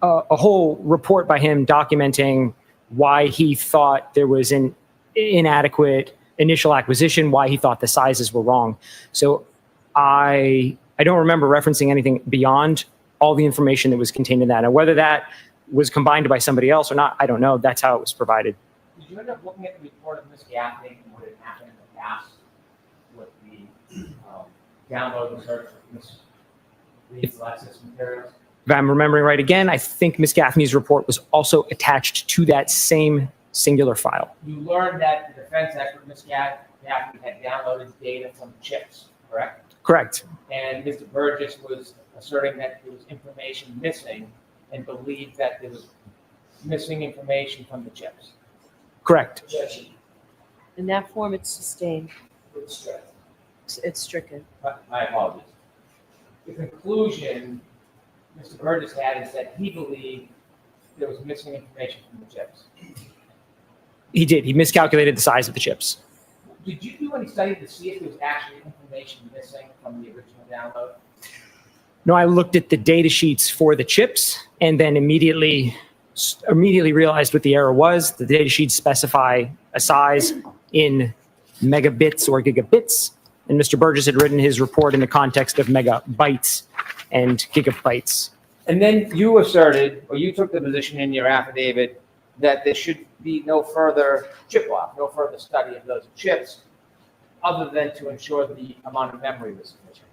a whole report by him documenting why he thought there was an inadequate initial acquisition, why he thought the sizes were wrong. So I don't remember referencing anything beyond all the information that was contained in that. And whether that was combined by somebody else or not, I don't know. That's how it was provided. Did you end up looking at the report of Ms. Gaffney and what had happened in the past with the download and search of Ms. Reed's Lexis materials? If I'm remembering right again, I think Ms. Gaffney's report was also attached to that same singular file. You learned that the defense expert, Ms. Gaffney, had downloaded data from chips, correct? Correct. And Mr. Burgess was asserting that there was information missing and believed that there was missing information from the chips. Correct. In that form, it's sustained. It's It's stricken. My apologies. The conclusion Mr. Burgess had is that he believed there was missing information from the chips. He did. He miscalculated the size of the chips. Did you do any study to see if there was actually information missing from the original download? No, I looked at the data sheets for the chips and then immediately realized what the error was. The data sheets specify a size in megabits or gigabits. And Mr. Burgess had written his report in the context of megabytes and gigabytes. And then you asserted, or you took the position in your affidavit, that there should be no further chip off, no further study of those chips, other than to ensure the amount of memory was sufficient.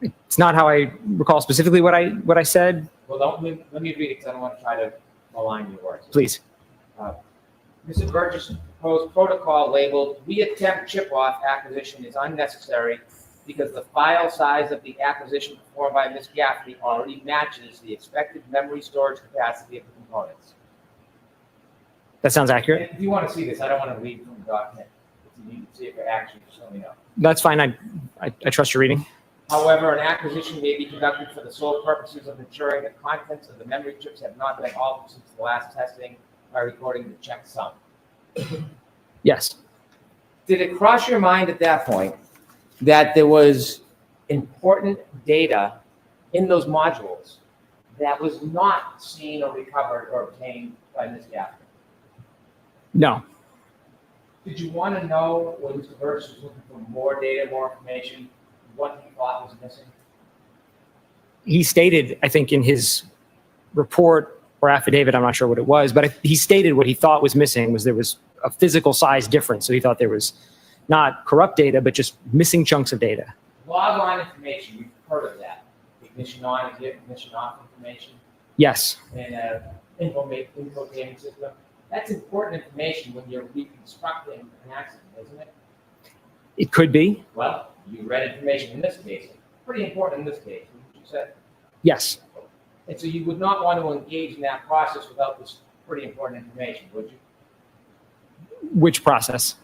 It's not how I recall specifically what I said. Well, let me read it because I don't want to try to malign your words. Please. Mr. Burgess' proposed protocol labeled "reattempt chip-off acquisition is unnecessary because the file size of the acquisition performed by Ms. Gaffney already matches the expected memory storage capacity of the components." That sounds accurate. If you want to see this, I don't want to read from the document. If you need to see it for action, just let me know. That's fine. I trust your reading. However, an acquisition may be conducted for the sole purposes of ensuring the contents of the memory chips have not been altered since the last testing by recording the checksum. Yes. Did it cross your mind at that point that there was important data in those modules that was not seen or recovered or obtained by Ms. Gaffney? No. Did you want to know when Mr. Burgess was looking for more data, more information, what he thought was missing? He stated, I think in his report or affidavit, I'm not sure what it was, but he stated what he thought was missing was there was a physical size difference. So he thought there was not corrupt data, but just missing chunks of data. Log line information, you've heard of that. Ignition on, ignition off information, Yes. and infotainment system. That's important information when you're reconstructing an accident, isn't it? It could be. Well, you read information in this case. Pretty important in this case, what you said. Yes. And so you would not want to engage in that process without this pretty important information, would you? Which process?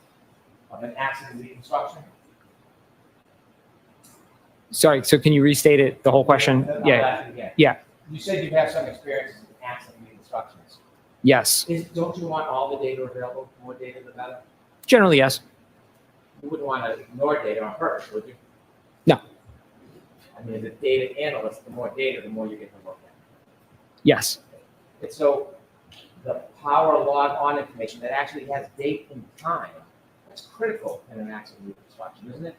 Of an accident reconstruction? Sorry. So can you restate it, the whole question? I'll Yeah. ask it again. Yeah. You said you have some experiences in accident reconstructions. Yes. Don't you want all the data available? More data, the better? Generally, yes. You wouldn't want to ignore data on purpose, would you? No. I mean, as a data analyst, the more data, the more you get to look at. Yes. And so the power log on information that actually has date and time, that's critical in an accident reconstruction, isn't it?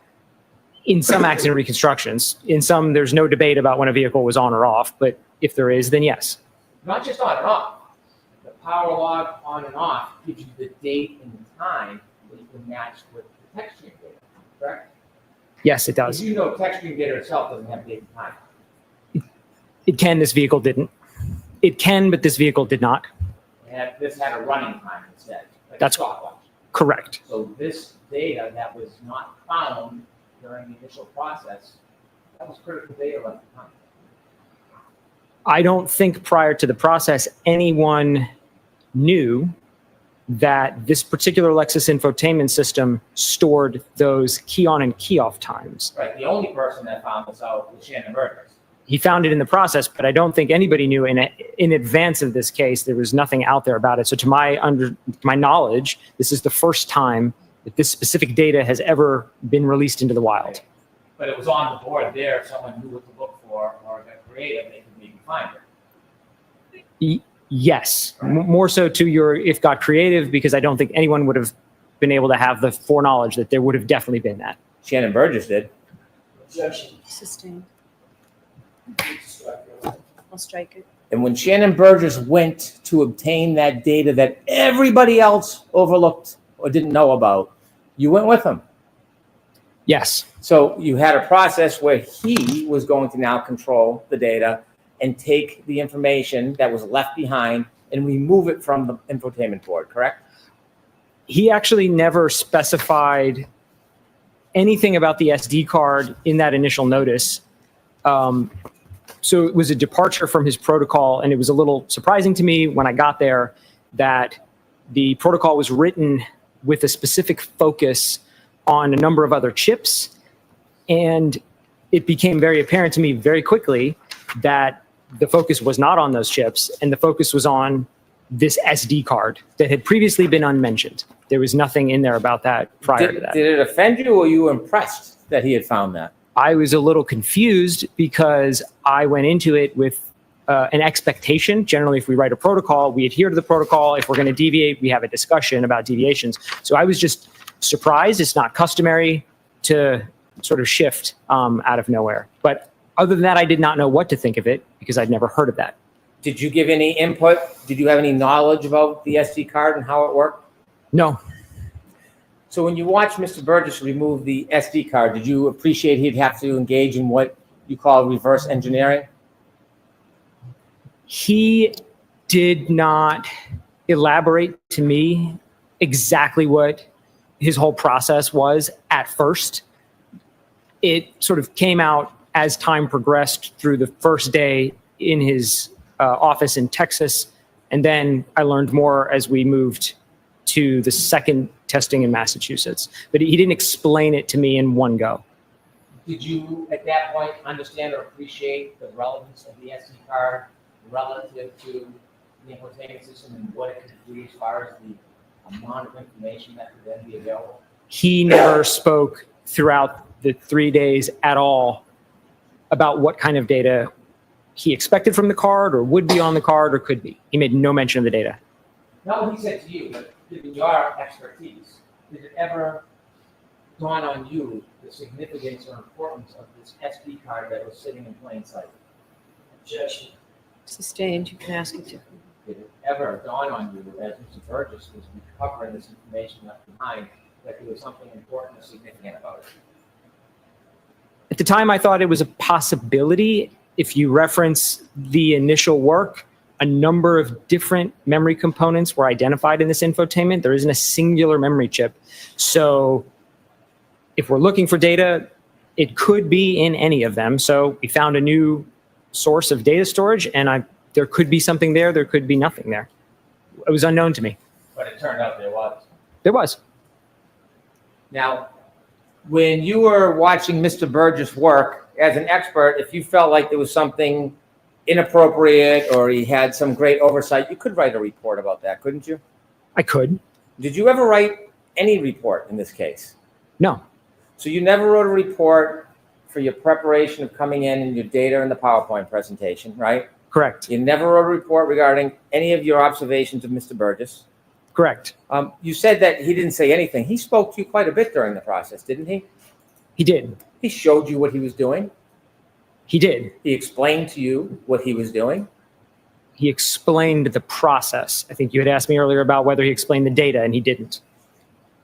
In some accident reconstructions, in some, there's no debate about when a vehicle was on or off, but if there is, then yes. Not just on and off. The power log on and off gives you the date and time that you can match with the text stream data, correct? Yes, it Because does. you know text stream data itself doesn't have date and time. It can, this vehicle didn't. It can, but this vehicle did not. This had a running time instead, like a That's stopwatch. correct. So this data that was not found during the initial process, that was critical data at the time. I don't think prior to the process, anyone knew that this particular Lexus infotainment system stored those key on and key off times. Right, the only person that found this out was Shannon Burgess. He found it in the process, but I don't think anybody knew in advance of this case. There was nothing out there about it. So to my knowledge, this is the first time that this specific data has ever been released into the wild. But it was on the board there, if someone knew what to look for or got creative, they could maybe find it. Yes, more so to your if got creative, because I don't think anyone would have been able to have the foreknowledge that there would have definitely been that. Shannon Burgess did. Sustained. I'll strike it. And when Shannon Burgess went to obtain that data that everybody else overlooked or didn't know about, you went with him. Yes, So you had a process where he was going to now control the data and take the information that was left behind and remove it from the infotainment board, correct? he actually never specified anything about the SD card in that initial notice. So it was a departure from his protocol, and it was a little surprising to me when I got there that the protocol was written with a specific focus on a number of other chips. And it became very apparent to me very quickly that the focus was not on those chips, and the focus was on this SD card that had previously been unmentioned. There was nothing in there about that prior to that. Did it offend you, or were you impressed that he had found that? I was a little confused because I went into it with an expectation. Generally, if we write a protocol, we adhere to the protocol. If we're going to deviate, we have a discussion about deviations. So I was just surprised. It's not customary to sort of shift out of nowhere. But other than that, I did not know what to think of it because I'd never heard of that. Did you give any input? Did you have any knowledge about the SD card and how it worked? No. So when you watched Mr. Burgess remove the SD card, did you appreciate he'd have to engage in what you call reverse engineering? He did not elaborate to me exactly what his whole process was at first. It sort of came out as time progressed through the first day in his office in Texas. And then I learned more as we moved to the second testing in Massachusetts. But he didn't explain it to me in one go. Did you, at that point, understand or appreciate the relevance of the SD card relative to the infotainment system and what it could do as far as the amount of information that could then be available? He never spoke throughout the 3 days at all about what kind of data he expected from the card or would be on the card or could be. He made no mention of the data. Not what he said to you, but given your expertise, did it ever dawn on you the significance or importance of this SD card that was sitting in plain sight? Objection. Sustained, you can ask it to. Did it ever dawn on you, as Mr. Burgess was recovering this information left behind, that there was something important or significant about it? At the time, I thought it was a possibility. If you reference the initial work, a number of different memory components were identified in this infotainment. There isn't a singular memory chip. So if we're looking for data, it could be in any of them. So we found a new source of data storage, and there could be something there. There could be nothing there. It was unknown to me. But it turned out there was. There was. Now, when you were watching Mr. Burgess work as an expert, if you felt like there was something inappropriate or he had some great oversight, you could write a report about that, couldn't you? I could. Did you ever write any report in this case? No. So you never wrote a report for your preparation of coming in and your data in the PowerPoint presentation, right? Correct. You never wrote a report regarding any of your observations of Mr. Burgess. Correct. You said that he didn't say anything. He spoke to you quite a bit during the process, didn't he? He did. He showed you what he was doing. He did. He explained to you what he was doing. He explained the process. I think you had asked me earlier about whether he explained the data, and he didn't.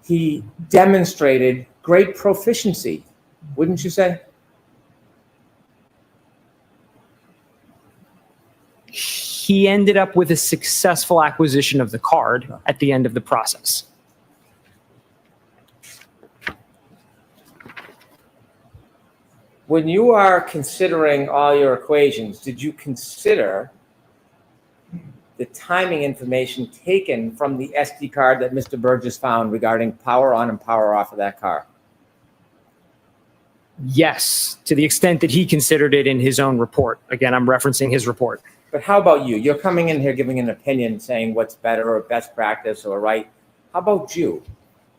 He demonstrated great proficiency, wouldn't you say? He ended up with a successful acquisition of the card at the end of the process. When you are considering all your equations, did you consider the timing information taken from the SD card that Mr. Burgess found regarding power on and power off of that car? Yes, to the extent that he considered it in his own report. Again, I'm referencing his report. But how about you? You're coming in here giving an opinion saying what's better or best practice or right. How about you?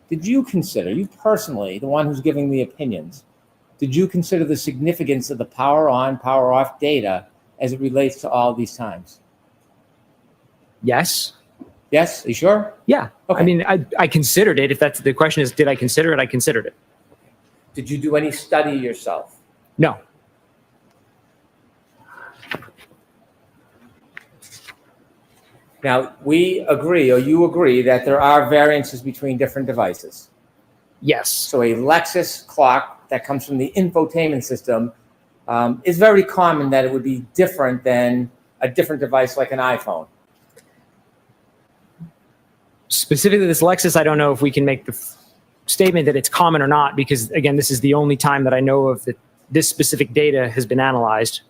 Did you consider, you personally, the one who's giving the opinions, did you consider the significance of the power on, power off data as it relates to all these times? Yes. Yes? Are you sure? Yeah. Okay. I mean, I considered it. If that's the question is, did I consider it? I considered it. Did you do any study yourself? No. Now, we agree, or you agree, that there are variances between different devices. Yes. So a Lexus clock that comes from the infotainment system is very common that it would be different than a different device like an iPhone. Specifically this Lexus, I don't know if we can make the statement that it's common or not, because again, this is the only time that I know of that this specific data has been analyzed.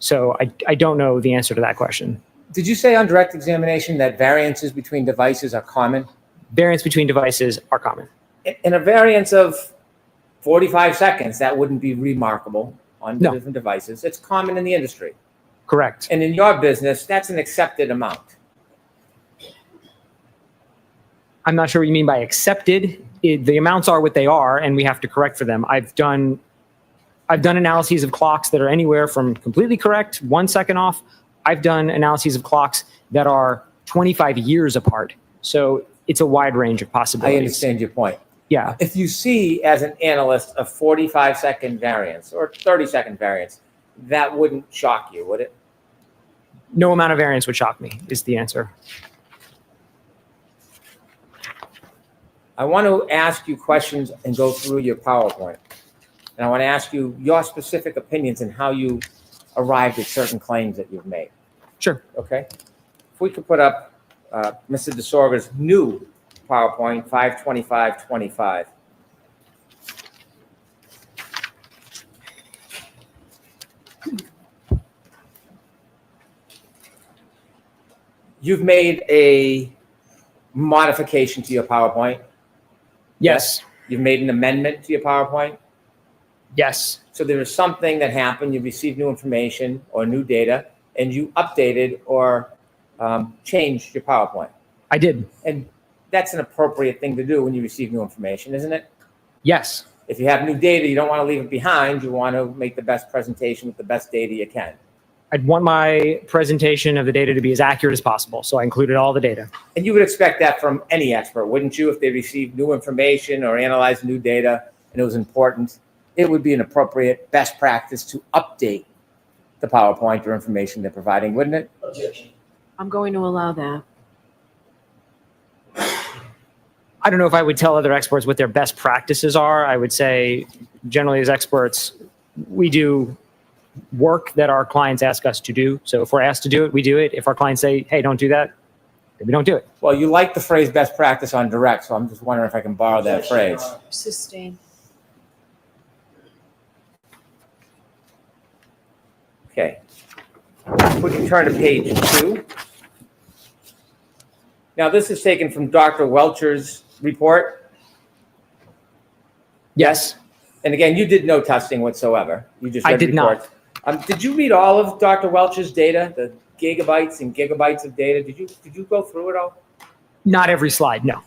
So I don't know the answer to that question. Did you say on direct examination that variances between devices are common? Variance between devices are common. In a variance of 45 seconds, that wouldn't be remarkable on No. different devices. It's common in the industry. Correct. And in your business, that's an accepted amount. I'm not sure what you mean by accepted. The amounts are what they are, and we have to correct for them. I've done analyses of clocks that are anywhere from completely correct, 1 second off. I've done analyses of clocks that are 25 years apart. So it's a wide range of possibilities. I understand your point. Yeah. If you see as an analyst a 45-second variance or 30-second variance, that wouldn't shock you, would it? No amount of variance would shock me, is the answer. I want to ask you questions and go through your PowerPoint. And I want to ask you your specific opinions and how you arrived at certain claims that you've made. Sure. Okay? If we could put up Mr. DeSorga's new PowerPoint, 52525. You've made a modification to your PowerPoint. Yes. You've made an amendment to your PowerPoint. Yes. So there is something that happened, you received new information or new data, and you updated or changed your PowerPoint. I did. And that's an appropriate thing to do when you receive new information, isn't it? Yes. If you have new data, you don't want to leave it behind. You want to make the best presentation with the best data you can. I'd want my presentation of the data to be as accurate as possible, so I included all the data. And you would expect that from any expert, wouldn't you? If they received new information or analyzed new data and it was important, it would be an appropriate best practice to update the PowerPoint or information they're providing, wouldn't it? Objection. I'm going to allow that. I don't know if I would tell other experts what their best practices are. I would say generally as experts, we do work that our clients ask us to do. So if we're asked to do it, we do it. If our clients say, hey, don't do that, then we don't do it. Well, you like the phrase best practice on direct, so I'm just wondering if I can borrow that phrase. Sustain. Okay. We can turn to page 2. Now, this is taken from Dr. Welcher's report. Yes. And again, you did no testing whatsoever. You just read I did reports. Did you read all of Dr. Welcher's data, the gigabytes and gigabytes of data? Did you go through it all? Not every slide, no.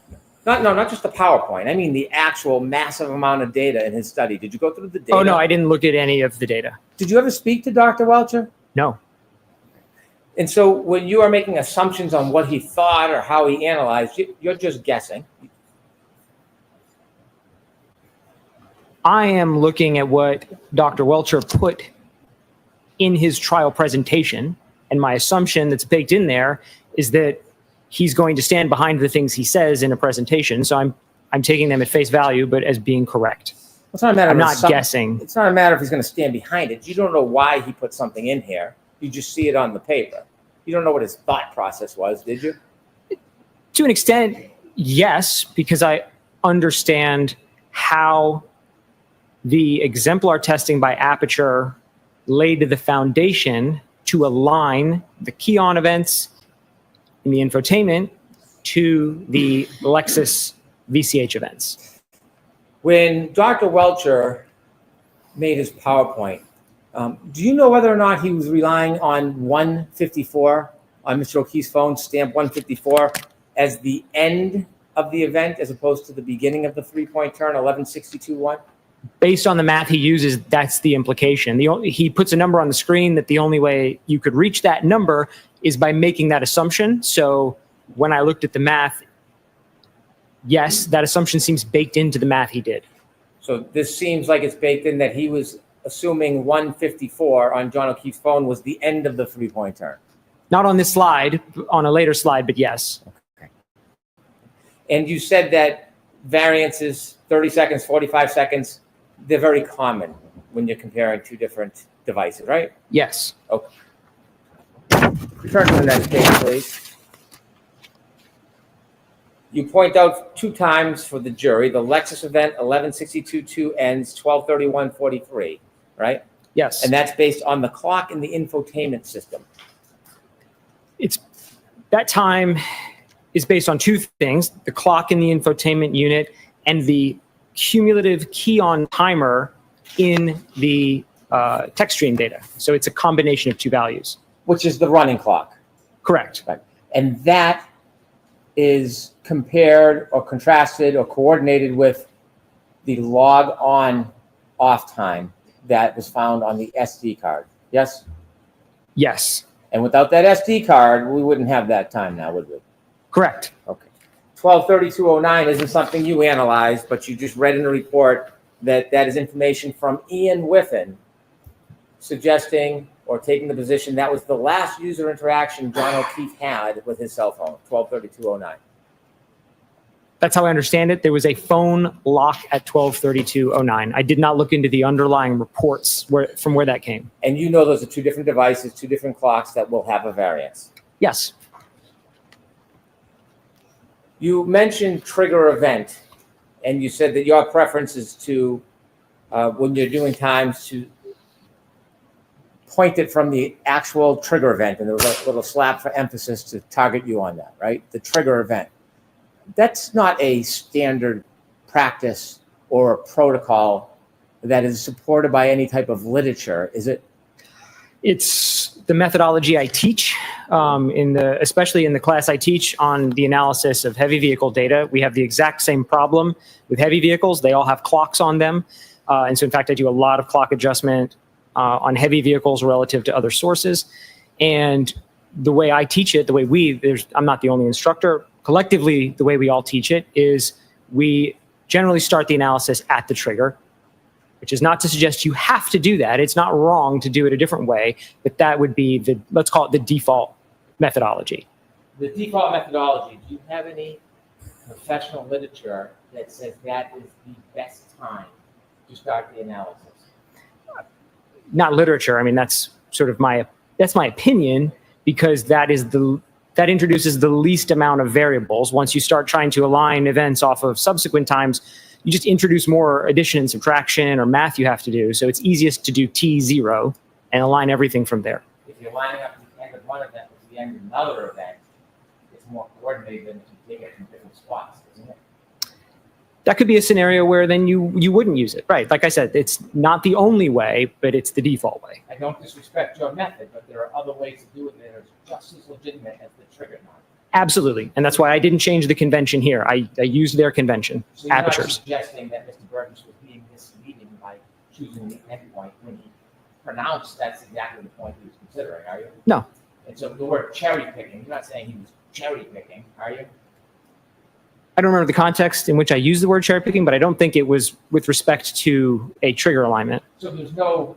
Not just the PowerPoint. I mean the actual massive amount of data in his study. Did you go through the data? Oh, no, I didn't look at any of the data. Did you ever speak to Dr. Welcher? No. And so when you are making assumptions on what he thought or how he analyzed, you're just guessing. I am looking at what Dr. Welcher put in his trial presentation, and my assumption that's baked in there is that he's going to stand behind the things he says in a presentation. So I'm taking them at face value, but as being correct. It's not a matter I'm of not guessing. It's not a matter if he's going to stand behind it. You don't know why he put something in here. You just see it on the paper. You don't know what his thought process was, did you? To an extent, yes, because I understand how the exemplar testing by Aperture laid the foundation to align the key-on events in the infotainment to the Lexus VCH events. When Dr. Welcher made his PowerPoint, do you know whether or not he was relying on 154 on Mr. O'Keefe's phone, stamp 154, as the end of the event as opposed to the beginning of the three-point turn, 1162-1? Based on the math he uses, that's the implication. He puts a number on the screen that the only way you could reach that number is by making that assumption. So when I looked at the math, yes, that assumption seems baked into the math he did. So this seems like it's baked in that he was assuming 154 on John O'Keefe's phone was the end of the three-point turn. Not on this slide, on a later slide, but yes. Okay. And you said that variances, 30 seconds, 45 seconds, they're very common when you're comparing two different devices, right? Yes. Okay. Return to the next page, please. You point out 2 times for the jury, the Lexus event 11:62:2 ends 12:31:43, right? Yes. And that's based on the clock in the infotainment system. That time is based on 2 things: the clock in the infotainment unit and the cumulative key-on timer in the text stream data. So it's a combination of 2 values. Which is the running clock. Correct. Right. And that is compared or contrasted or coordinated with the log on off time that was found on the SD card. Yes? Yes. And without that SD card, we wouldn't have that time now, would we? Correct. Okay. 12:32:09 isn't something you analyzed, but you just read in the report that that is information from Ian Whiffen suggesting or taking the position that was the last user interaction John O'Keefe had with his cell phone, 12:32:09. That's how I understand it. There was a phone lock at 12:32:09. I did not look into the underlying reports from where that came. And you know those are 2 different devices, 2 different clocks that will have a variance. Yes. You mentioned trigger event, and you said that your preference is to, when you're doing times, to point it from the actual trigger event, and there was a little slap for emphasis to target you on that, right? The trigger event. That's not a standard practice or a protocol that is supported by any type of literature, is it? It's the methodology I teach, especially in the class I teach on the analysis of heavy vehicle data. We have the exact same problem with heavy vehicles. They all have clocks on them. And so, in fact, I do a lot of clock adjustment on heavy vehicles relative to other sources. And the way I teach it, I'm not the only instructor. Collectively, the way we all teach it is we generally start the analysis at the trigger, which is not to suggest you have to do that. It's not wrong to do it a different way, but that would be let's call it the default methodology. The default methodology, do you have any professional literature that says that is the best time to start the analysis? Not literature. I mean, that's sort of my opinion, because that introduces the least amount of variables. Once you start trying to align events off of subsequent times, you just introduce more addition and subtraction or math you have to do. So it's easiest to do T0 and align everything from there. If you're lining up the end of one event with the end of another event, it's more coordinated than if you take it from different spots, isn't it? That could be a scenario where then you wouldn't use it. Right. Like I said, it's not the only way, but it's the default way. I don't disrespect your method, but there are other ways to do it that are just as legitimate as the trigger knot. Absolutely. And that's why I didn't change the convention here. I used their convention, So you're apertures. not suggesting that Mr. Burgess was being misleading by choosing the endpoint when he pronounced that's exactly the point he was considering, are you? No. And so the word cherry picking, you're not saying he was cherry picking, are you? I don't remember the context in which I used the word cherry picking, but I don't think it was with respect to a trigger alignment. So there's no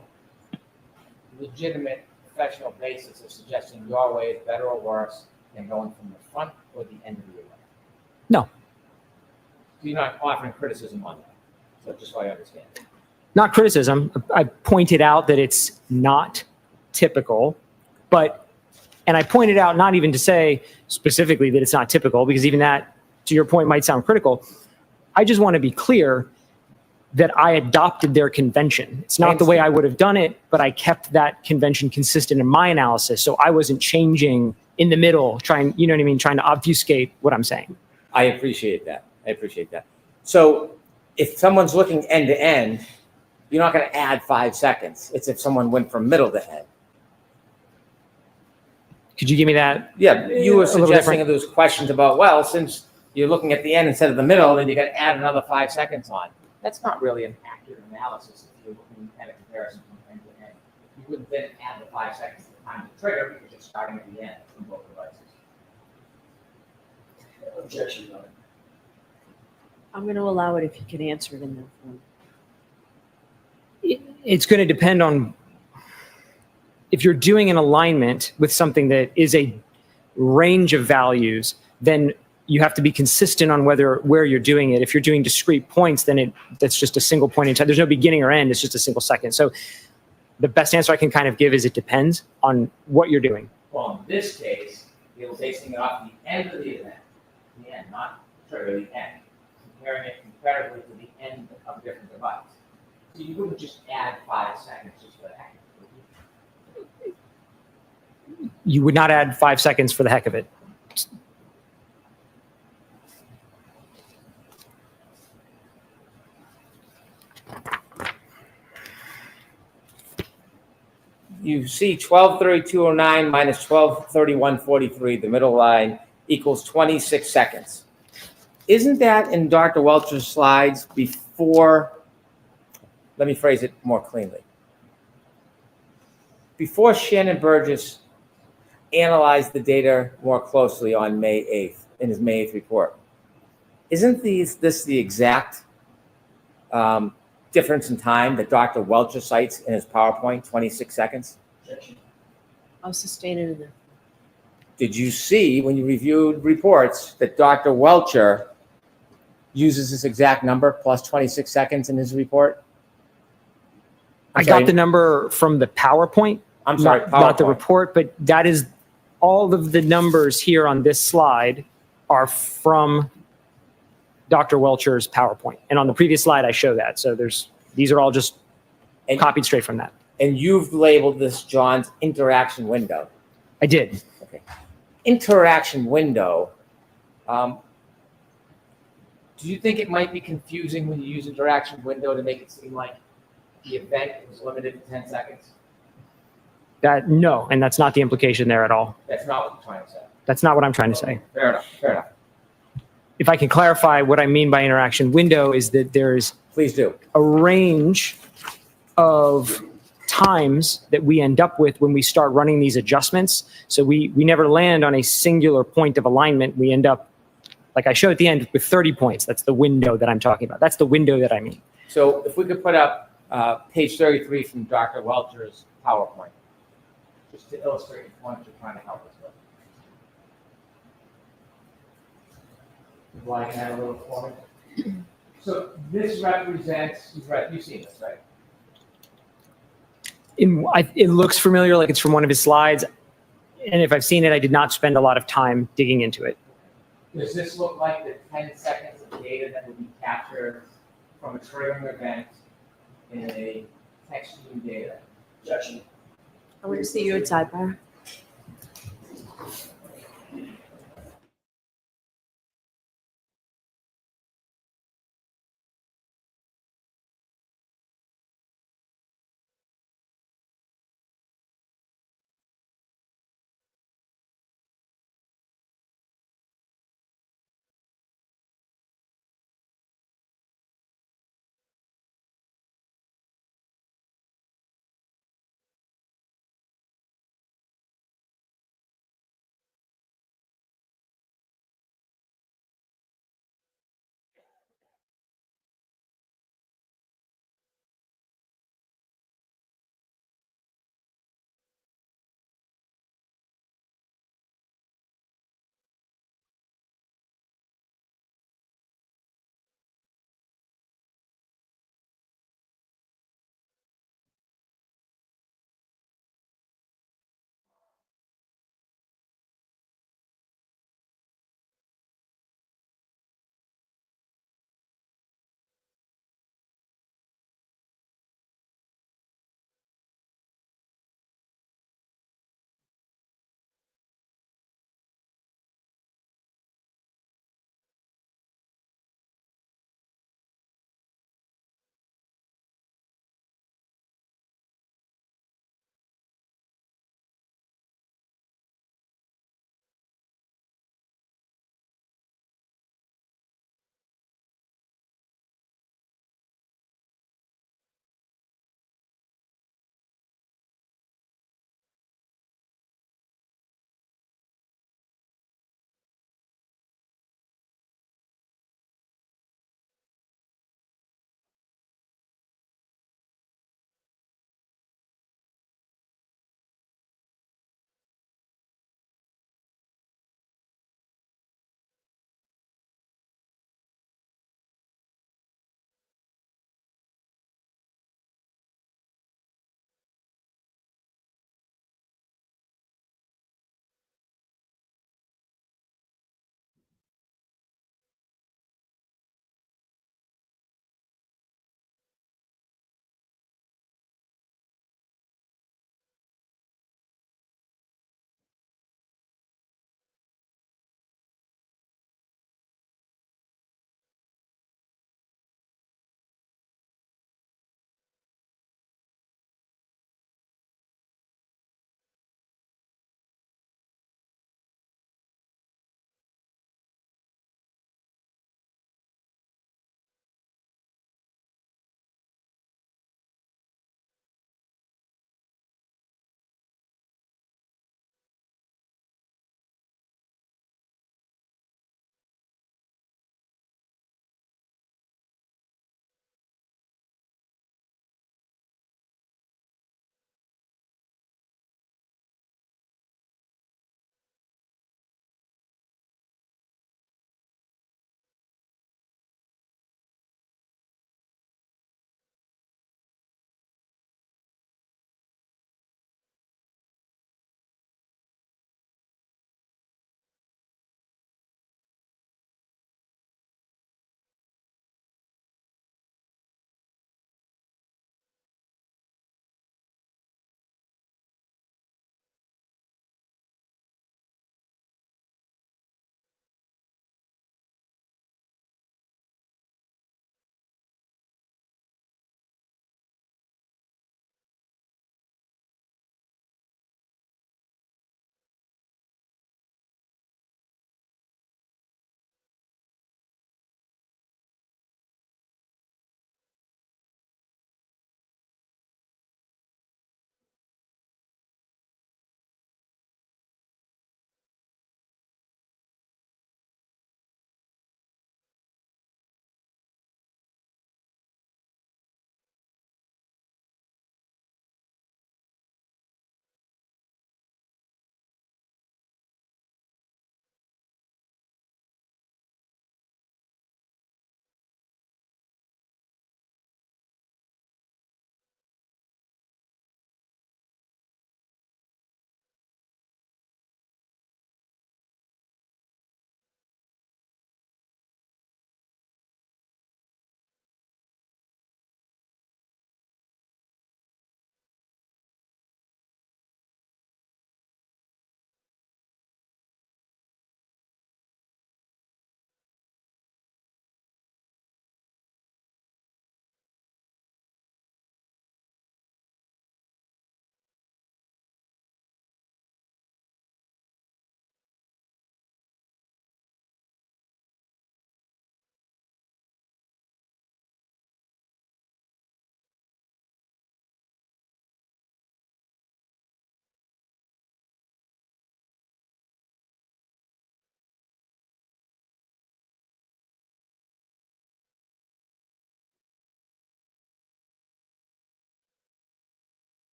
legitimate professional basis of suggesting your way is better or worse than going from the front or the end of the event? No. So you're not offering criticism on that, so just so I understand. Not criticism. I pointed out that it's not typical, and I pointed out not even to say specifically that it's not typical, because even that, to your point, might sound critical. I just want to be clear that I adopted their convention. It's not the way I would have done it, but I kept that convention consistent in my analysis. So I wasn't changing in the middle, trying to obfuscate what I'm saying. I appreciate that. So if someone's looking end to end, you're not going to add 5 seconds. It's if someone went from middle to end. Could you give me that? Yeah, you were A little suggesting different. those questions about, well, since you're looking at the end instead of the middle, then you got to add another 5 seconds on. That's not really an accurate analysis if you're looking at a comparison from end to end. You wouldn't then add the 5 seconds to the time to trigger because you're starting at the end from both devices. Objection, Your Honor. I'm going to allow it if you can answer it in that form. It's going to depend on if you're doing an alignment with something that is a range of values, then you have to be consistent on where you're doing it. If you're doing discrete points, then that's just a single point in time. There's no beginning or end. It's just a single second. So the best answer I can kind of give is it depends on what you're doing. Well, in this case, you're basing it off the end of the event, the end, not trigger, the end, comparing it comparatively to the end of a different device. So you wouldn't just add 5 seconds just for the heck of it. You would not add 5 seconds for the heck of it. You see 12:32:09 minus 12:31:43, the middle line, equals 26 seconds. Isn't that in Dr. Welcher's slides before, let me phrase it more cleanly. Before Shannon Burgess analyzed the data more closely on May 8th, in his May 8th report, isn't this the exact difference in time that Dr. Welcher cites in his PowerPoint, 26 seconds? I'll sustain it in there. Did you see, when you reviewed reports, that Dr. Welcher uses this exact number plus 26 seconds in his report? I got the number from the PowerPoint. I'm sorry, not the PowerPoint. report, but that is all of the numbers here on this slide are from Dr. Welcher's PowerPoint. And on the previous slide, I show that. So these are all just And- copied straight from that. And you've labeled this John's interaction window. I did. Okay. Interaction window. Do you think it might be confusing when you use interaction window to make it seem like the event was limited to 10 seconds? No, and that's not the implication there at all. That's not what you're trying to say. That's not what I'm trying to say. Fair enough. Fair enough. If I can clarify what I mean by interaction window is that there's Please do. a range of times that we end up with when we start running these adjustments. So we never land on a singular point of alignment. We end up, like I show at the end, with 30 points. That's the window that I'm talking about. That's the window that I mean. So if we could put up page 33 from Dr. Welcher's PowerPoint, just to illustrate the point you're trying to help us with. Like that a little for me. So this represents, you've seen this, right? It looks familiar, like it's from one of his slides. And if I've seen it, I did not spend a lot of time digging into it. Does this look like the 10 seconds of data that would be captured from a triggering event in a text stream data? Objection. I want to see you at sidebar.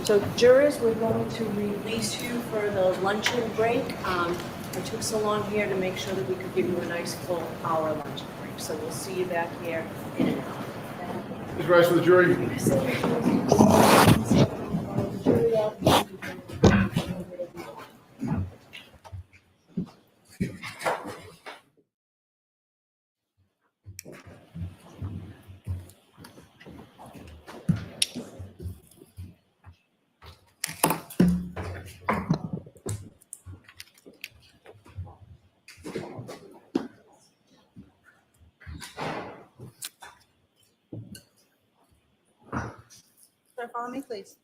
So jurors, we're going to release you for the luncheon break. I took so long here to make sure that we could give you a nice full hour luncheon break. So we'll see you back here in an hour. Please rise for the jury. Sir, follow me, please.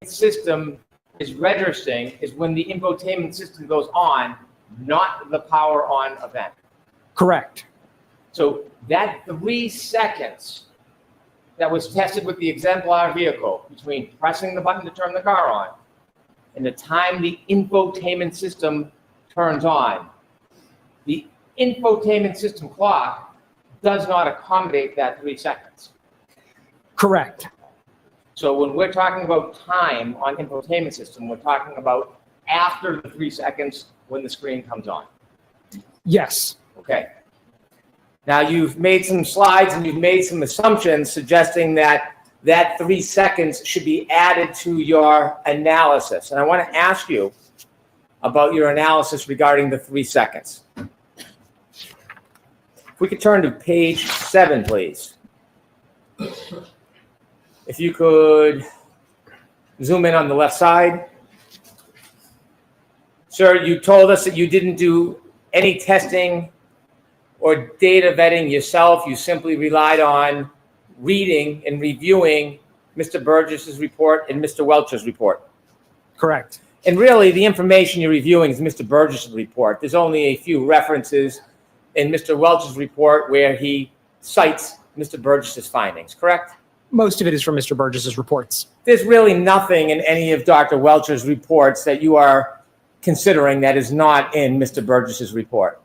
system is registering is when the infotainment system goes on, not the power on event. Correct. So that 3 seconds that was tested with the exemplar vehicle between pressing the button to turn the car on and the time the infotainment system turns on, the infotainment system clock does not accommodate that 3 seconds. Correct. So when we're talking about time on infotainment system, we're talking about after the 3 seconds when the screen comes on. Yes. Okay. Now you've made some slides and you've made some assumptions suggesting that that 3 seconds should be added to your analysis. And I want to ask you about your analysis regarding the 3 seconds. If we could turn to page 7, please. If you could zoom in on the left side. Sir, you told us that you didn't do any testing or data vetting yourself. You simply relied on reading and reviewing Mr. Burgess's report and Mr. Welcher's report. Correct. And really, the information you're reviewing is Mr. Burgess's report. There's only a few references in Mr. Welcher's report where he cites Mr. Burgess's findings, correct? Most of it is from Mr. Burgess's reports. There's really nothing in any of Dr. Welcher's reports that you are considering that is not in Mr. Burgess's report.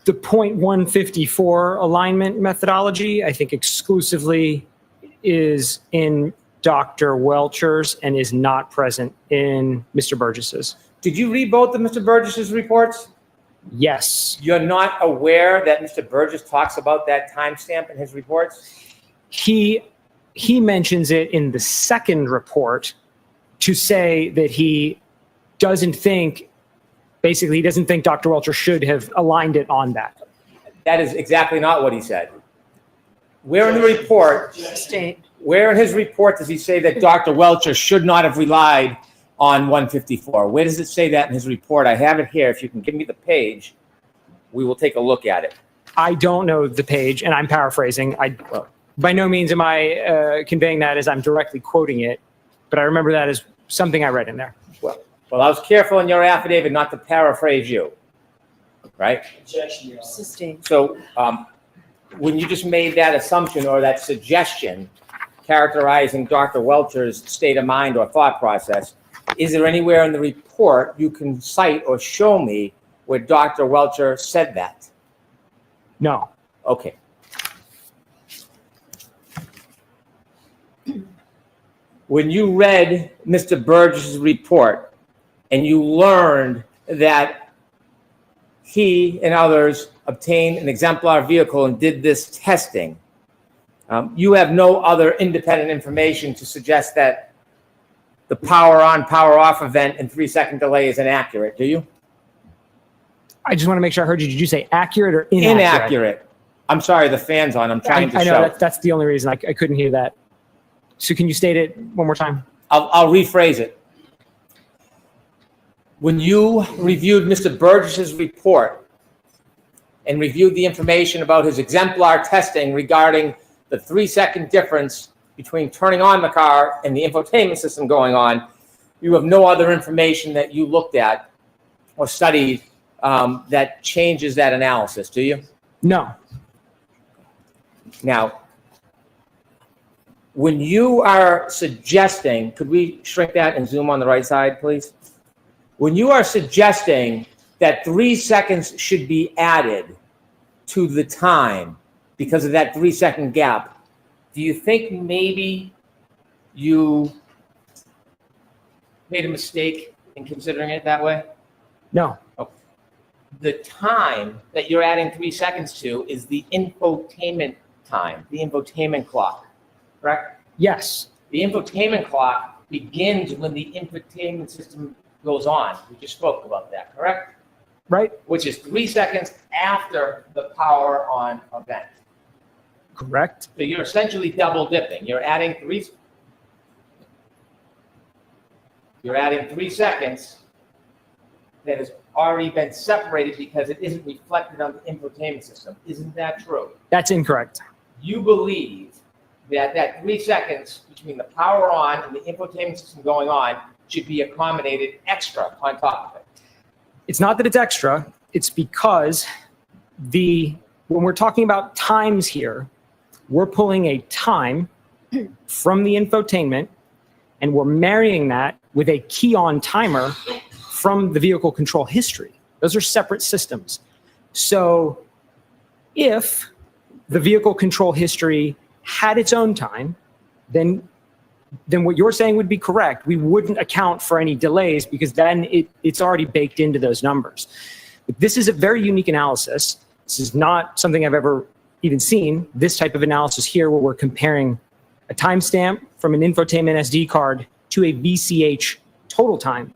The .154 alignment methodology, I think exclusively is in Dr. Welcher's and is not present in Mr. Burgess's. Did you read both of Mr. Burgess's reports? Yes. You're not aware that Mr. Burgess talks about that timestamp in his reports? He mentions it in the second report to say that he doesn't think, basically, he doesn't think Dr. Welcher should have aligned it on that. That is exactly not what he said. Where in the report, Sustained. where in his report does he say that Dr. Welcher should not have relied on 154? Where does it say that in his report? I have it here. If you can give me the page, we will take a look at it. I don't know the page, and I'm paraphrasing. By no means am I conveying that as I'm directly quoting it, but I remember that as something I read in there. Well, I was careful in your affidavit not to paraphrase you, right? Sustained. So when you just made that assumption or that suggestion characterizing Dr. Welcher's state of mind or thought process, is there anywhere in the report you can cite or show me where Dr. Welcher said that? No. Okay. When you read Mr. Burgess's report and you learned that he and others obtained an exemplar vehicle and did this testing, you have no other independent information to suggest that the power on, power off event and 3 second delay is inaccurate, do you? I just want to make sure I heard you. Did you say accurate or inaccurate? Inaccurate. I'm sorry, the fan's on. I'm trying to I know show. that's the only reason I couldn't hear that. So can you state it one more time? I'll rephrase it. When you reviewed Mr. Burgess's report and reviewed the information about his exemplar testing regarding the 3 second difference between turning on the car and the infotainment system going on, you have no other information that you looked at or studied that changes that analysis, do you? No. Now, when you are suggesting, could we shrink that and zoom on the right side, please? When you are suggesting that 3 seconds should be added to the time because of that 3 second gap, do you think maybe you made a mistake in considering it that way? No. The time that you're adding 3 seconds to is the infotainment time, the infotainment clock, correct? Yes. The infotainment clock begins when the infotainment system goes on. We just spoke about that, correct? Right? Which is 3 seconds after the power on event. Correct. So you're essentially double dipping. You're adding 3 seconds that has already been separated because it isn't reflected on the infotainment system. Isn't that true? That's incorrect. You believe that 3 seconds between the power on and the infotainment system going on should be accommodated extra on top of it. It's not that it's extra, it's because when we're talking about times here, we're pulling a time from the infotainment and we're marrying that with a key on timer from the vehicle control history. Those are separate systems. So if the vehicle control history had its own time, then what you're saying would be correct. We wouldn't account for any delays because then it's already baked into those numbers. But this is a very unique analysis. This is not something I've ever even seen, this type of analysis here where we're comparing a timestamp from an infotainment SD card to a VCH total time.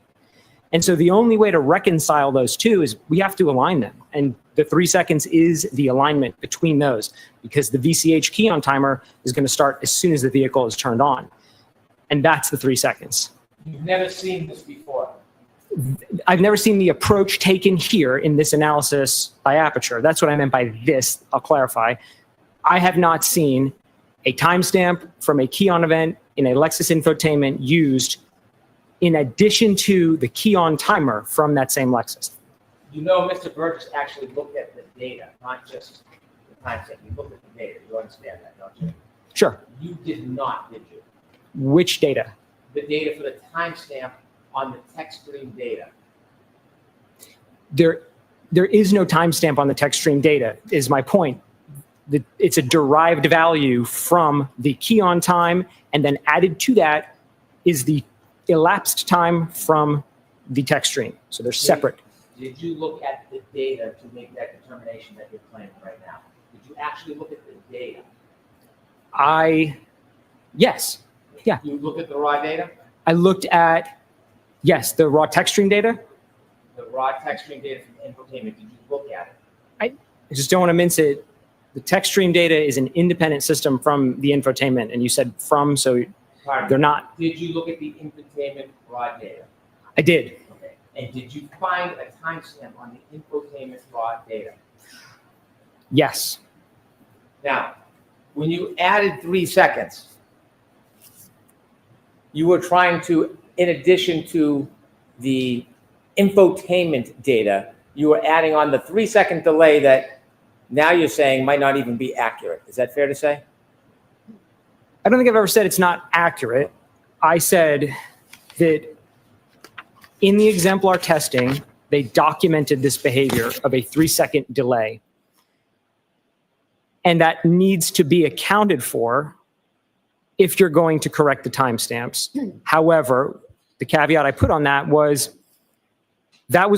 And so the only way to reconcile those two is we have to align them. And the 3 seconds is the alignment between those because the VCH key on timer is going to start as soon as the vehicle is turned on. And that's the 3 seconds. You've never seen this before. I've never seen the approach taken here in this analysis by Aperture. That's what I meant by this. I'll clarify. I have not seen a timestamp from a key on event in a Lexus infotainment used in addition to the key on timer from that same Lexus. You know, Mr. Burgess actually looked at the data, not just the timestamp. You looked at the data. You understand that, don't you? Sure. You did not, did you? Which data? The data for the timestamp on the text stream data. There is no timestamp on the text stream data, is my point. It's a derived value from the key on time, and then added to that is the elapsed time from the text stream. So they're separate. Did you look at the data to make that determination that you're claiming right now? Did you actually look at the data? Yes. Yeah. You looked at the raw data? I looked at, yes, the raw text stream data. The raw text stream data from the infotainment, did you look at it? I just don't want to mince it. The text stream data is an independent system from the infotainment, and you said from, so Pardon they're me. not. Did you look at the infotainment raw data? I did. Okay. And did you find a timestamp on the infotainment raw data? Yes. Now, when you added 3 seconds, you were trying to, in addition to the infotainment data, you were adding on the 3 second delay that now you're saying might not even be accurate. Is that fair to say? I don't think I've ever said it's not accurate. I said that in the exemplar testing, they documented this behavior of a 3 second delay. And that needs to be accounted for if you're going to correct the timestamps. However, the caveat I put on that was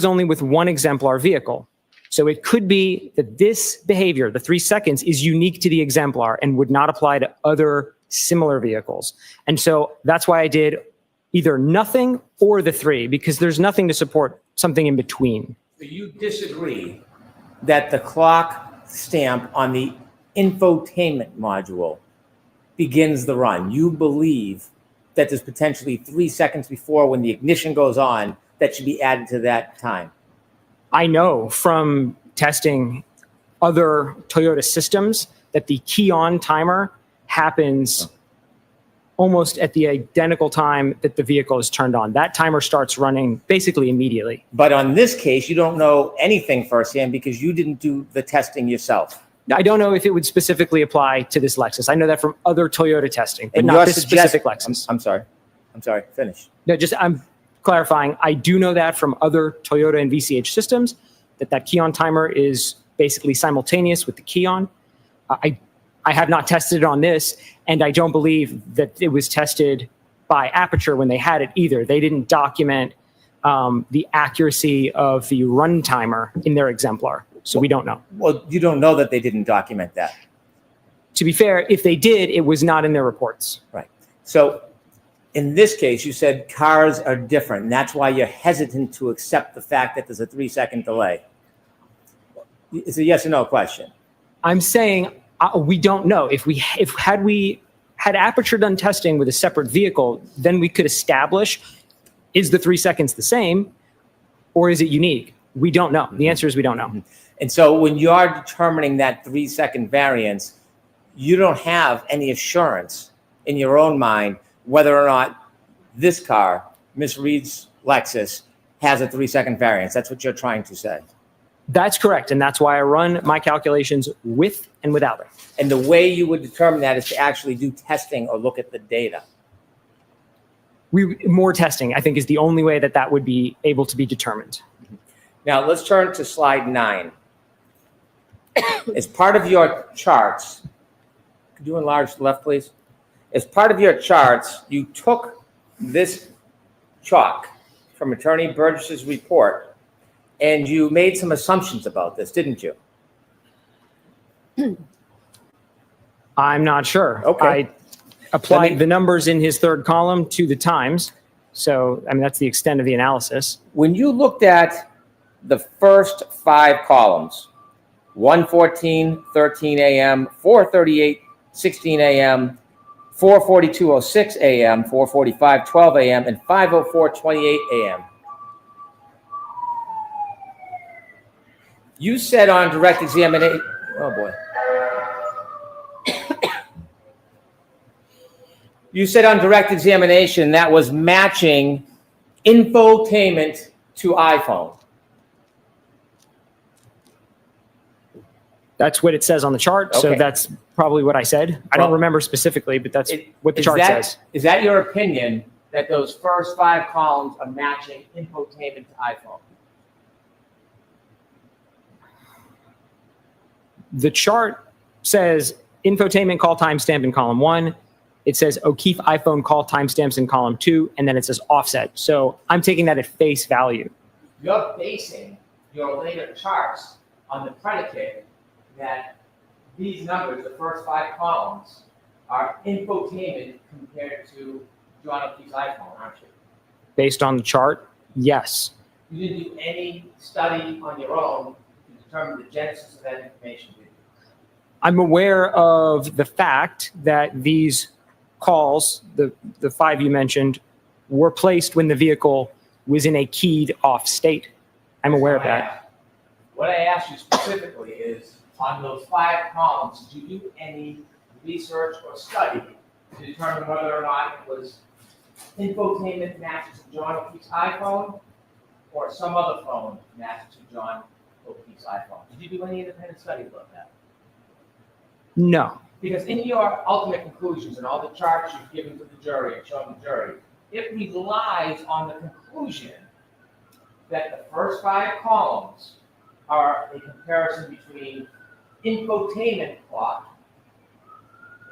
only with one exemplar vehicle. So it could be that this behavior, the 3 seconds, is unique to the exemplar and would not apply to other similar vehicles. And so that's why I did either nothing or the 3, because there's nothing to support something in between. So you disagree that the clock stamp on the infotainment module begins the run. You believe that there's potentially 3 seconds before when the ignition goes on that should be added to that time. I know from testing other Toyota systems that the key on timer happens almost at the identical time that the vehicle is turned on. That timer starts running basically immediately. But on this case, you don't know anything firsthand because you didn't do the testing yourself. I don't know if it would specifically apply to this Lexus. I know that from other Toyota testing, but And not you're this specific Lexus. I'm sorry, finish. No, I'm clarifying. I do know that from other Toyota and VCH systems that key on timer is basically simultaneous with the key on. I have not tested it on this, and I don't believe that it was tested by Aperture when they had it either. They didn't document the accuracy of the run timer in their exemplar, so we don't know. Well, you don't know that they didn't document that. To be fair, if they did, it was not in their reports. Right. So in this case, you said cars are different, and that's why you're hesitant to accept the fact that there's a 3 second delay. It's a yes or no question. I'm saying we don't know. If had Aperture done testing with a separate vehicle, then we could establish, is the 3 seconds the same or is it unique? We don't know. The answer is we don't know. And so when you're determining that 3 second variance, you don't have any assurance in your own mind whether or not this car, Miss Reed's Lexus, has a 3-second variance. That's what you're trying to say. That's correct. And that's why I run my calculations with and without it. And the way you would determine that is to actually do testing or look at the data. More testing, I think, is the only way that that would be able to be determined. Now, let's turn to slide 9. As part of your charts, could you enlarge the left, please? As part of your charts, you took this chalk from Attorney Burgess's report, and you made some assumptions about this, didn't you? I'm not sure. Okay. I applied the numbers in his third column to the times. So, I mean, that's the extent of the analysis. When you looked at the first 5 columns, 1:14:13 a.m., 4:38:16 a.m., 4:42:06 a.m., 4:45:12 a.m., and 5:04:28 a.m., you said on direct examination, oh boy. You said on direct examination that was matching infotainment to iPhone. That's what it says on the chart. So Okay. that's probably what I said. I don't remember specifically, but that's what the chart says. Is that your opinion that those first 5 columns are matching infotainment to iPhone? The chart says infotainment call timestamp in column 1. It says O'Keefe iPhone call timestamps in column 2, and then it says offset. So I'm taking that at face value. You're basing your later charts on the predicate that these numbers, the first 5 columns, are infotainment compared to John O'Keefe's iPhone, aren't you? Based on the chart, yes. You didn't do any study on your own to determine the genesis of that information, did you? I'm aware of the fact that these calls, the 5 you mentioned, were placed when the vehicle was in a keyed off state. I'm aware of that. What I asked you specifically is, on those 5 columns, did you do any research or study to determine whether or not it was infotainment matched to John O'Keefe's iPhone or some other phone matched to John O'Keefe's iPhone? Did you do any independent study about that? No. Because in your ultimate conclusions and all the charts you've given to the jury and shown the jury, it relies on the conclusion that the first 5 columns are a comparison between infotainment clock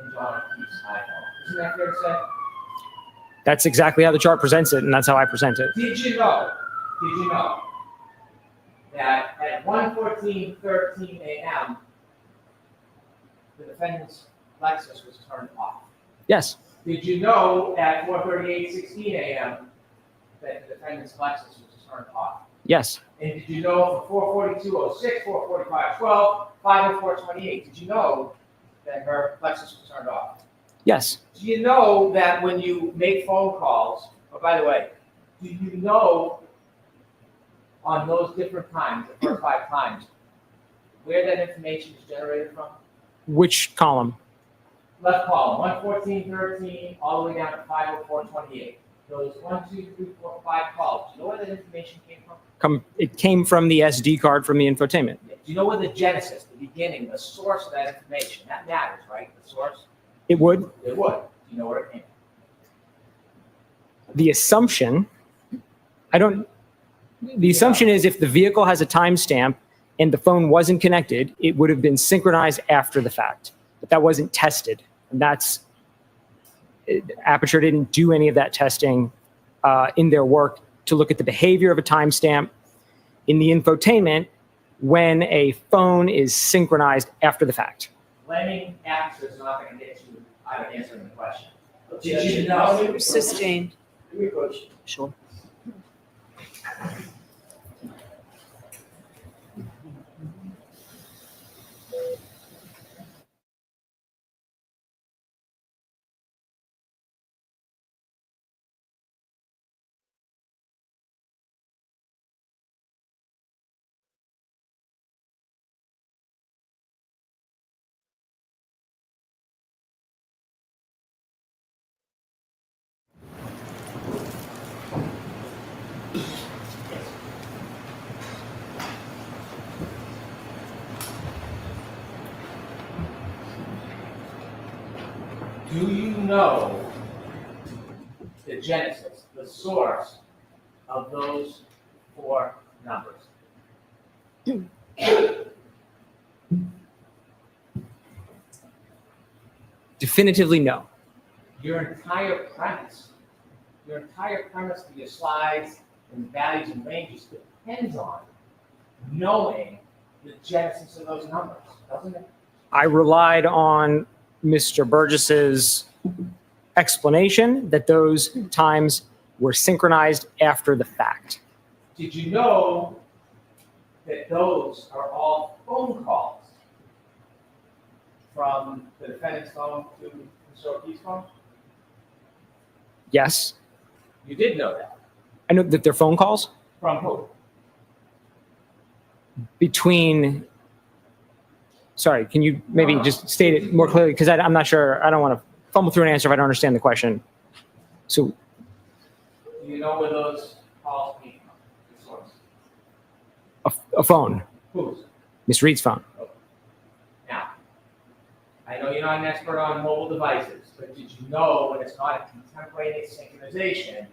and John O'Keefe's iPhone. Isn't that fair to say? That's exactly how the chart presents it, and that's how I present it. Did you know that at 1:14:13 a.m., the defendant's Lexus was turned off? Yes. Did you know at 4:38:16 a.m. that the defendant's Lexus was turned off? Yes. And did you know for 4:42:06, 4:45:12, 5:04:28, did you know that her Lexus was turned off? Yes. Do you know that when you make phone calls, oh, by the way, do you know on those different times, the first 5 times, where that information is generated from? Which column? Left column, 1:14:13, all the way down to 5:04:28. Those 1, 2, 3, 4, 5 calls. Do you know where that information came from? It came from the SD card from the infotainment. Do you know where the genesis, the beginning, the source of that information? That matters, right? The source? It would. It would. Do you know where it came from? The assumption, the assumption is if the vehicle has a timestamp and the phone wasn't connected, it would have been synchronized after the fact. But that wasn't tested. And Aperture didn't do any of that testing in their work to look at the behavior of a timestamp in the infotainment when a phone is synchronized after the fact. Blaming Aperture is not going to get you out of answering the question. Did you know? Sustained. Sure. Do you know the genesis, the source of those 4 numbers? Definitively no. Your entire premise of your slides and values and ranges depends on knowing the genesis of those numbers, doesn't it? I relied on Mr. Burgess's explanation that those times were synchronized after the fact. Did you know that those are all phone calls from the defendant's phone to Mr. O'Keefe's phone? Yes, You did know that. I know that they're phone calls From who? between. Sorry, can you maybe just state it more clearly? Because I'm not sure. I don't want to fumble through an answer if I don't understand the question. So Do you know where those calls came from? The source. a phone, Whose? Miss Reed's phone. Now, I know you're not an expert on mobile devices, but did you know when it's not a contemporaneous synchronization,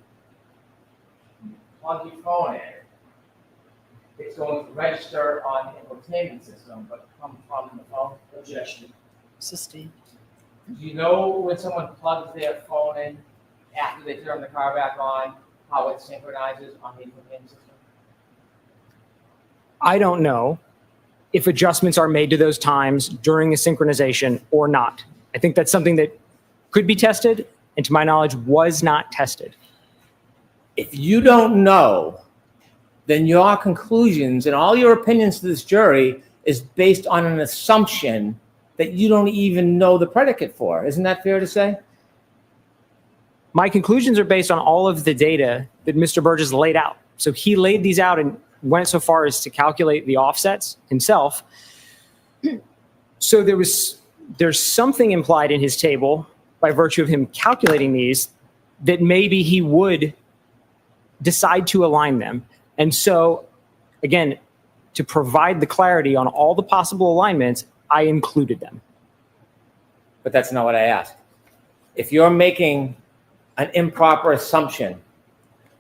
you plug your phone in, it's going to register on the infotainment system, but come from the phone? Objection. Sustained. Do you know when someone plugs their phone in after they turn the car back on, how it synchronizes on the infotainment system? I don't know if adjustments are made to those times during a synchronization or not. I think that's something that could be tested, and to my knowledge, was not tested. If you don't know, then your conclusions and all your opinions to this jury is based on an assumption that you don't even know the predicate for. Isn't that fair to say? My conclusions are based on all of the data that Mr. Burgess laid out. So he laid these out and went so far as to calculate the offsets himself. So there's something implied in his table by virtue of him calculating these that maybe he would decide to align them. And so, again, to provide the clarity on all the possible alignments, I included them. But that's not what I asked. If you're making an improper assumption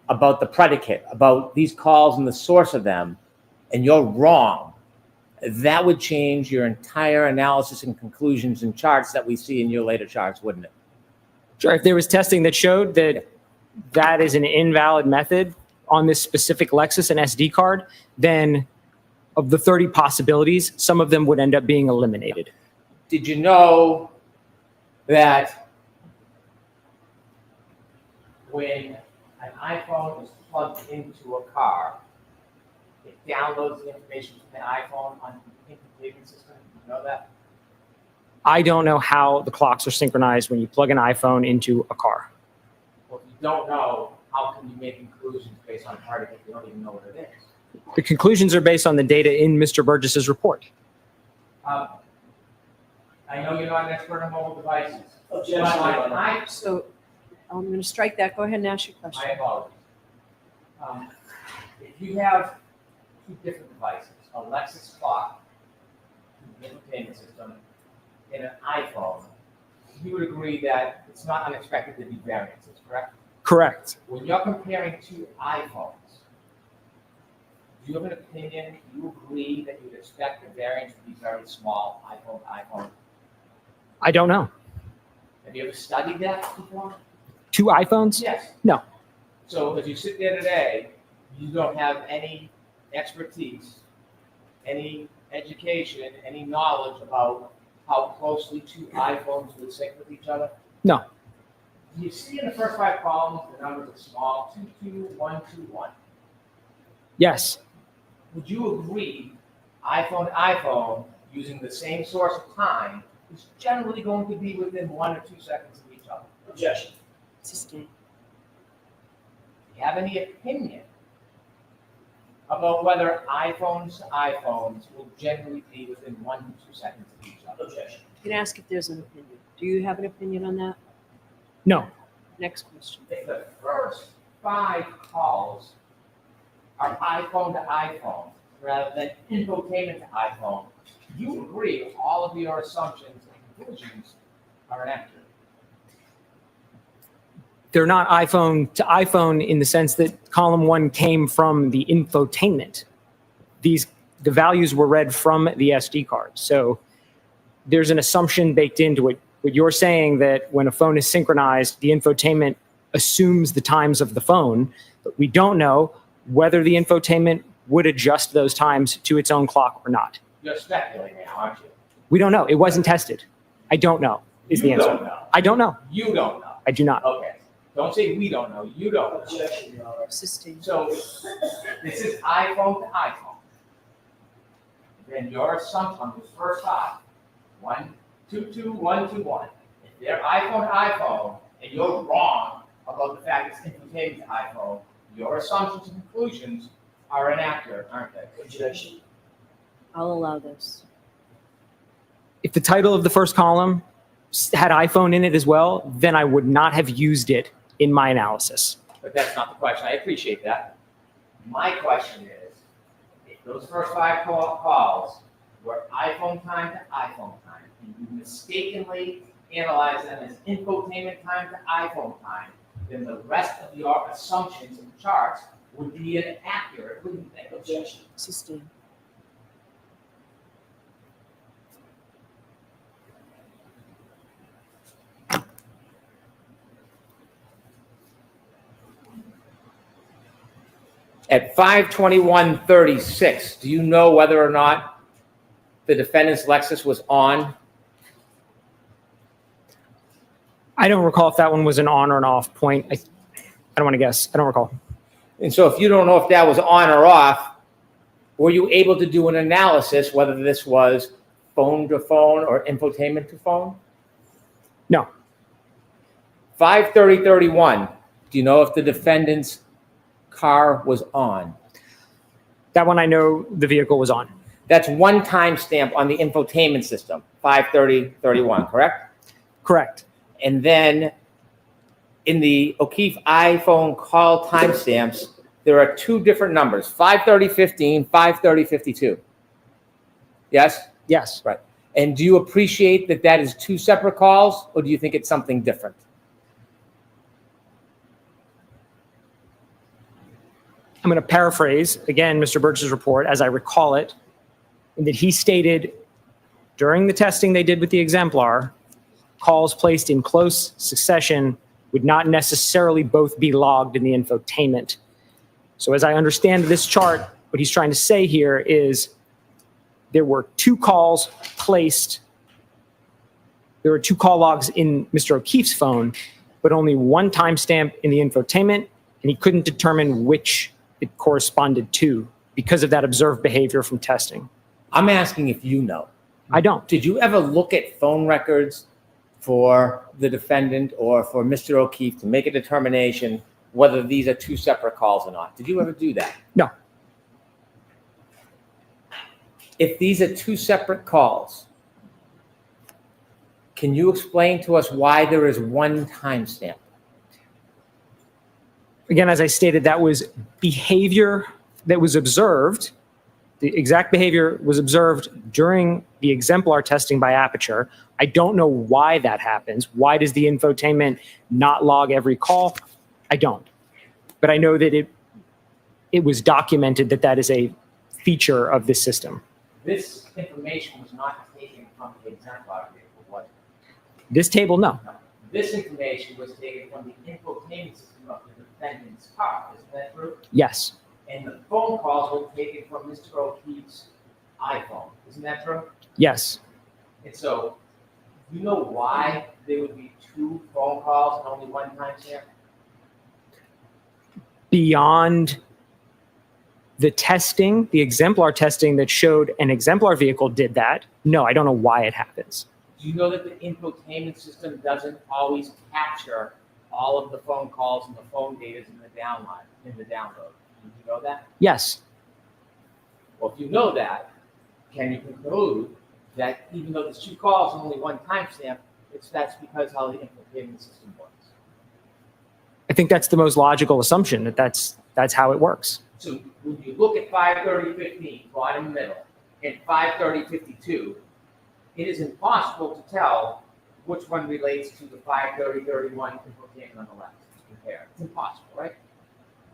about the predicate, about these calls and the source of them, and you're wrong, that would change your entire analysis and conclusions and charts that we see in your later charts, wouldn't it? Sure, if there was testing that showed that that is an invalid method on this specific Lexus and SD card, then of the 30 possibilities, some of them would end up being eliminated. Did you know that when an iPhone is plugged into a car, it downloads the information from the iPhone on the infotainment system? You know that? I don't know how the clocks are synchronized when you plug an iPhone into a car. Well, if you don't know, how can you make conclusions based on a predicate you don't even know what it is? The conclusions are based on the data in Mr. Burgess's report. I know you're not an expert on mobile devices. Objection, but Your Honor. I So I'm going to strike that. Go ahead and ask your My question. apologies. If you have 2 different devices, a Lexus clock, an infotainment system, and an iPhone, you would agree that it's not unexpected to be variances, correct? Correct. When you're comparing 2 iPhones, do you have an opinion, do you agree that you would expect the variance to be very small, iPhone to iPhone? I don't know. Have you ever studied that before? 2 iPhones? Yes. No. So if you sit there today, you don't have any expertise, any education, any knowledge about how closely 2 iPhones would sync with each other? No. You see in the first 5 columns, the numbers are small, 2, 2, 1, 2, 1. Yes. Would you agree iPhone to iPhone using the same source of time is generally going to be within 1 or 2 seconds of each other? Objection. Sustained. Do you have any opinion about whether iPhones to iPhones will generally be within 1 to 2 seconds of each other? Objection. You can ask if there's an opinion. Do you have an opinion on that? No. Next question. If the first 5 calls are iPhone to iPhone rather than infotainment to iPhone, you agree all of your assumptions and conclusions are inaccurate. they're not iPhone to iPhone in the sense that column 1 came from the infotainment. The values were read from the SD card. So there's an assumption baked into it. What you're saying that when a phone is synchronized, the infotainment assumes the times of the phone, but we don't know whether the infotainment would adjust those times to its own clock or not. You're speculating now, aren't you? We don't know. It wasn't tested. I don't know is the You answer. don't know. I don't know. You don't know. I do not. Okay. Don't say we don't know. You don't know. Sustained. So this is iPhone to iPhone. Then your assumption was first off, 122.121. If they're iPhone to iPhone and you're wrong about the fact it's infotainment to iPhone, your assumptions and conclusions are inaccurate, aren't they? Objection. I'll allow this. If the title of the first column had iPhone in it as well, then I would not have used it in my analysis. But that's not the question. I appreciate that. My question is, if those first 5 calls were iPhone time to iPhone time, and you mistakenly analyze them as infotainment time to iPhone time, then the rest of your assumptions and charts would be inaccurate, wouldn't they? Objection. Sustained. At 5:21:36, do you know whether or not the defendant's Lexus was on? I don't recall if that one was an on or an off point. I don't want to guess. I don't recall. And so if you don't know if that was on or off, were you able to do an analysis whether this was phone to phone or infotainment to phone? No. 5:30:31, do you know if the defendant's car was on? That one I know the vehicle was on. That's one timestamp on the infotainment system, 5:30:31, correct? Correct. And then in the O'Keefe iPhone call timestamps, there are 2 different numbers, 5:30:15, 5:30:52. Yes? Yes. Right. And do you appreciate that that is 2 separate calls, or do you think it's something different? I'm going to paraphrase, again, Mr. Birch's report as I recall it, in that he stated during the testing they did with the exemplar, calls placed in close succession would not necessarily both be logged in the infotainment. So as I understand this chart, what he's trying to say here is there were 2 calls placed, there were 2 call logs in Mr. O'Keefe's phone, but only one timestamp in the infotainment, and he couldn't determine which it corresponded to because of that observed behavior from testing. I'm asking if you know. I don't. Did you ever look at phone records for the defendant or for Mr. O'Keefe to make a determination whether these are 2 separate calls or not? Did you ever do that? No. If these are 2 separate calls, can you explain to us why there is one timestamp? Again, as I stated, that was behavior that was observed. The exact behavior was observed during the exemplar testing by Aperture. I don't know why that happens. Why does the infotainment not log every call? I don't. But I know that it was documented that that is a feature of this system. This information was not taken from the exemplar vehicle, was it? This table, no. No. This information was taken from the infotainment system of the defendant's car, isn't that true? Yes. And the phone calls were taken from Mr. O'Keefe's iPhone, isn't that true? Yes. And so, you know why there would be 2 phone calls and only one timestamp? Beyond the testing, the exemplar testing that showed an exemplar vehicle did that, no, I don't know why it happens. Do you know that the infotainment system doesn't always capture all of the phone calls and the phone data in the download? Do you know that? Yes. Well, if you know that, can you conclude that even though there's 2 calls and only one timestamp, that's because how the infotainment system works? I think that's the most logical assumption, that that's how it works. So when you look at 5:30:15, bottom middle, and 5:30:52, it is impossible to tell which one relates to the 5:30:31 infotainment on the left. compare. It's impossible, right?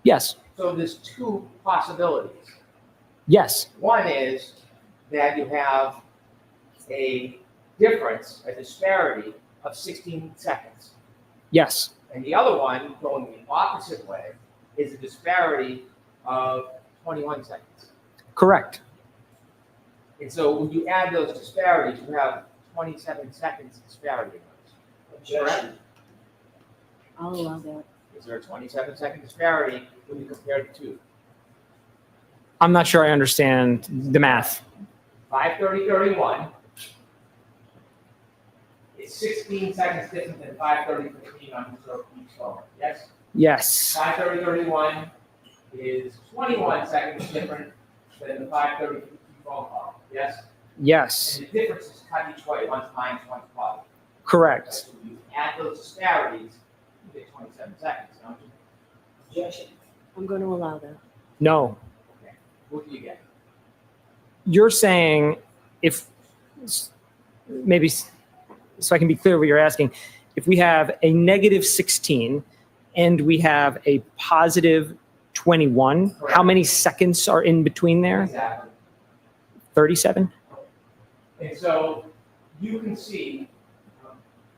Yes. So there's two possibilities. Yes. One is that you have a difference, a disparity of 16 seconds. Yes. And the other one, going the opposite way, is a disparity of 21 seconds. Correct. And so when you add those disparities, you have 27 seconds disparity in those. Correct? I'll allow that. Is there a 27-second disparity when you compare the two? I'm not sure I understand the math. 5:30:31 is 16 seconds different than 5:30:15 on each phone. Yes? Yes. 5:30:31 is 21 seconds different than the 5:30:15 phone call. Yes? Yes. And the difference is cut each way, one's minus, one's positive. Correct. So when you add those disparities, you get 27 seconds, don't you? Objection. I'm going to allow that. No. Okay. What do you get? You're saying if maybe so I can be clear what you're asking, if we have a negative 16 and we have a positive 21, Correct. how many seconds are in between there? Exactly. 37? And so you can see,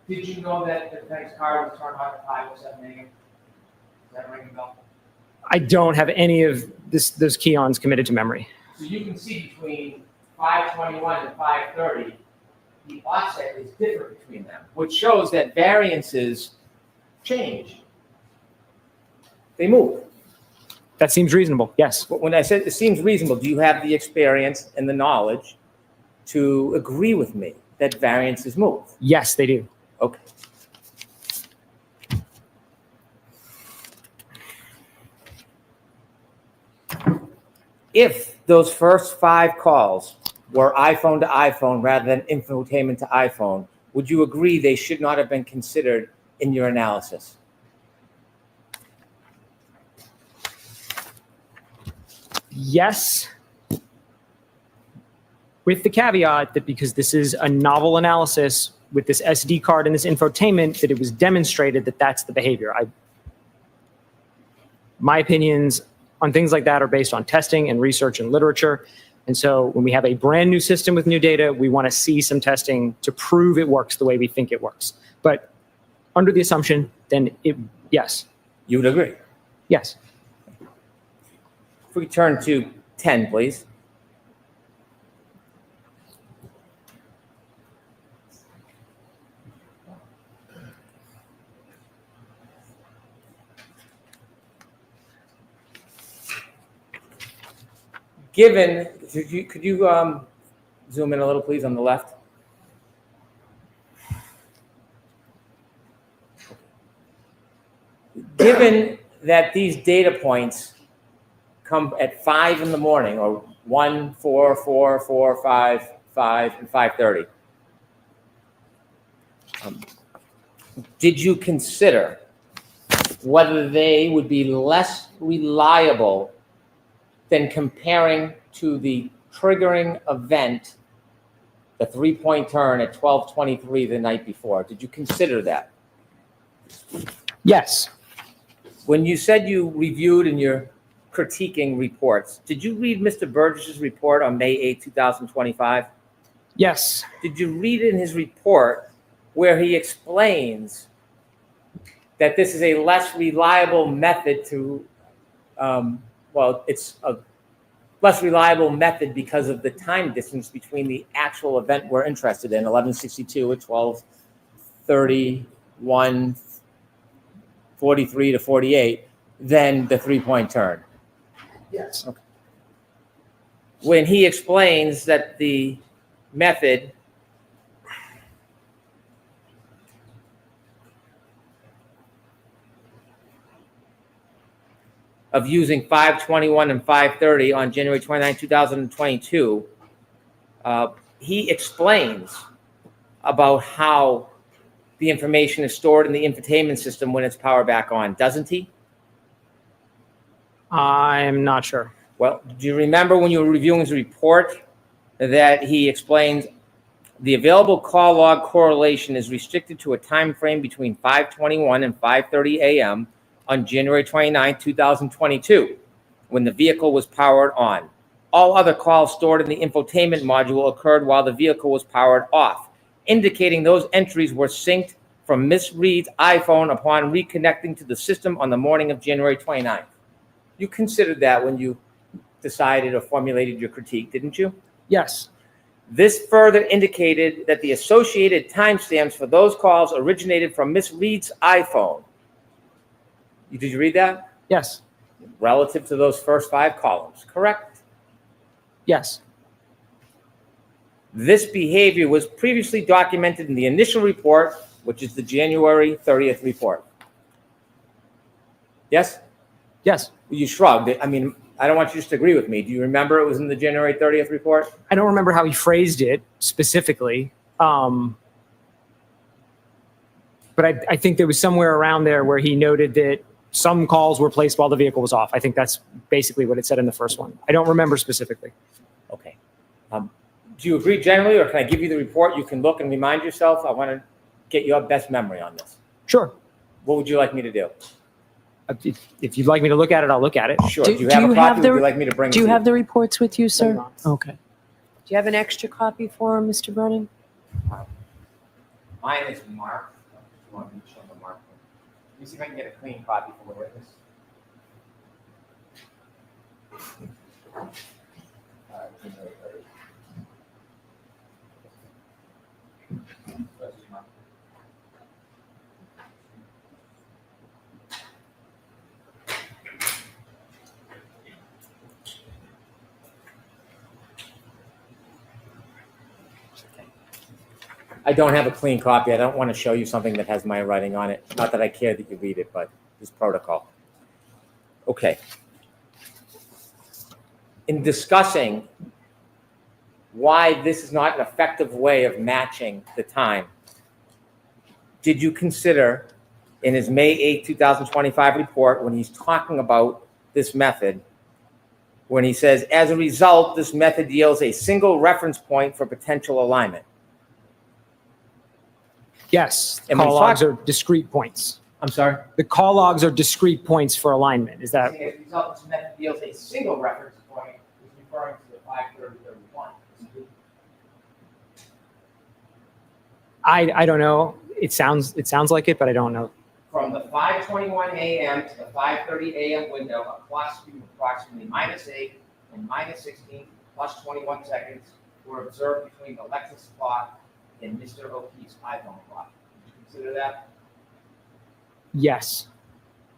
did you know that the defense car was turned on at 5:07 a.m.? Does that ring a bell? I don't have any of those key-ons committed to memory. So you can see between 5:21 and 5:30, the offset is different between them, which shows that variances change. They move. That seems reasonable. Yes. But when I said it seems reasonable, do you have the experience and the knowledge to agree with me that variances move? Yes, they do. Okay. If those first 5 calls were iPhone to iPhone rather than infotainment to iPhone, would you agree they should not have been considered in your analysis? Yes, with the caveat that because this is a novel analysis with this SD card and this infotainment, that it was demonstrated that that's the behavior. My opinions on things like that are based on testing and research and literature. And so when we have a brand new system with new data, we want to see some testing to prove it works the way we think it works. But under the assumption, then yes. You would agree? Yes. If we turn to 10, please. Given, could you zoom in a little, please, on the left? Given that these data points come at 5 in the morning, or 1, 4, 4, 4, 5, 5, and 5:30, did you consider whether they would be less reliable than comparing to the triggering event, the 3-point turn at 12:23 the night before? Did you consider that? Yes. When you said you reviewed and you're critiquing reports, did you read Mr. Burgess's report on May 8, 2025? Yes. Did you read in his report where he explains that this is a less reliable method to, it's a less reliable method because of the time distance between the actual event we're interested in, 1162 at 12:31, 43 to 48, than the 3-point turn? Yes. Okay. When he explains that the method of using 5:21 and 5:30 on January 29, 2022, he explains about how the information is stored in the infotainment system when it's powered back on, doesn't he? I'm not sure. Well, do you remember when you were reviewing his report that he explains the available call log correlation is restricted to a time frame between 5:21 and 5:30 a.m. on January 29, 2022, when the vehicle was powered on. All other calls stored in the infotainment module occurred while the vehicle was powered off, indicating those entries were synced from Ms. Reed's iPhone upon reconnecting to the system on the morning of January 29th. You considered that when you decided or formulated your critique, didn't you? Yes. This further indicated that the associated timestamps for those calls originated from Ms. Reed's iPhone. Did you read that? Yes. Relative to those first 5 columns, correct? Yes. This behavior was previously documented in the initial report, which is the January 30th report. Yes? Yes. You shrugged. I mean, I don't want you just to agree with me. Do you remember it was in the January 30th report? I don't remember how he phrased it specifically. But I think there was somewhere around there where he noted that some calls were placed while the vehicle was off. I think that's basically what it said in the first one. I don't remember specifically. Okay. Do you agree generally, or can I give you the report? You can look and remind yourself. I want to get your best memory on this. Sure. What would you like me to do? If you'd like me to look at it, I'll look at it. Sure. Do- Do you do have you a have copy? the- Would you like me to bring it Do you to have the reports with you, sir? not. Okay. Do you have an extra copy for him, Mr. Brennan? Mine is marked. You want me to show the mark? Let me see if I can get a clean copy for the witness. January 30th. I don't have a clean copy. I don't want to show you something that has my writing on it. Not that I care that you read it, but it's protocol. Okay. In discussing why this is not an effective way of matching the time, did you consider in his May 8, 2025 report, when he's talking about this method, when he says, as a result, this method yields a single reference point for potential alignment? Yes. And when Call he's logs talking- are discrete points. I'm sorry? The call logs are discrete points for alignment. Is that? As a result, this method yields a single reference point, is referring to the 53031. I don't know. It sounds like it, but I don't know. From the 5:21 a.m. to the 5:30 a.m. window, a clock speed of approximately -8 and -16 plus 21 seconds were observed between the Lexus clock and Mr. O'Keefe's iPhone clock. Did you consider that? Yes.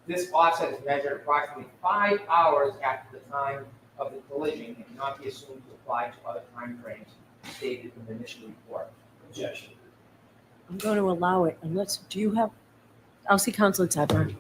This offset is measured approximately 5 hours after the time of the collision and cannot be assumed to apply to other time frames stated in the initial report. Objection. I'm going to allow it unless, do you have, I'll see Counselor Tadman.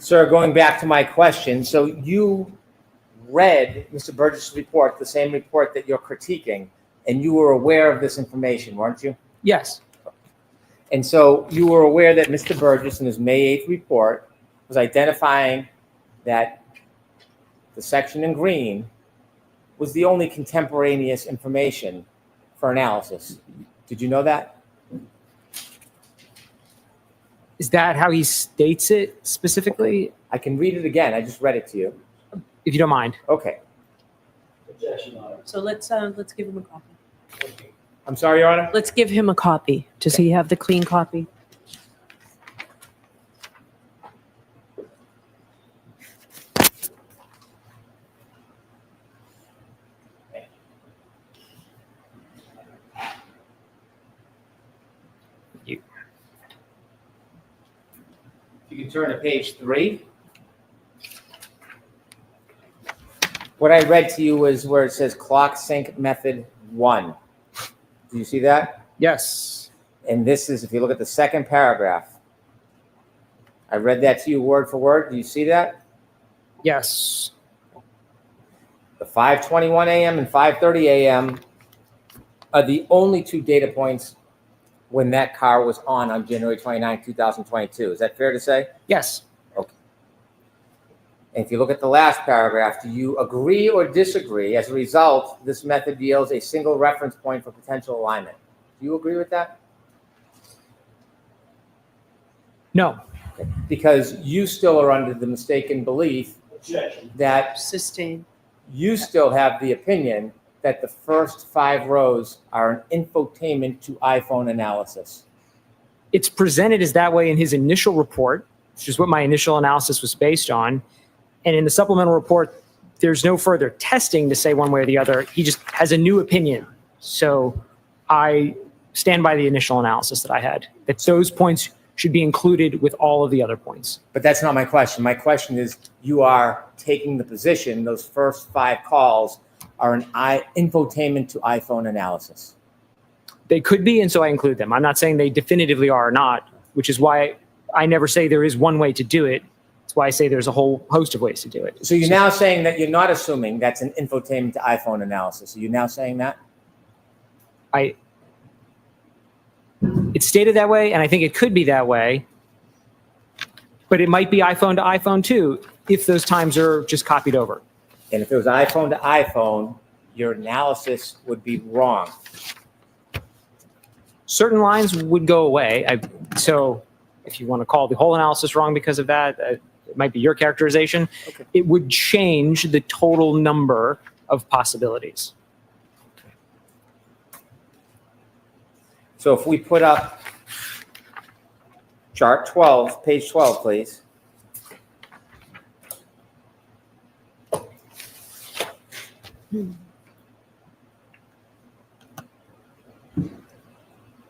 Sir, going back to my question, so you read Mr. Burgess' report, the same report that you're critiquing, and you were aware of this information, weren't you? Yes, And so you were aware that Mr. Burgess in his May 8th report was identifying that the section in green was the only contemporaneous information for analysis. Did you know that? is that how he states it specifically? I can read it again. I just read it to you. If you don't mind. Okay. So let's give him a copy. I'm sorry, Your Honor? Let's give him a copy. Does he have the clean copy? If you can turn to page 3. What I read to you was where it says clock sync method 1. Do you see that? Yes. And this is, if you look at the second paragraph, I read that to you word for word. Do you see that? Yes. The 5:21 a.m. and 5:30 a.m. are the only 2 data points when that car was on January 29, 2022. Is that fair to say? Yes. Okay. And if you look at the last paragraph, do you agree or disagree? As a result, this method yields a single reference point for potential alignment. Do you agree with that? No. Okay. Because you still are under the mistaken belief that Sustain. you still have the opinion that the first 5 rows are an infotainment to iPhone analysis. It's presented as that way in his initial report, which is what my initial analysis was based on. And in the supplemental report, there's no further testing to say one way or the other. He just has a new opinion. So I stand by the initial analysis that I had, that those points should be included with all of the other points. But that's not my question. My question is, you are taking the position those first 5 calls are an infotainment to iPhone analysis. They could be, and so I include them. I'm not saying they definitively are or not, which is why I never say there is one way to do it. That's why I say there's a whole host of ways to do it. So you're now saying that you're not assuming that's an infotainment to iPhone analysis. Are you now saying that? It's stated that way, and I think it could be that way, but it might be iPhone to iPhone too, if those times are just copied over. And if it was iPhone to iPhone, your analysis would be wrong. Certain lines would go away. So if you want to call the whole analysis wrong because of that, it might be your characterization. Okay. It would change the total number of possibilities. So if we put up chart 12, page 12, please.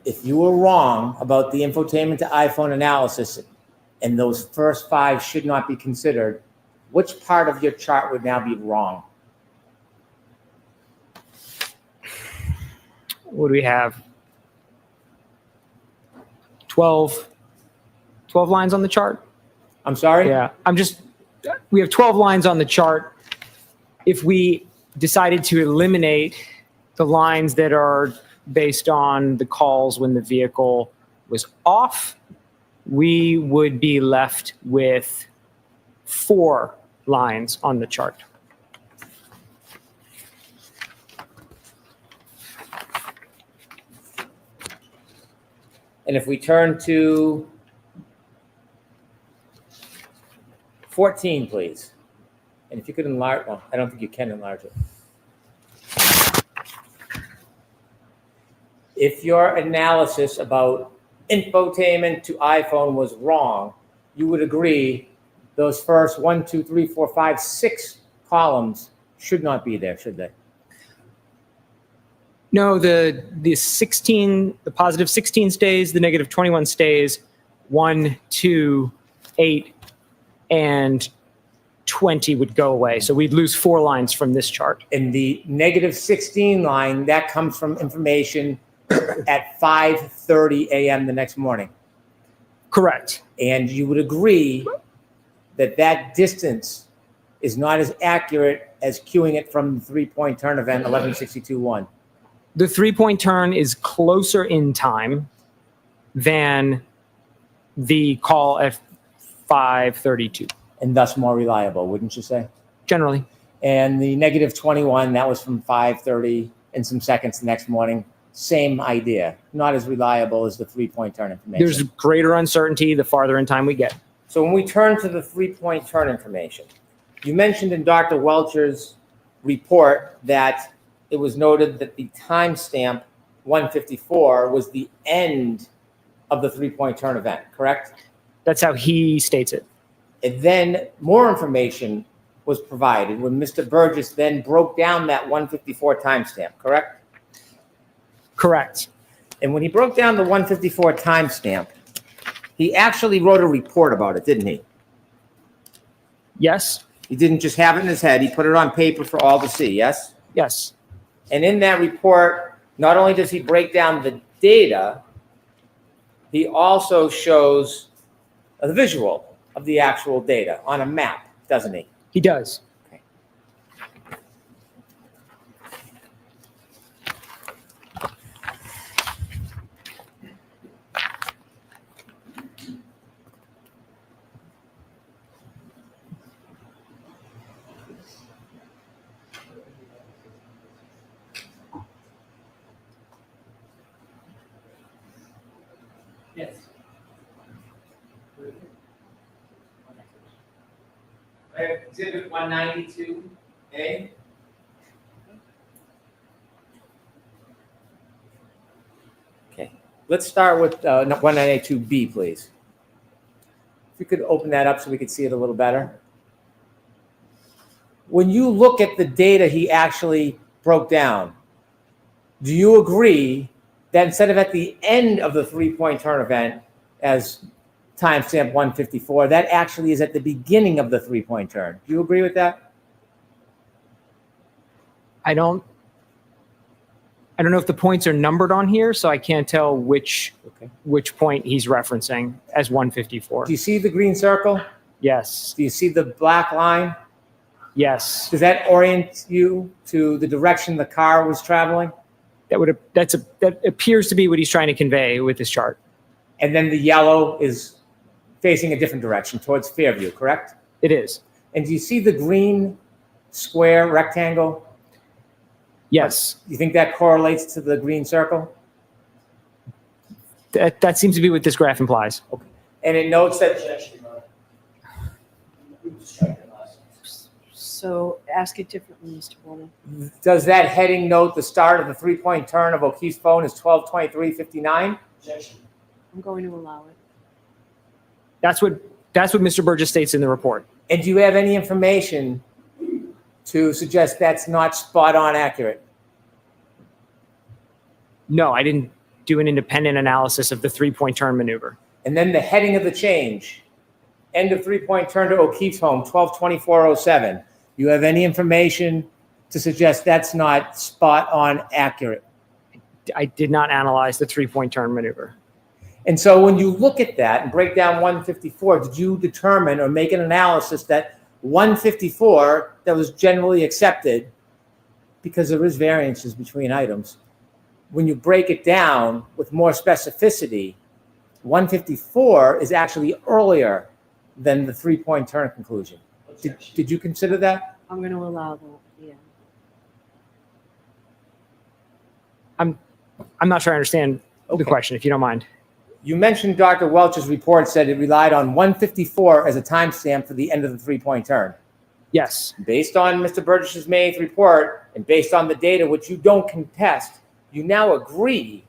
If you were wrong about the infotainment to iPhone analysis and those first 5 should not be considered, which part of your chart would now be wrong? What do we have? 12 lines on the chart? I'm sorry? Yeah, we have 12 lines on the chart. If we decided to eliminate the lines that are based on the calls when the vehicle was off, we would be left with 4 lines on the chart. And if we turn to 14, please. And if you could enlarge, well, I don't think you can enlarge it. If your analysis about infotainment to iPhone was wrong, you would agree those first 1, 2, 3, 4, 5, 6 columns should not be there, should they? No, the positive 16 stays, the negative 21 stays, 1, 2, 8, and 20 would go away. So we'd lose 4 lines from this chart. And the negative 16 line, that comes from information at 5:30 a.m. the next morning. Correct. And you would agree that that distance is not as accurate as cueing it from the three-point turn event 1162-1? The 3-point turn is closer in time than the call at 5:32, And thus more reliable, wouldn't you say? generally. And the -21, that was from 5:30 and some seconds the next morning. Same idea, not as reliable as the three-point turn information. There's greater uncertainty the farther in time we get. So when we turn to the three-point turn information, you mentioned in Dr. Welcher's report that it was noted that the timestamp 154 was the end of the three-point turn event, correct? That's how he states it. And then more information was provided when Mr. Burgess then broke down that 154 timestamp, correct? Correct. And when he broke down the 154 timestamp, he actually wrote a report about it, didn't he? Yes. He didn't just have it in his head. He put it on paper for all to see, yes? Yes. And in that report, not only does he break down the data, he also shows a visual of the actual data on a map, doesn't he? He does. Yes. Exhibit 192A. Okay, let's start with 192B, please. If you could open that up so we could see it a little better. When you look at the data he actually broke down, do you agree that instead of at the end of the three-point turn event as timestamp 154, that actually is at the beginning of the three-point turn? Do you agree with that? I don't know if the points are numbered on here, so I can't tell which point he's referencing as 154. Do you see the green circle? Yes. Do you see the black line? Yes. Does that orient you to the direction the car was traveling? That appears to be what he's trying to convey with this chart. And then the yellow is facing a different direction towards Fairview, correct? It is. And do you see the green square rectangle? Yes. You think that correlates to the green circle? That seems to be what this graph implies. And it notes that, So ask it differently, Mr. Bowman. does that heading note the start of the three-point turn of O'Keefe's phone is 12:23:59? I'm going to allow it. That's what Mr. Burgess states in the report. And do you have any information to suggest that's not spot on accurate? No, I didn't do an independent analysis of the 3-point turn maneuver. And then the heading of the change, end of three-point turn to O'Keefe's home, 12:24:07. You have any information to suggest that's not spot on accurate? I did not analyze the 3-point turn maneuver. And so when you look at that and break down 154, did you determine or make an analysis that 154 that was generally accepted, because there is variances between items, when you break it down with more specificity, 154 is actually earlier than the 3-point turn conclusion? Did you consider that? I'm going to allow that, yeah. I'm not sure I understand the question, if you don't mind. You mentioned Dr. Welch's report said it relied on 154 as a timestamp for the end of the 3-point turn. Yes. Based on Mr. Burgess's May 8th report and based on the data, which you don't contest, you now agree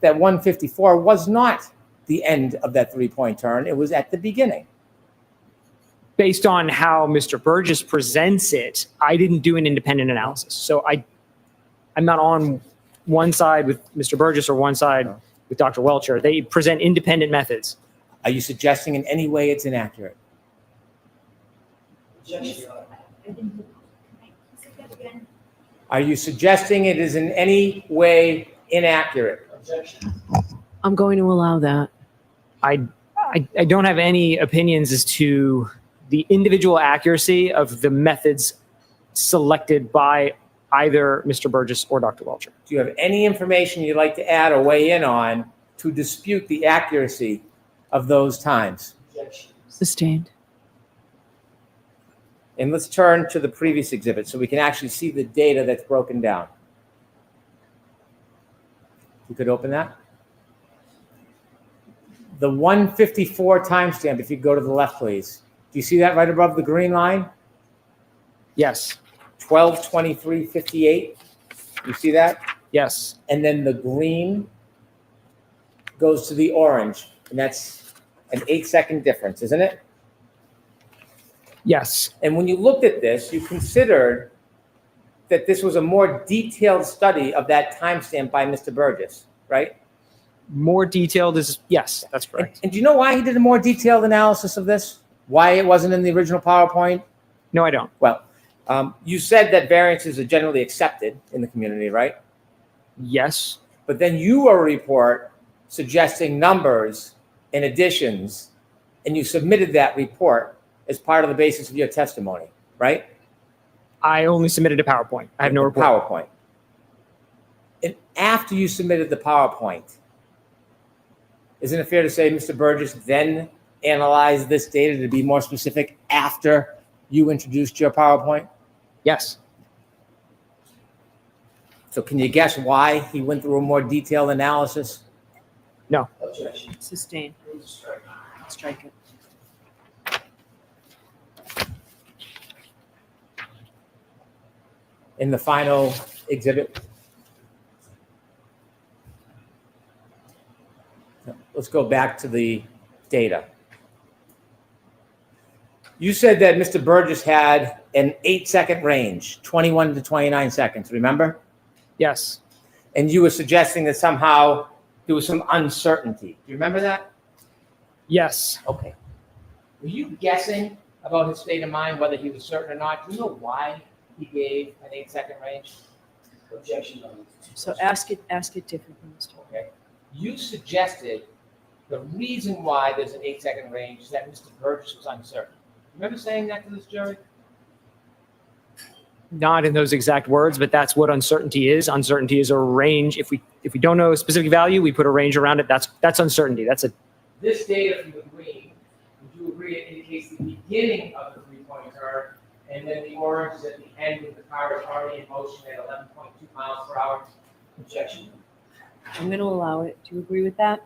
that 154 was not the end of that 3-point turn. It was at the beginning. Based on how Mr. Burgess presents it, I didn't do an independent analysis. So I'm not on one side with Mr. Burgess or one side with Dr. Welcher. They present independent methods. Are you suggesting in any way it's inaccurate? Are you suggesting it is in any way inaccurate? I'm going to allow that. I don't have any opinions as to the individual accuracy of the methods selected by either Mr. Burgess or Dr. Welcher. Do you have any information you'd like to add or weigh in on to dispute the accuracy of those times? Sustained. And let's turn to the previous exhibit so we can actually see the data that's broken down. You could open that. The 154 timestamp, if you go to the left, please. Do you see that right above the green line? Yes. 12:23:58. You see that? Yes. And then the green goes to the orange, and that's an 8-second difference, isn't it? Yes. And when you looked at this, you considered that this was a more detailed study of that timestamp by Mr. Burgess, right? More detailed is, yes, that's correct. And do you know why he did a more detailed analysis of this? Why it wasn't in the original PowerPoint? No, I don't. Well, you said that variances are generally accepted in the community, right? Yes. But then you wrote a report suggesting numbers and additions, and you submitted that report as part of the basis of your testimony, right? I only submitted a PowerPoint. I have no The report. PowerPoint. And after you submitted the PowerPoint, isn't it fair to say Mr. Burgess then analyzed this data to be more specific after you introduced your PowerPoint? Yes. So can you guess why he went through a more detailed analysis? No. Sustained. Strike it. In the final exhibit? Let's go back to the data. You said that Mr. Burgess had an 8-second range, 21 to 29 seconds, remember? Yes. And you were suggesting that somehow there was some uncertainty. Do you remember that? Yes. Okay. Were you guessing about his state of mind, whether he was certain or not? Do you know why he gave an 8-second range? Objection. So ask it differently, Mr. Okay. You suggested the reason why there's an 8-second range is that Mr. Burgess was uncertain. Remember saying that to this jury? Not in those exact words, but that's what uncertainty is. Uncertainty is a range. If we don't know a specific value, we put a range around it. That's uncertainty. That's a This data from the green, would you agree it indicates the beginning of the three-point turn, and then the orange is at the end of the car is already in motion at 11.2 miles per hour? Objection. I'm going to allow it. Do you agree with that?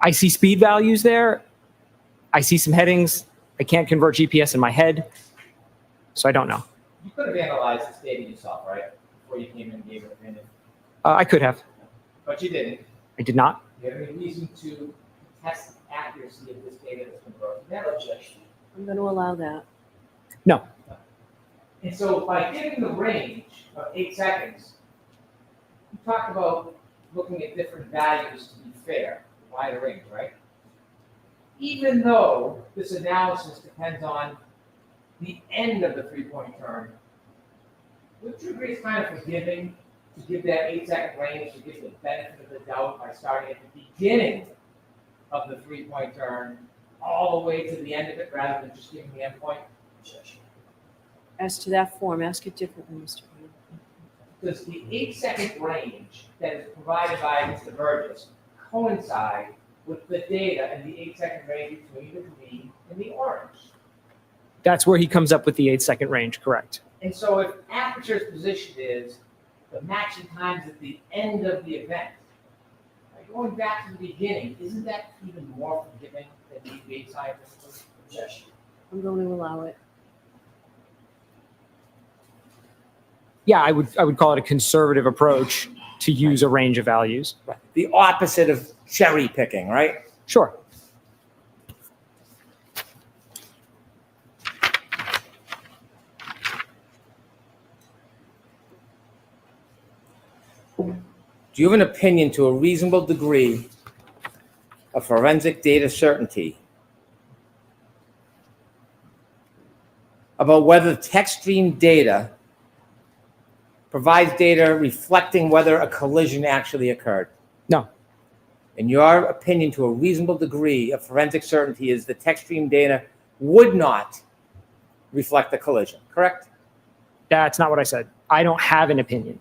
I see speed values there. I see some headings. I can't convert GPS in my head, so I don't know. You could have analyzed this data yourself, right? Before you came in and gave an opinion, I could have. but you didn't. I did not. Do you have any reason to test the accuracy of this data that's been broken? No objection. I'm going to allow that. No. And so by giving the range of 8 seconds, you talked about looking at different values to be fair, wide range, right? Even though this analysis depends on the end of the three-point turn, would you agree it's kind of forgiving to give that 8-second range to give the benefit of the doubt by starting at the beginning of the three-point turn all the way to the end of it rather than just giving the end point? As to that form, ask it differently, Mr. Green. Does the 8-second range that is provided by Mr. Burgess coincide with the data and the 8-second range between the green and the orange? That's where he comes up with the 8-second range, correct. And so if Aperture's position is the matching times at the end of the event, like going back to the beginning, isn't that even more forgiving than the 8-second objection? I'm going to allow it. Yeah, I would call it a conservative approach to use a range of values. The opposite of cherry picking, right? Sure. Do you have an opinion to a reasonable degree of forensic data certainty about whether text stream data provides data reflecting whether a collision actually occurred? No. In your opinion, to a reasonable degree of forensic certainty, is the text stream data would not reflect the collision, correct? That's not what I said. I don't have an opinion.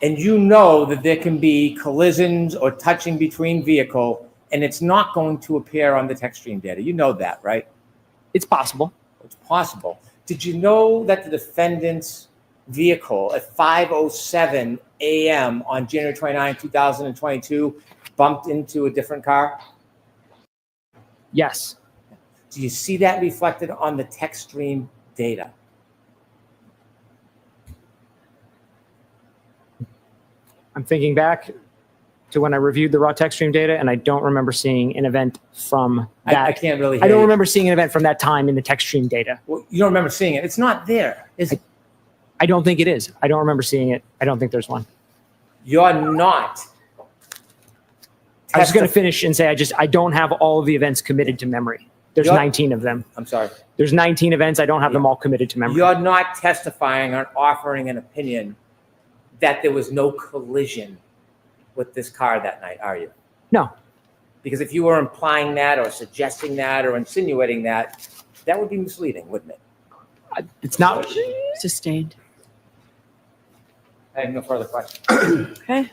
And you know that there can be collisions or touching between vehicle, and it's not going to appear on the tech stream data. You know that, right? It's possible. It's possible. Did you know that the defendant's vehicle at 5:07 a.m. on January 29, 2022 bumped into a different car? Yes. Do you see that reflected on the tech stream data? I'm thinking back to when I reviewed the raw tech stream data, and I don't remember seeing an event from that. I can't really hear I don't you. remember seeing an event from that time in the tech stream data. Well, you don't remember seeing it. It's not there, is it? I don't think it is. I don't remember seeing it. I don't think there's one. You're not. I was going to finish and say I don't have all of the events committed to memory. There's You're- 19 of them. I'm sorry. There's 19 events. I don't have them all committed to memory. You're not testifying or offering an opinion that there was no collision with this car that night, are you? No. Because if you were implying that or suggesting that or insinuating that, that would be misleading, wouldn't it? It's not. Sustained. I have no further questions. Okay.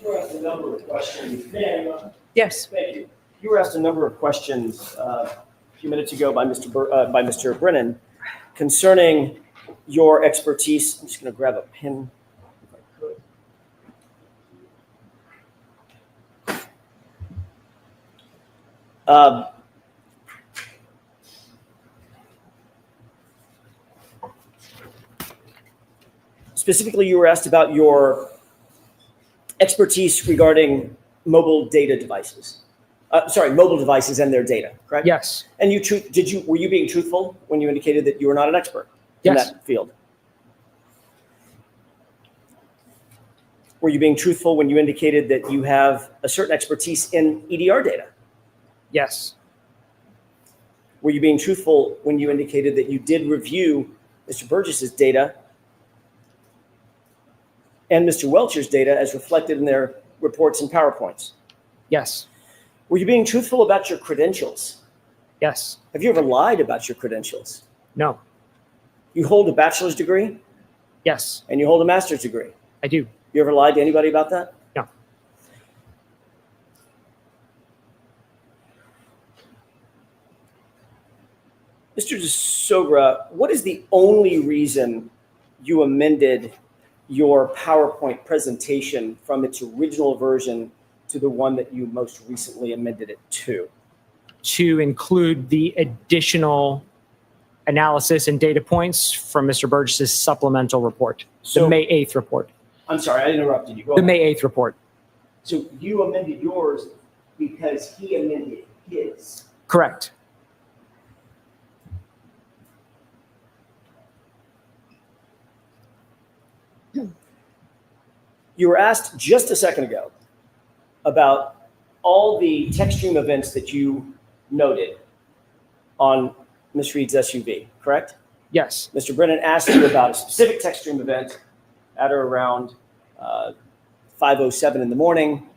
You were asked a number of questions. Ma'am, Yes. thank you. You were asked a number of questions a few minutes ago by Mr. Brennan concerning your expertise. I'm just going to grab a pen if I could. Specifically, you were asked about your expertise regarding mobile data devices. Mobile devices and their data, correct? Yes. And were you being truthful when you indicated that you were not an expert in Yes. that field? Were you being truthful when you indicated that you have a certain expertise in EDR data? Yes. Were you being truthful when you indicated that you did review Mr. Burgess's data and Mr. Welcher's data as reflected in their reports and PowerPoints? Yes. Were you being truthful about your credentials? Yes. Have you ever lied about your credentials? No. You hold a bachelor's degree Yes. and you hold a master's degree. I do. You ever lied to anybody about that? No. Mr. DeSogra, what is the only reason you amended your PowerPoint presentation from its original version to the one that you most recently amended it to? To include the additional analysis and data points from Mr. Burgess's supplemental report, So- the May 8th report. I'm sorry, I interrupted you. Go The ahead. May 8th report. So you amended yours because he amended his. Correct. You were asked just a second ago about all the tech stream events that you noted on Ms. Reed's SUV, correct? Yes. Mr. Brennan asked you about a specific tech stream event at or around 5:07 in the morning,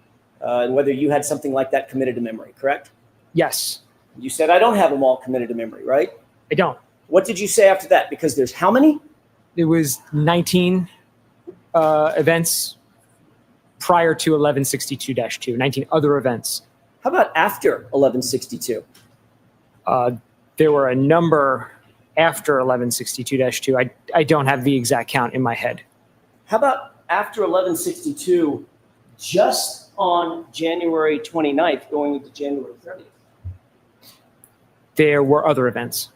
and whether you had something like that committed to memory, correct? Yes. You said, I don't have them all committed to memory, right? I don't. What did you say after that? Because there's how many? It was 19 events prior to 1162-2, 19 other events. How about after 1162? There were a number after 1162-2. I don't have the exact count in my head. How about after 1162, just on January 29th, going into January 30th? There were other events.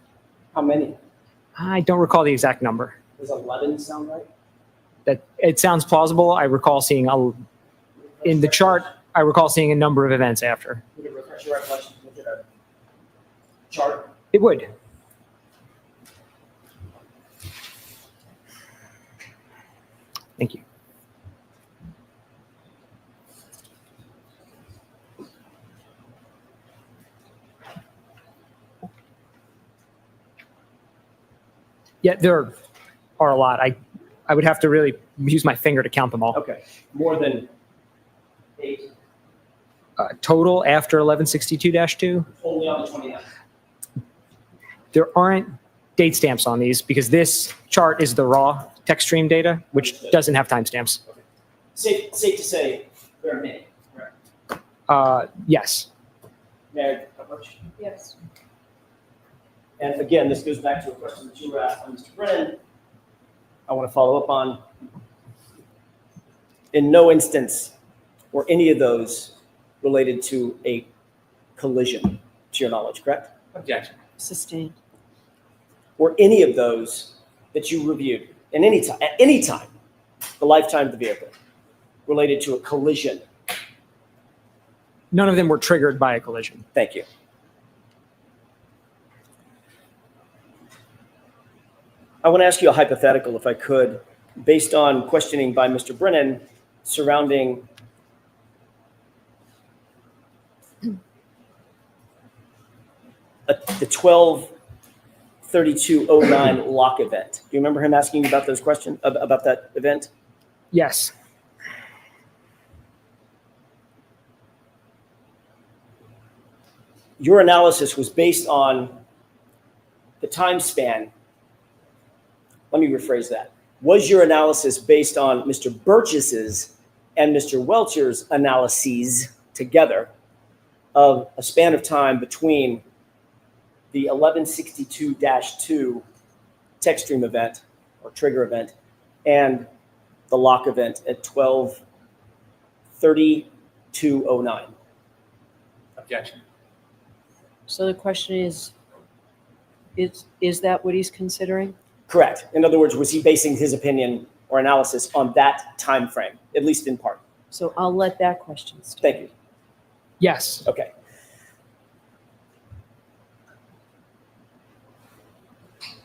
How many? I don't recall the exact number. Does 11 sound right? That it sounds plausible. I recall seeing in the chart. I recall seeing a number of events after. Would it refresh your recollection to look at a chart? It would. Thank you. Yeah, there are a lot. I would have to really use my finger to count them all. Okay, more than 8. Total after 1162-2, Only on the 29th. there aren't date stamps on these because this chart is the raw text stream data, which doesn't have timestamps. Safe to say, there are many, correct? Yes. Mayor, Coverage. Yes. And again, this goes back to a question that you were asked by Mr. Brennan. I want to follow up on. In no instance were any of those related to a collision, to your knowledge, correct? Objection. Sustained. Were any of those that you reviewed at any time, the lifetime of the vehicle, related to a collision? None of them were triggered by a collision. Thank you. I want to ask you a hypothetical, if I could, based on questioning by Mr. Brennan surrounding the 12/32/09 lock event. Do you remember him asking you about those questions, about that event? Yes. Your analysis was based on the time span. Let me rephrase that. Was your analysis based on Mr. Burgess's and Mr. Welcher's analyses together of a span of time between the 1162-2 text stream event or trigger event and the lock event at 12/32/09? Objection. So the question is that what he's considering? Correct. In other words, was he basing his opinion or analysis on that time frame, at least in part? So I'll let that question stand. Thank you. Yes. Okay.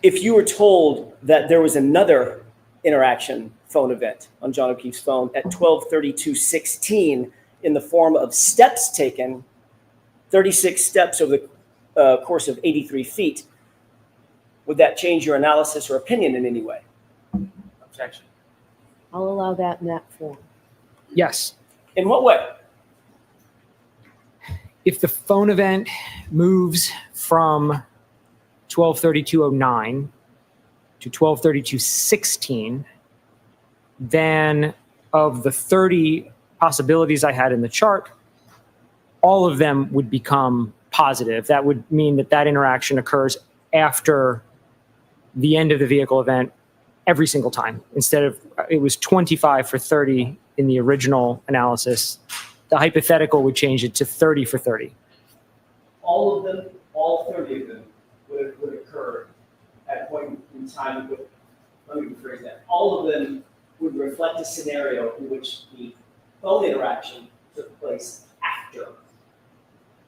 If you were told that there was another interaction phone event on John O'Keefe's phone at 12/32/16 in the form of steps taken, 36 steps over the course of 83 feet, would that change your analysis or opinion in any way? Objection. I'll allow that in that form. Yes. In what way? If the phone event moves from 12/32/09 to 12/32/16, then of the 30 possibilities I had in the chart, all of them would become positive. That would mean that that interaction occurs after the end of the vehicle event every single time. Instead of, it was 25 for 30 in the original analysis, the hypothetical would change it to 30 for 30. All of them, all 30 of them would occur at a point in time. Let me rephrase that. All of them would reflect a scenario in which the phone interaction took place after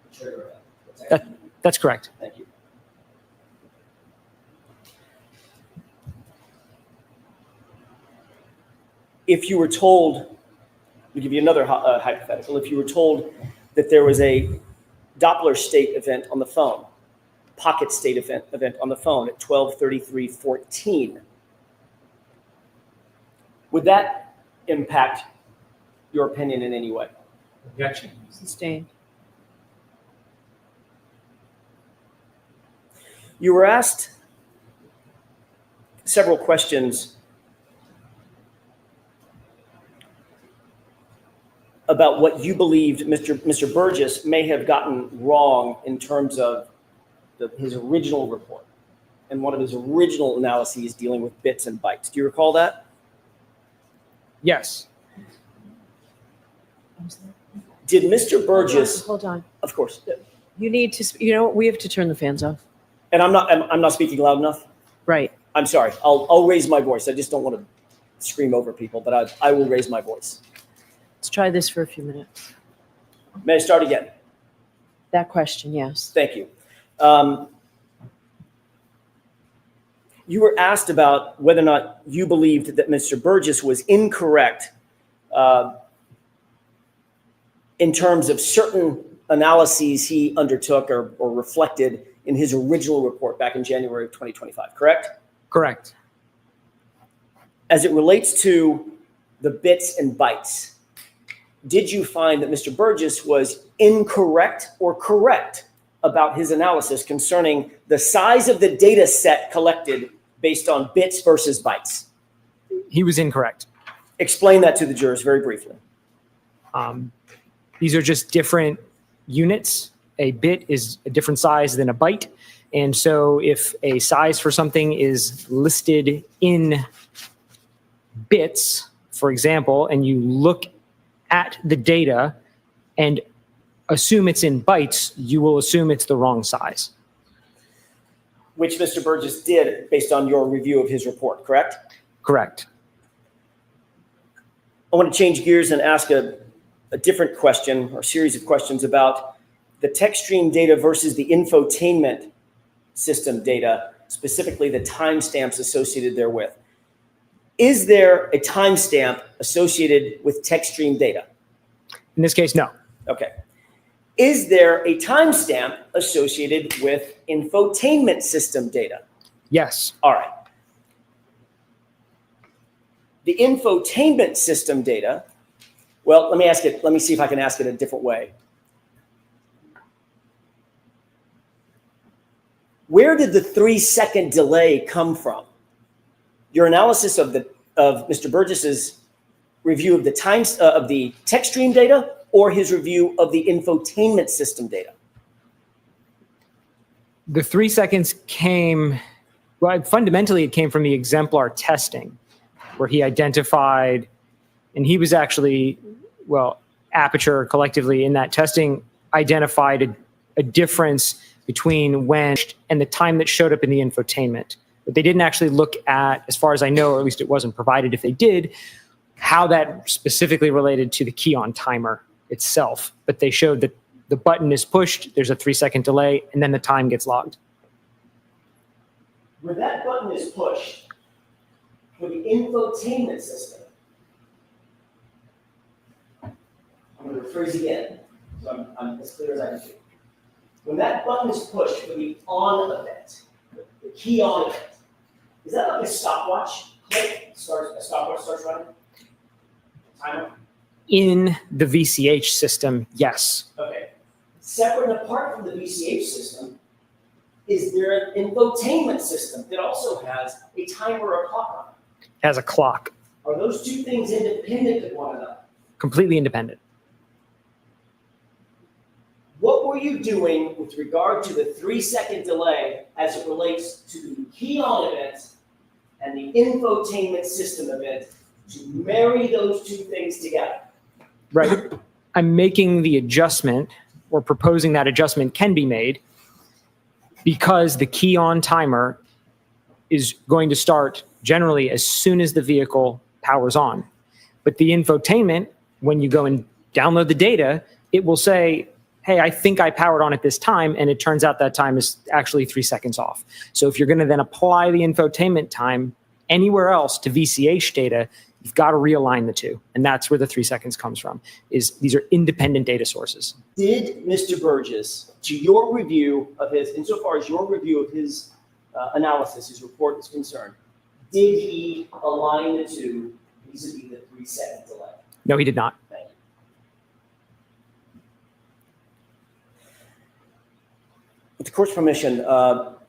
the trigger event. That's correct. Thank you. If you were told, to give you another hypothetical, if you were told that there was a Doppler state event on the phone, pocket state event on the phone at 12/33/14, would that impact your opinion in any way? Objection. Sustained. You were asked several questions about what you believed Mr. Burgess may have gotten wrong in terms of his original report and one of his original analyses dealing with bits and bytes. Do you recall that? Yes. Did Mr. Burgess, Hold on. of course, You need to, we have to turn the fans off. and I'm not speaking loud enough? Right. I'm sorry. I'll raise my voice. I just don't want to scream over people, but I will raise my voice. Let's try this for a few minutes. May I start again? That question, yes. Thank you. You were asked about whether or not you believed that Mr. Burgess was incorrect in terms of certain analyses he undertook or reflected in his original report back in January of 2025, correct? Correct. As it relates to the bits and bytes, did you find that Mr. Burgess was incorrect or correct about his analysis concerning the size of the data set collected based on bits versus bytes? He was incorrect. Explain that to the jurors very briefly. These are just different units. A bit is a different size than a byte. And so if a size for something is listed in bits, for example, and you look at the data and assume it's in bytes, you will assume it's the wrong size. Which Mr. Burgess did based on your review of his report, correct? Correct. I want to change gears and ask a different question or series of questions about the text stream data versus the infotainment system data, specifically the timestamps associated therewith. Is there a timestamp associated with text stream data? In this case, no. Okay. Is there a timestamp associated with infotainment system data? Yes. All right. The infotainment system data, well, let me see if I can ask it a different way. Where did the 3-second delay come from? Your analysis of Mr. Burgess's review of the of the text stream data, or his review of the infotainment system data? The 3 seconds came, well, fundamentally it came from the exemplar testing, where he identified, and he was actually, well, Aperture collectively in that testing identified a difference between when and the time that showed up in the infotainment. But they didn't actually look at, as far as I know, or at least it wasn't provided if they did, how that specifically related to the key on timer itself. But they showed that the button is pushed, there's a 3-second delay, and then the time gets logged. When that button is pushed for the infotainment system, I'm going to rephrase again, so I'm as clear as I can be. When that button is pushed for the on event, the key on event, is that like a stopwatch click? A stopwatch starts running? Timer? In the VCH system, yes. Okay. Separate and apart from the VCH system, is there an infotainment system that also has a timer or a clock on it? As a clock, Are those two things independent of one another? completely independent. What were you doing with regard to the 3-second delay as it relates to the key on event and the infotainment system event to marry those two things together? Right. I'm making the adjustment, or proposing that adjustment can be made, because the key on timer is going to start generally as soon as the vehicle powers on. But the infotainment, when you go and download the data, it will say, hey, I think I powered on at this time, and it turns out that time is actually 3 seconds off. So if you're going to then apply the infotainment time anywhere else to VCH data, you've got to realign the two. And that's where the 3 seconds comes from, is these are independent data sources. Did Mr. Burgess, to your review of his, insofar as your review of his analysis, his report is concerned, did he align the two vis-a-vis the 3-second delay? No, he did not. Thank you. With the court's permission,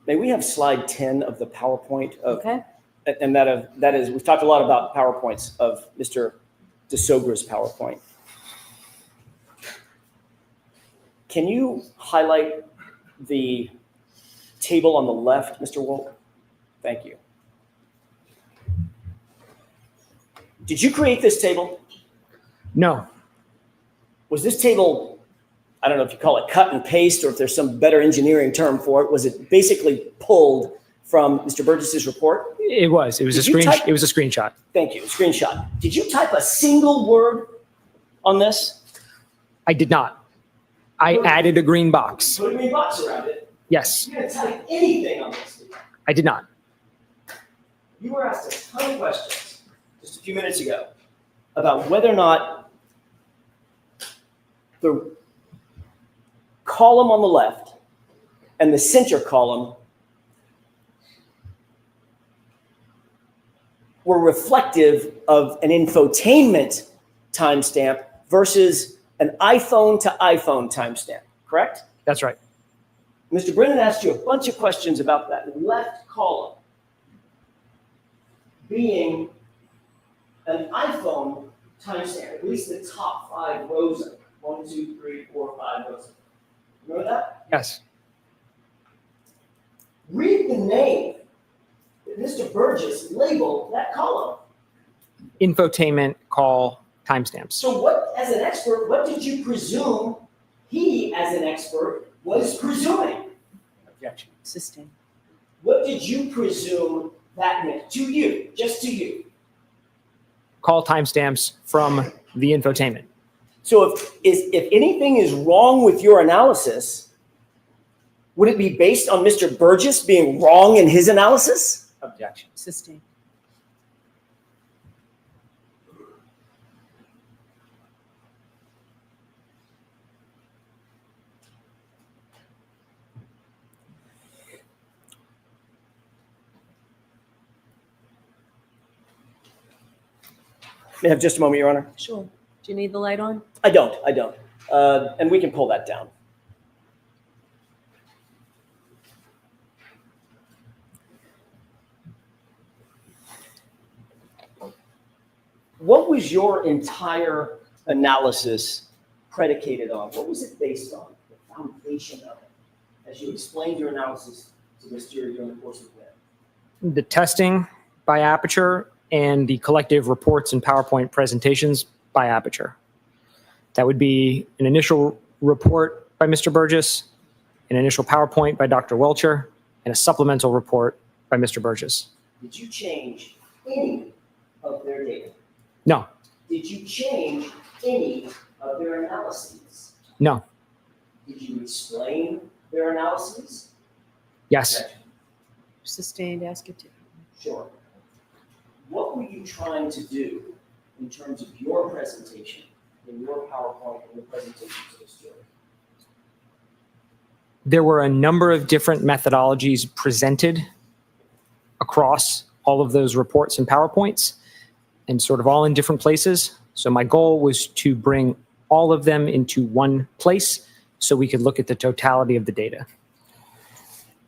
may we have slide 10 of the PowerPoint of, Okay. and that is, we've talked a lot about PowerPoints of Mr. DeSogra's PowerPoint. Can you highlight the table on the left, Mr. Wolf? Thank you. Did you create this table? No, Was this table, I don't know if you call it cut and paste or if there's some better engineering term for it, was it basically pulled from Mr. Burgess's report? it was. It was Did you type- it was a screenshot. Thank you, screenshot. Did you type a single word on this? I did not. I added a green box. Put a green box around it. Yes, You didn't type anything on this. I did not. You were asked a ton of questions just a few minutes ago about whether or not the column on the left and the center column were reflective of an infotainment timestamp versus an iPhone to iPhone timestamp, correct? That's right. Mr. Brennan asked you a bunch of questions about that left column being an iPhone timestamp, at least the top 5 rows of it. 1, 2, 3, 4, 5 rows. Remember that? Yes. Read the name that Mr. Burgess labeled that column. Infotainment call timestamps. So what, as an expert, what did you presume he, as an expert, was presuming? Objection. Sustain. What did you presume that meant to you, just to you? Call timestamps from the infotainment. So if anything is wrong with your analysis, would it be based on Mr. Burgess being wrong in his analysis? Objection. Sustain. May I have just a moment, Your Honor? Sure. Do you need the light on? I don't. And we can pull that down. What was your entire analysis predicated on? What was it based on? The foundation of it, as you explained your analysis to Mr. during the course of the day. The testing by Aperture and the collective reports and PowerPoint presentations by Aperture. That would be an initial report by Mr. Burgess, an initial PowerPoint by Dr. Welcher, and a supplemental report by Mr. Burgess. Did you change any of their data? No, Did you change any of their analyses? no, Did you explain their analyses? yes. Sustained, ask it to. Sure. What were you trying to do in terms of your presentation, in your PowerPoint, and the presentation to the student? There were a number of different methodologies presented across all of those reports and PowerPoints, and sort of all in different places. So my goal was to bring all of them into one place so we could look at the totality of the data.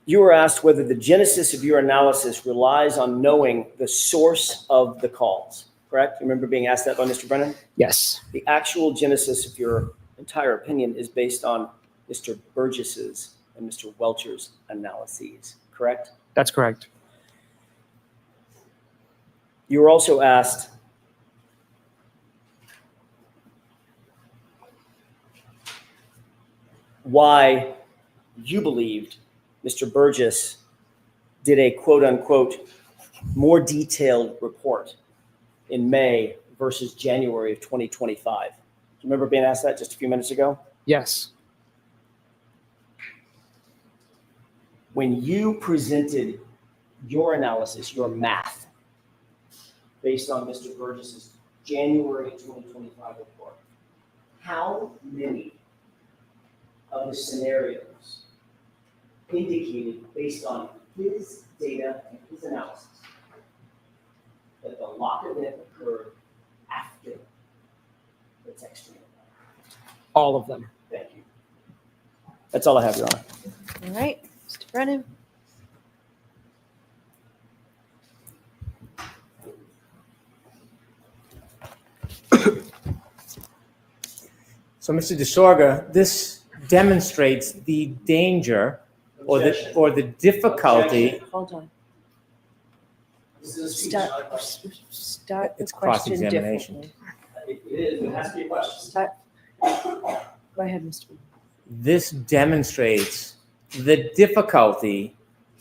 You were asked whether the genesis of your analysis relies on knowing the source of the calls, correct? You remember being asked that by Mr. Brennan? Yes, The actual genesis of your entire opinion is based on Mr. Burgess's and Mr. Welcher's analyses, correct? that's correct. You were also asked why you believed Mr. Burgess did a quote unquote more detailed report in May versus January of 2025. Do you remember being asked that just a few minutes ago? Yes, When you presented your analysis, your math, based on Mr. Burgess's January 2025 report, how many of the scenarios indicated, based on his data and his analysis, that the lock event occurred after the texting? all of them. Thank you. That's all I have, Your Honor. All right, Mr. Brennan. So, Mr. DeSorga, this demonstrates the danger or the difficulty. Hold on. This is a speech, Start, not a question. start the It's question cross-examination. differently. It is, it has to be a question. Start. Go ahead, Mr. Brennan. This demonstrates the difficulty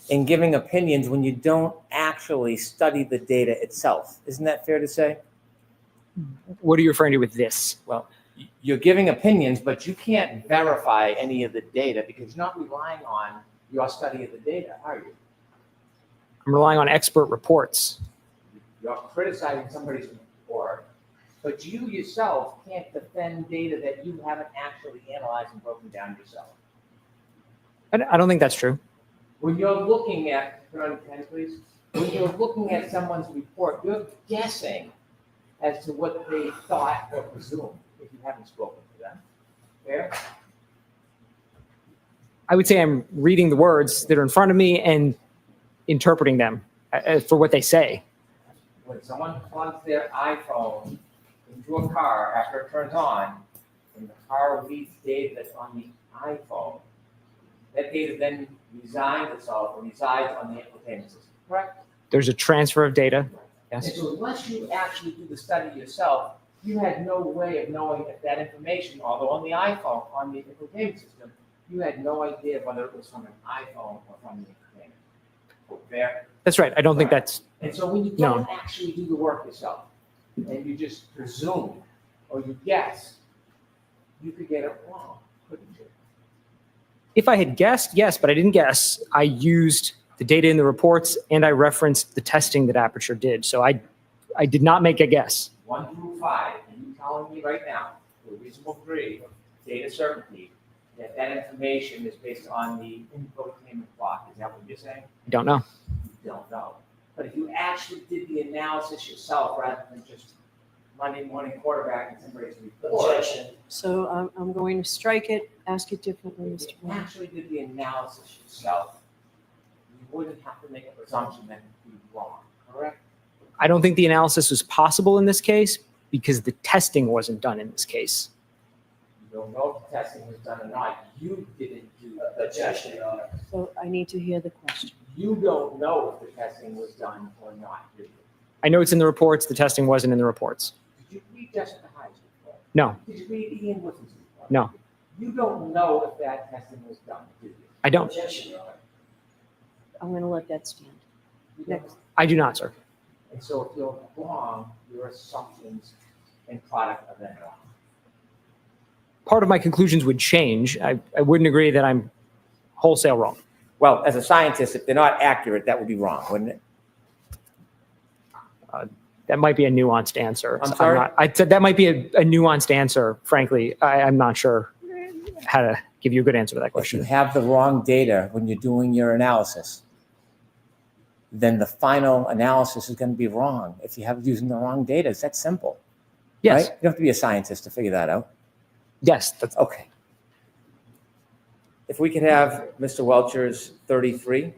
in giving opinions when you don't actually study the data itself. Isn't that fair to say? What are you referring to with this? Well, you're giving opinions, but you can't verify any of the data because you're not relying on your study of the data, are you? I'm relying on expert reports. You're criticizing somebody's report, but you yourself can't defend data that you haven't actually analyzed and broken down yourself. I don't think that's true. When you're looking at, turn on 10, please. When you're looking at someone's report, you're guessing as to what they thought or presumed. if you haven't spoken to them. Fair? I would say I'm reading the words that are in front of me and interpreting them for what they say. When someone plugs their iPhone into a car after it turns on, and the car reads data that's on the iPhone, that data then resides on the infotainment system, correct? There's a transfer of data. And Yes. so unless you actually do the study yourself, you had no way of knowing if that information, although on the iPhone, on the infotainment system, you had no idea whether it was from an iPhone or from the infotainment. Fair? That's right. I don't think that's, And so when you don't actually do the work yourself, and you just presume or you guess, you could get it wrong, couldn't you? if I had guessed, yes, but I didn't guess. I used the data in the reports and I referenced the testing that Aperture did. So I did not make a guess. 1 through 5, and you telling me right now, to a reasonable degree of data certainty, that that information is based on the infotainment clock. Is that what you're saying? I don't know. You don't know. But if you actually did the analysis yourself rather than just Monday morning quarterbacking somebody's report. So I'm going to strike it, ask it differently, If Mr. you Moore. actually did the analysis yourself, you wouldn't have to make a presumption that it would be wrong, correct? I don't think the analysis was possible in this case because the testing wasn't done in this case. You don't know if the testing was done or not. You didn't do the testing. So I need to hear the question. You don't know if the testing was done or not, do you? I know it's in the reports. The testing wasn't in the reports. Did you read Jessica Hyde's report? No, Did you read Ian Whitten's report? no, You don't know if that testing was done, do you? I don't. I'm going to let that stand. You don't. Next. I do not, sir. And so if you're wrong, your assumptions and product are then wrong. Part of my conclusions would change. I wouldn't agree that I'm wholesale wrong. Well, as a scientist, if they're not accurate, that would be wrong, wouldn't it? That might be a nuanced answer. I'm sorry? I said that might be a nuanced answer. Frankly, I'm not sure how to give you a good answer to that If you question. have the wrong data when you're doing your analysis, then the final analysis is going to be wrong. If you have using the wrong data, it's that simple. Yes, Right? You don't have to be a scientist to figure that out. yes, that's Okay. If we could have Mr. Welcher's 33.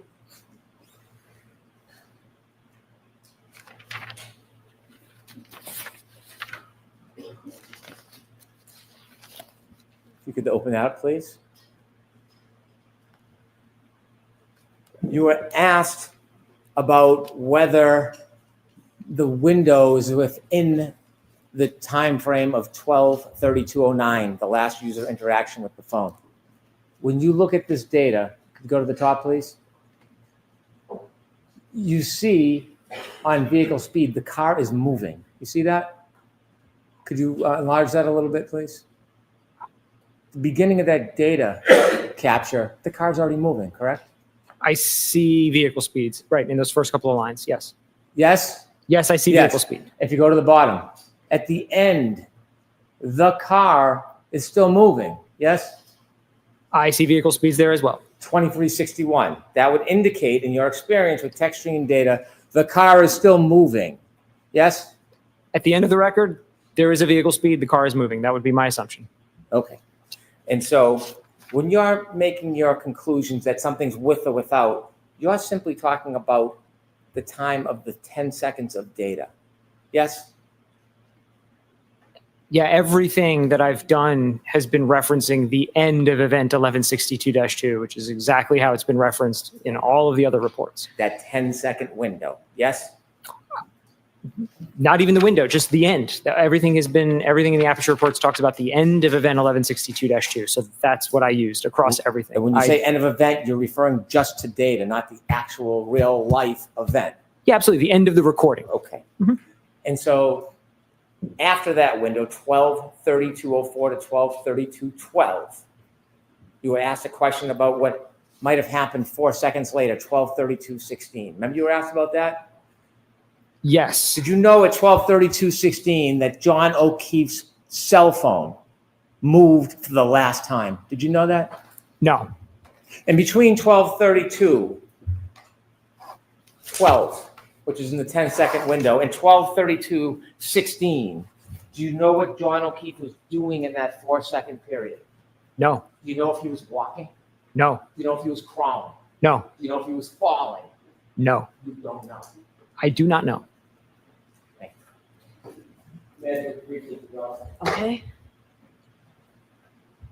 If you could open that up, please. You were asked about whether the window is within the time frame of 12/32/09, the last user interaction with the phone. When you look at this data, could you go to the top, please? You see on vehicle speed, the car is moving. You see that? Could you enlarge that a little bit, please? The beginning of that data capture, the car's already moving, correct? I see vehicle speeds, right, in those first couple of lines. Yes. Yes? Yes, I see Yes. vehicle speed. If you go to the bottom, at the end, the car is still moving. Yes? I see vehicle speeds there as well. 2361. That would indicate, in your experience with text stream data, the car is still moving. Yes? At the end of the record, there is a vehicle speed, the car is moving. That would be my assumption. Okay. And so when you're making your conclusions that something's with or without, you're simply talking about the time of the 10 seconds of data. Yes? Yeah, everything that I've done has been referencing the end of event 1162-2, which is exactly how it's been referenced in all of the other reports. That 10-second window. Yes? Not even the window, just the end. Everything in the Aperture reports talks about the end of event 1162-2. So that's what I used across everything. And when you say end of event, you're referring just to data, not the actual real life event. Yeah, absolutely. The end of the recording. Okay. Mhm. And so after that window, 12/32/04 to 12/32/12, you were asked a question about what might have happened 4 seconds later, 12/32/16. Remember you were asked about that? Yes. Did you know at 12/32/16 that John O'Keefe's cell phone moved for the last time? Did you know that? No. And between 12/32/12, which is in the 10-second window, and 12/32/16, Do you know what John O'Keefe was doing in that 4-second period? No, Do you know if he was walking? no, Do you know if he was crawling? no, Do you know if he was falling? no. You don't know. I do not know. May I briefly go? Okay,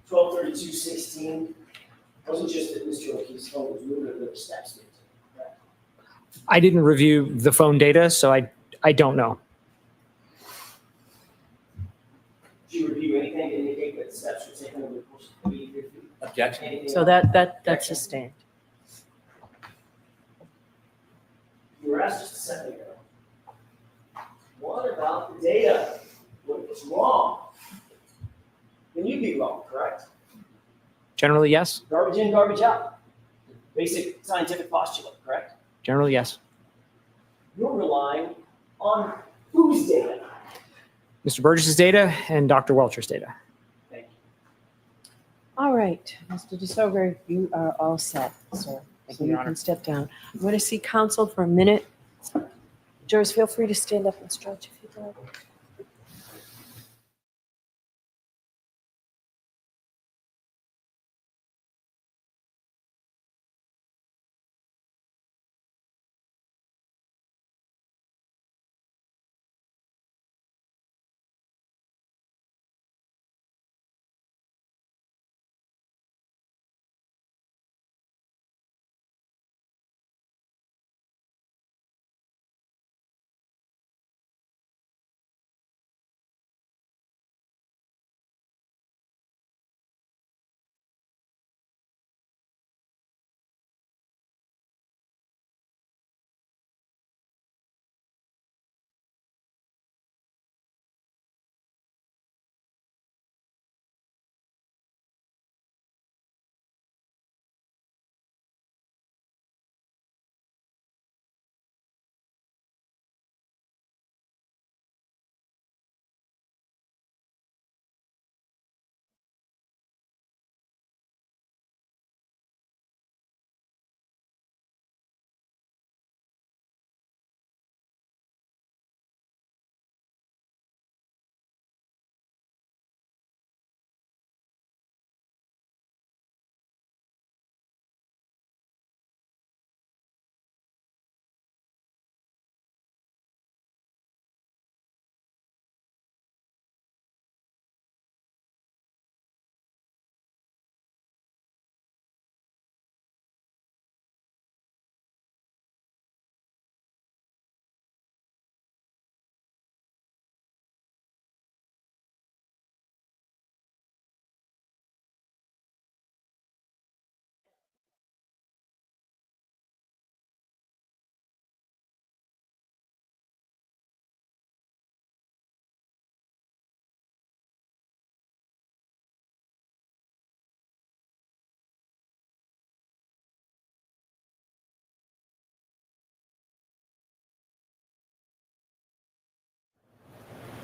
123216 wasn't just that Mr. O'Keefe's phone was moving, there were steps being taken, correct? I didn't review the phone data, so I don't know. Did you review anything to indicate that steps were taken over the course of 50? Objection. Anything so else? that's sustained. You were asked just a second ago. What about the data? What if it's wrong? Then you'd be wrong, correct? Generally, yes. Garbage in, garbage out. Basic scientific postulate, correct? Generally, yes. You're relying on whose data? Mr. Burgess's data and Dr. Welcher's data. Thank you. All right, Mr. DeSoger, you are all set, sir. Thank So you, you Your can Honor. step down. I'm going to see counsel for a minute. Jurors, feel free to stand up and stretch if you'd like.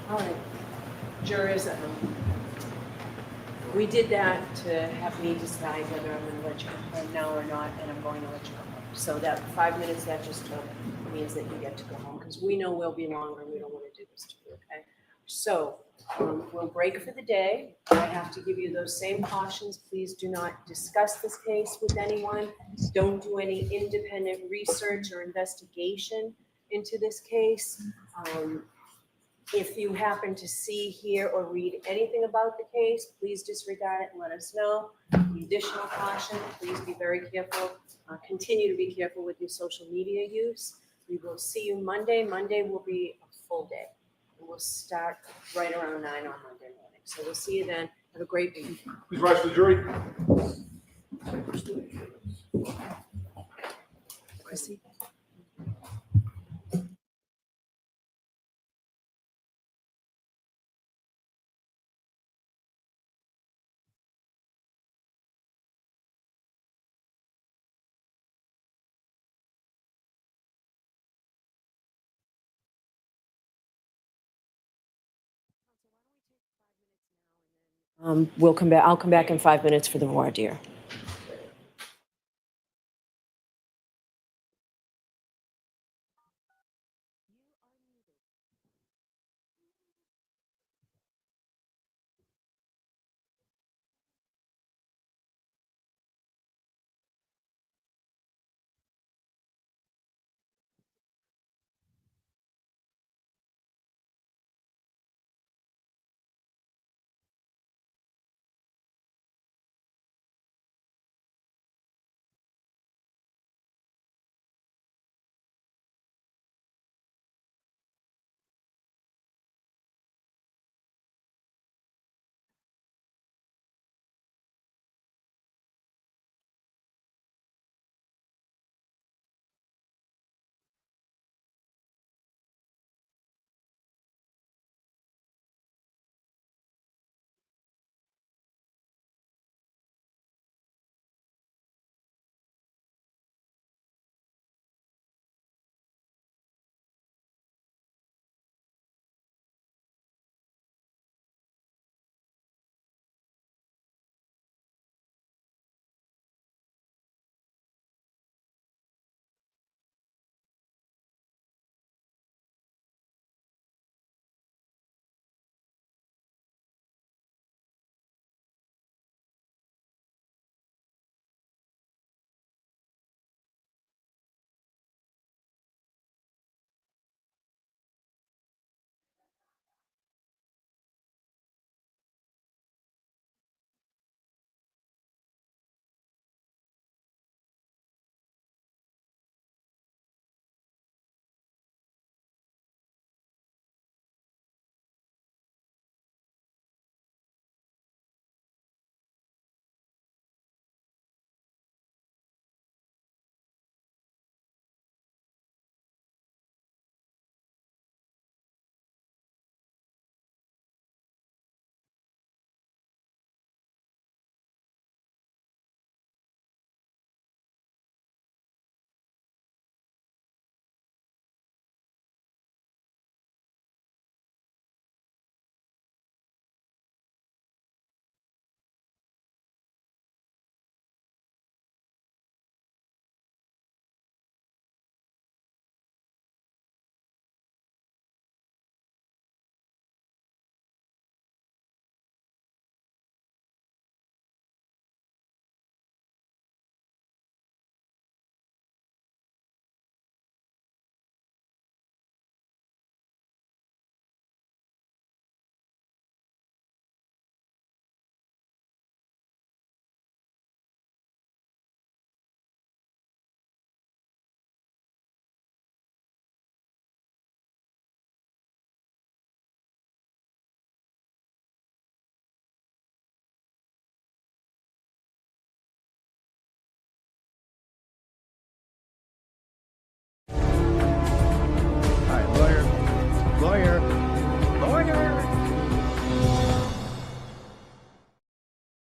All right, jurors, we did that to have me decide whether I'm going to let you go home now or not, and I'm going to let you go home. So that 5 minutes that just took means that you get to go home, because we know we'll be longer, and we don't want to do this to you, okay? So we'll break for the day. I have to give you those same cautions. Please do not discuss this case with anyone. Don't do any independent research or investigation into this case. If you happen to see, hear, or read anything about the case, please disregard it and let us know. Additional caution, please be very careful. Continue to be careful with your social media use. We will see you Monday. Monday will be a full day. And we'll start right around 9 on Monday morning. So we'll see you then. Have a great week. Please rise for the jury. Chrissy? We'll come back. I'll come back in 5 minutes for the voir dire.